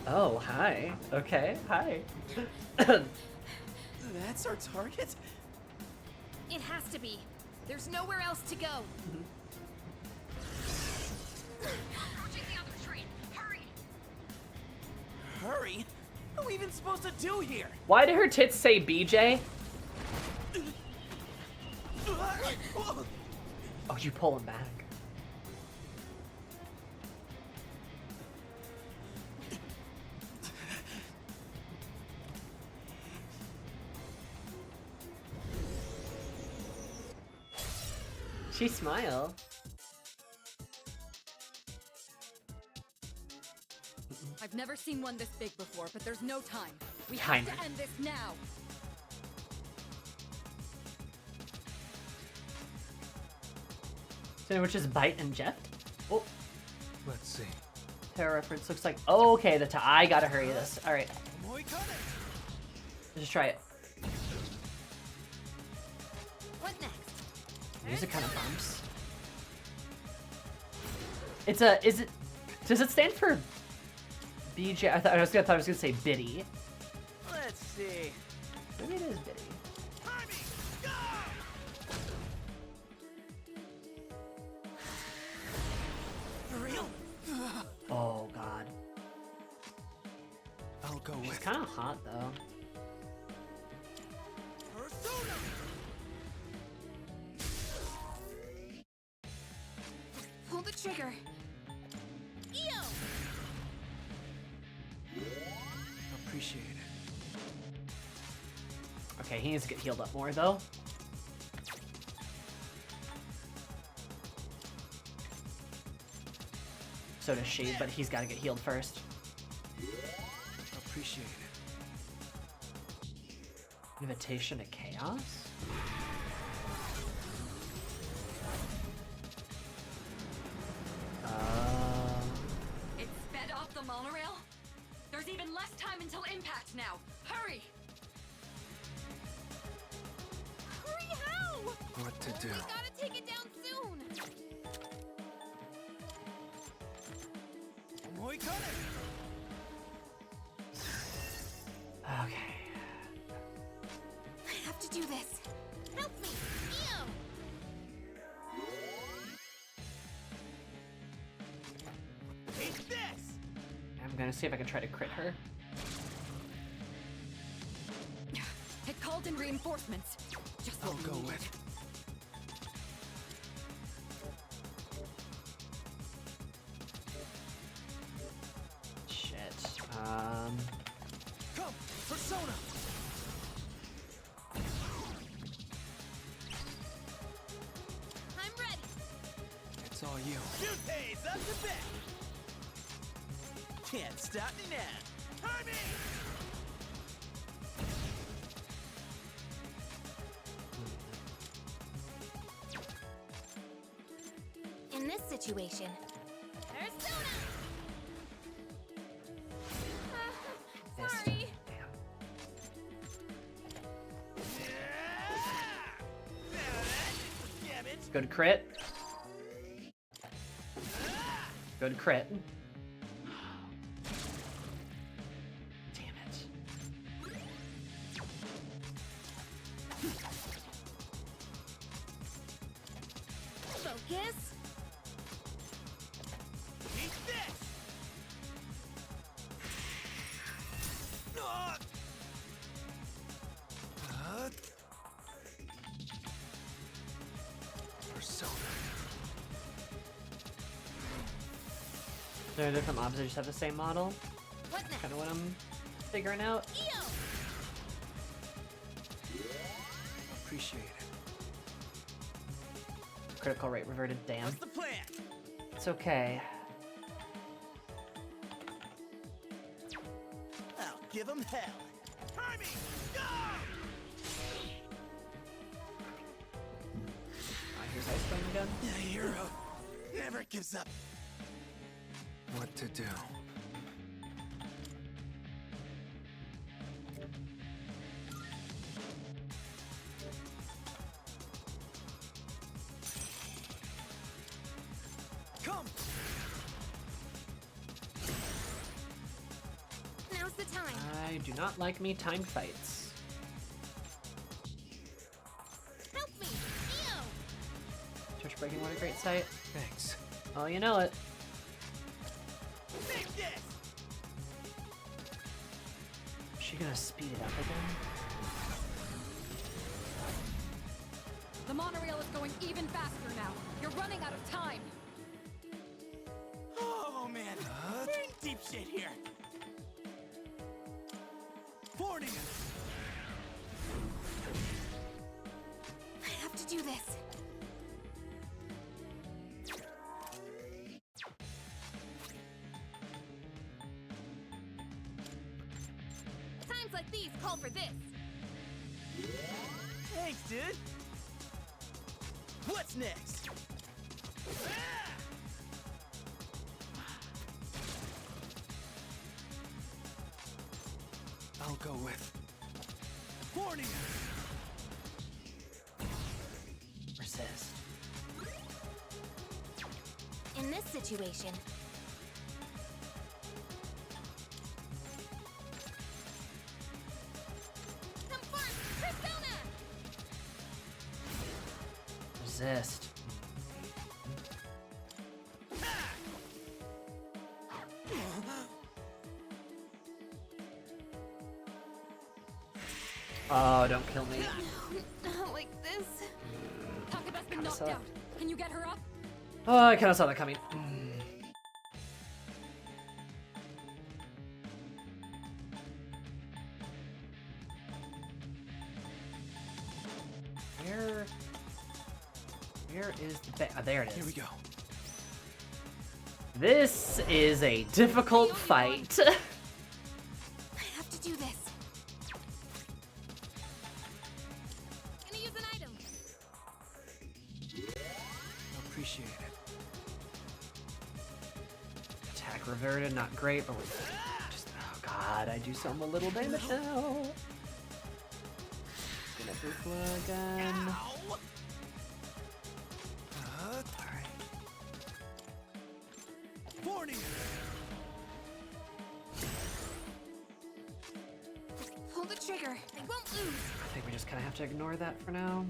Speaker 2: Oh, hi. Okay, hi.
Speaker 21: That's our target?
Speaker 12: It has to be. There's nowhere else to go. Approaching the other train. Hurry!
Speaker 21: Hurry? What are we even supposed to do here?
Speaker 2: Why did her tits say BJ? Oh, you pull him back. she smile?
Speaker 20: I've never seen one this big before, but there's no time. We
Speaker 2: Kinda.
Speaker 20: have to end this now.
Speaker 2: Sandwiches Bite and Jeff? Oh.
Speaker 18: Let's see.
Speaker 2: Terror reference looks like. Oh, okay, I gotta hurry this. Alright. Just try it.
Speaker 5: What next?
Speaker 2: Music kind of bumps. Does it stand for BJ? I was gonna say Biddy.
Speaker 21: Let's see.
Speaker 2: Maybe it is Biddy.
Speaker 21: For real?
Speaker 2: Oh god.
Speaker 18: I'll go
Speaker 2: She's
Speaker 18: with.
Speaker 2: kind of hot though.
Speaker 21: Persona!
Speaker 20: Pull the trigger.
Speaker 5: Eo!
Speaker 18: Appreciate it.
Speaker 2: Okay, he needs to get healed up more though. So does she, but he's gotta get healed first.
Speaker 18: Appreciate it.
Speaker 2: Invitation to Chaos?
Speaker 20: It sped off the monorail? There's even less time until impact now. Hurry!
Speaker 5: Hurry, how?
Speaker 18: What to do?
Speaker 5: We gotta take it down soon.
Speaker 2: Okay.
Speaker 5: I have to do this. Help me, Eo!
Speaker 21: Take this!
Speaker 2: I'm gonna see if I can try to crit her.
Speaker 20: It called in reinforcements. Just
Speaker 18: I'll
Speaker 20: what we
Speaker 18: go
Speaker 20: needed.
Speaker 18: with.
Speaker 2: Shit.
Speaker 21: Come, Persona!
Speaker 5: I'm ready.
Speaker 18: It's all you.
Speaker 21: Jutei's up to bat! Can't stop me now! Timing!
Speaker 5: In this situation, Persona! Sorry.
Speaker 2: Good crit. Good crit. Damn it.
Speaker 5: Focus.
Speaker 21: Eat this!
Speaker 18: Persona.
Speaker 2: They're different mobs, they just have the same model.
Speaker 5: What next?
Speaker 2: Kind of what I'm figuring out.
Speaker 5: Eo!
Speaker 18: Appreciate it.
Speaker 2: Critical rate reverted, damn.
Speaker 21: What's the plan?
Speaker 2: It's okay.
Speaker 21: I'll give him hell. Timing! Go!
Speaker 2: Here's Ice Flame again.
Speaker 21: The hero never gives up.
Speaker 18: What to do?
Speaker 21: Come!
Speaker 5: Now's the time.
Speaker 2: I do not like me timed fights.
Speaker 5: Help me, Eo!
Speaker 2: Church breaking, what a great sight.
Speaker 18: Thanks.
Speaker 2: Oh, you know it.
Speaker 21: Take this!
Speaker 2: Is she gonna speed it up again?
Speaker 20: The monorail is going even faster now. You're running out of time.
Speaker 21: Oh man, we're in deep shit here. Warning us.
Speaker 5: I have to do this.
Speaker 12: Times like these call for this.
Speaker 21: Thanks, dude. What's next?
Speaker 18: I'll go with
Speaker 21: Warning!
Speaker 2: Resist.
Speaker 11: In this situation,
Speaker 2: Resist. Oh, don't kill me.
Speaker 12: Not like this.
Speaker 20: Takaba's been
Speaker 2: Kinda
Speaker 20: knocked
Speaker 2: suck.
Speaker 20: out. Can you get her up?
Speaker 2: Oh, I kind of saw that coming. Where is the there it is.
Speaker 18: Here we go.
Speaker 2: This is a difficult fight.
Speaker 12: I have to do this. Gonna use an item.
Speaker 18: Appreciate it.
Speaker 2: Attack reverted, not great, but just, oh god, I do some a little damage now. Gonna Bukla again. Alright.
Speaker 21: Warning!
Speaker 12: Pull the trigger. I won't lose.
Speaker 2: I think we just kind of have to ignore that for now.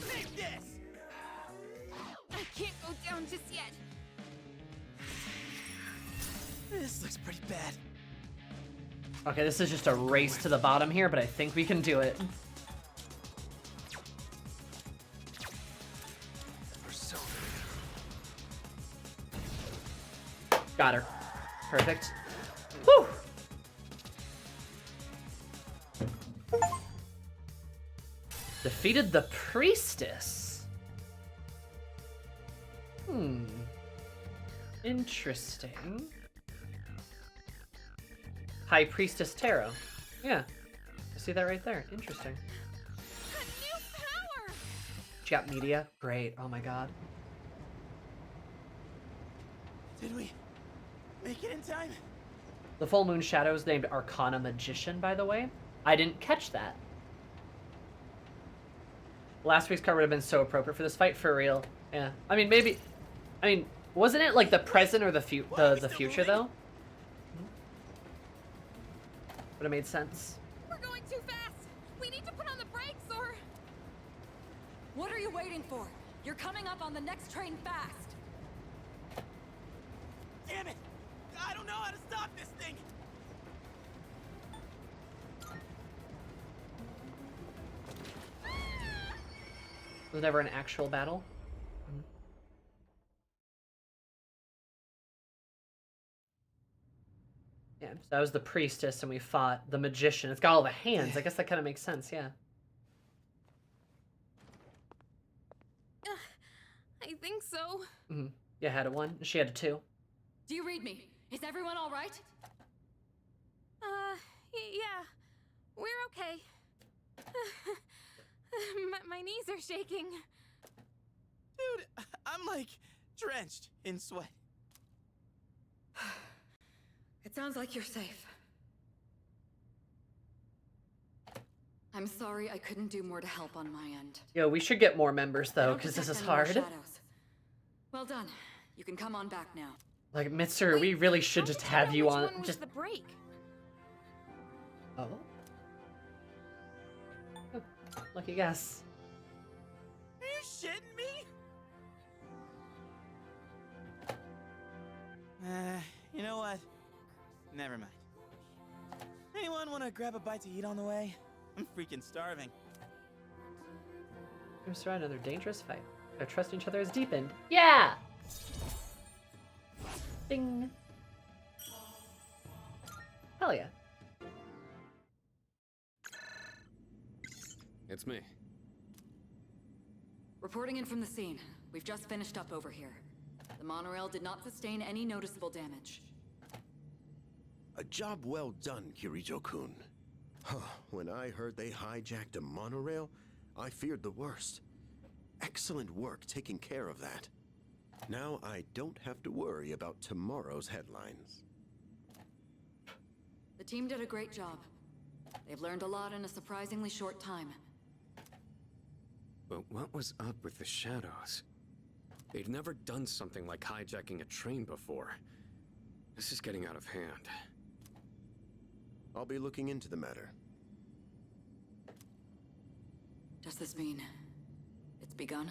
Speaker 21: Take this!
Speaker 12: I can't go down just yet.
Speaker 21: This looks pretty bad.
Speaker 2: Okay, this is just a race to the bottom here, but I think we can do it. Got her. Perfect. Whew! Defeated the priestess. Interesting. High Priestess Tarot. Yeah. I see that right there. Interesting.
Speaker 12: A new power!
Speaker 2: She got media. Great. Oh my god.
Speaker 21: Did we make it in time?
Speaker 2: The full moon shadow is named Arcana Magician, by the way. I didn't catch that. Last week's card would have been so appropriate for this fight, for real. Yeah. I mean, maybe... I mean, wasn't it like the present or the future, though? Would have made sense.
Speaker 12: We're going too fast. We need to put on the brakes or...
Speaker 20: What are you waiting for? You're coming up on the next train fast.
Speaker 21: Damn it! I don't know how to stop this thing!
Speaker 2: Was it ever an actual battle? Yeah, so that was the priestess and we fought the magician. It's got all the hands. I guess that kind of makes sense, yeah.
Speaker 12: I think so.
Speaker 2: Yeah, I had a 1. She had a 2.
Speaker 20: Do you read me? Is everyone all right?
Speaker 12: Yeah. We're okay. My knees are shaking.
Speaker 21: Dude, I'm like drenched in sweat.
Speaker 20: It sounds like you're safe. I'm sorry I couldn't do more to help on my end.
Speaker 2: Yo, we should get more members though,
Speaker 20: I don't
Speaker 2: because this is
Speaker 20: detect any more
Speaker 2: hard.
Speaker 20: shadows. Well done. You can come on back now.
Speaker 2: Like, Mitsuru, we really should just have you on. Just
Speaker 12: the break.
Speaker 2: Oh. Lucky guess.
Speaker 21: Are you shitting me? You know what? Never mind. Anyone want to grab a bite to eat on the way? I'm freaking starving.
Speaker 2: We're starting another dangerous fight. Our trust in each other has deepened. Yeah! Ding. Hell yeah.
Speaker 14: It's me.
Speaker 20: Reporting in from the scene. We've just finished up over here. The monorail did not sustain any noticeable damage.
Speaker 1: A job well done, Kirito-kun. When I heard they hijacked a monorail, I feared the worst. Excellent work taking care of that. Now I don't have to worry about tomorrow's headlines.
Speaker 20: The team did a great job. They've learned a lot in a surprisingly short time.
Speaker 14: But what was up with the shadows? They'd never done something like hijacking a train before. This is getting out of hand.
Speaker 1: I'll be looking into the matter.
Speaker 20: Does this mean it's begun?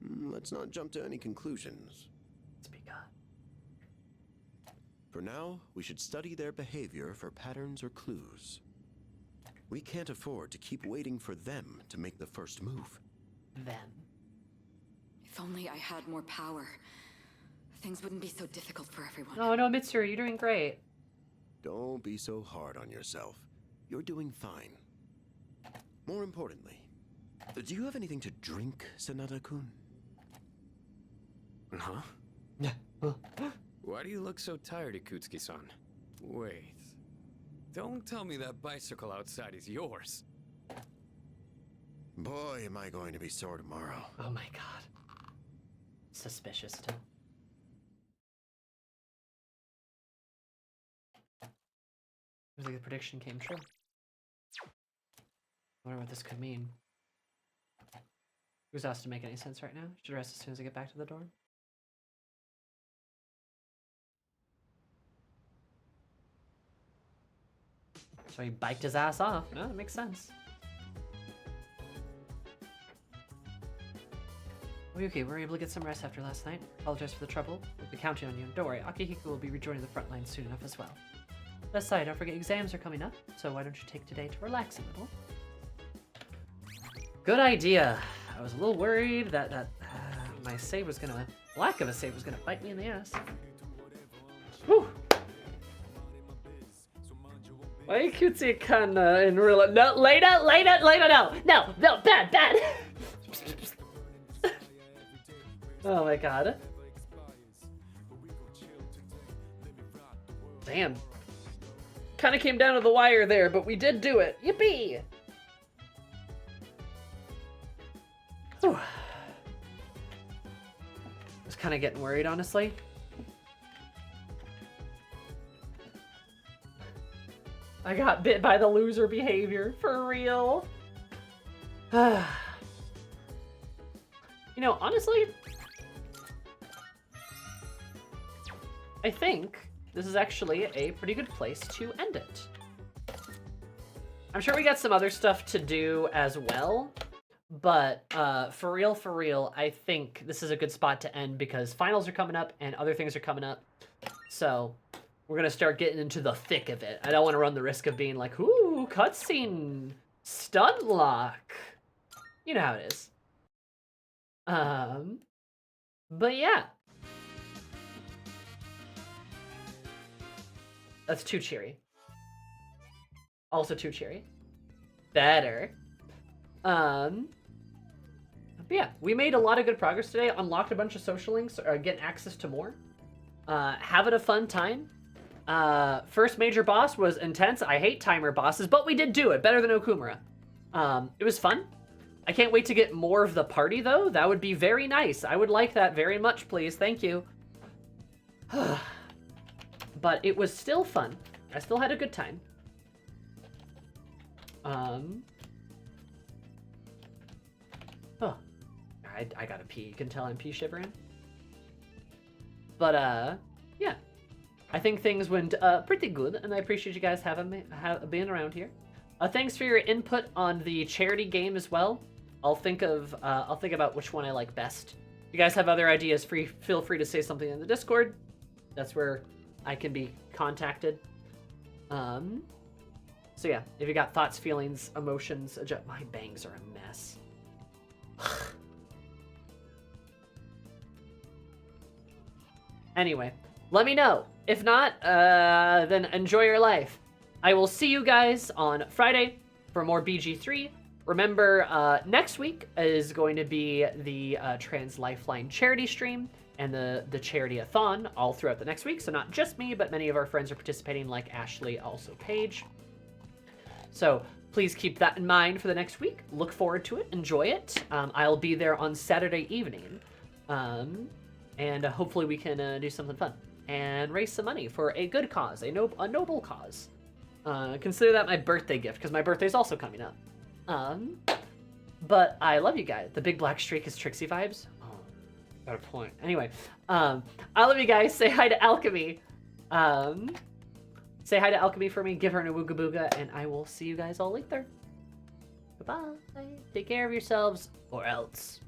Speaker 1: Let's not jump to any conclusions.
Speaker 2: It's begun.
Speaker 1: For now, we should study their behavior for patterns or clues. We can't afford to keep waiting for them to make the first move.
Speaker 2: Them.
Speaker 20: If only I had more power, things wouldn't be so difficult for everyone.
Speaker 2: Oh no, Mitsuru, you're doing great.
Speaker 1: Don't be so hard on yourself. You're doing fine. More importantly, do you have anything to drink, Sanada-kun?
Speaker 14: Huh? Why do you look so tired, Ikutsuki-san? Wait. Don't tell me that bicycle outside is yours.
Speaker 1: Boy, am I going to be sore tomorrow.
Speaker 2: Oh my god. Suspicious still. Looks like the prediction came true. I wonder what this could mean. Who's asked to make any sense right now? Should rest as soon as I get back to the dorm. So he biked his ass off. No, that makes sense. Okay, we were able to get some rest after last night. Apologize for the trouble. We'll be counting on you. Don't worry, Akihiko will be rejoining the front line soon enough as well. Best side, don't forget exams are coming up, so why don't you take today to relax a little? Good idea. I was a little worried that my save was gonna, lack of a save was gonna bite me in the ass. Whew. Why Ikutsuki-kan in real life? No, later, no, bad. Oh my god. Damn. Kind of came down to the wire there, but we did do it. Yippee! Whew. I was kind of getting worried, honestly. I got bit by the loser behavior, for real. You know, honestly, I think this is actually a pretty good place to end it. I'm sure we got some other stuff to do as well, but for real, I think this is a good spot to end because finals are coming up and other things are coming up. So we're gonna start getting into the thick of it. I don't want to run the risk of being like, ooh, cutscene, stun lock. You know how it is. But yeah. That's too cheery. Also too cheery. Better. But yeah, we made a lot of good progress today. Unlocked a bunch of social links, getting access to more. Having a fun time. First major boss was intense. I hate timer bosses, but we did do it. Better than Okumura. It was fun. I can't wait to get more of the party, though. That would be very nice. I would like that very much, please. Thank you. But it was still fun. I still had a good time. Oh. I gotta pee. You can tell I'm pee shivering. But, yeah. I think things went pretty good, and I appreciate you guys being around here. Thanks for your input on the charity game as well. I'll think about which one I like best. If you guys have other ideas, feel free to say something in the Discord. That's where I can be contacted. So yeah, if you got thoughts, feelings, emotions, my bangs are a mess. Anyway, let me know. If not, then enjoy your life. I will see you guys on Friday for more BG3. Remember, next week is going to be the Trans Lifeline charity stream. and the charity-a-thon all throughout the next week. So not just me, but many of our friends are participating, like Ashley, also Paige. So please keep that in mind for the next week. Look forward to it. Enjoy it. I'll be there on Saturday evening. And hopefully we can do something fun and raise some money for a good cause, a noble cause. Consider that my birthday gift, because my birthday's also coming up. But I love you guys. The big black streak is Trixie vibes. Oh, got a point. Anyway, I love you guys. Say hi to Alchemy. Say hi to Alchemy for me. Give her an awooga booga, and I will see you guys all later. Goodbye. Take care of yourselves, or else.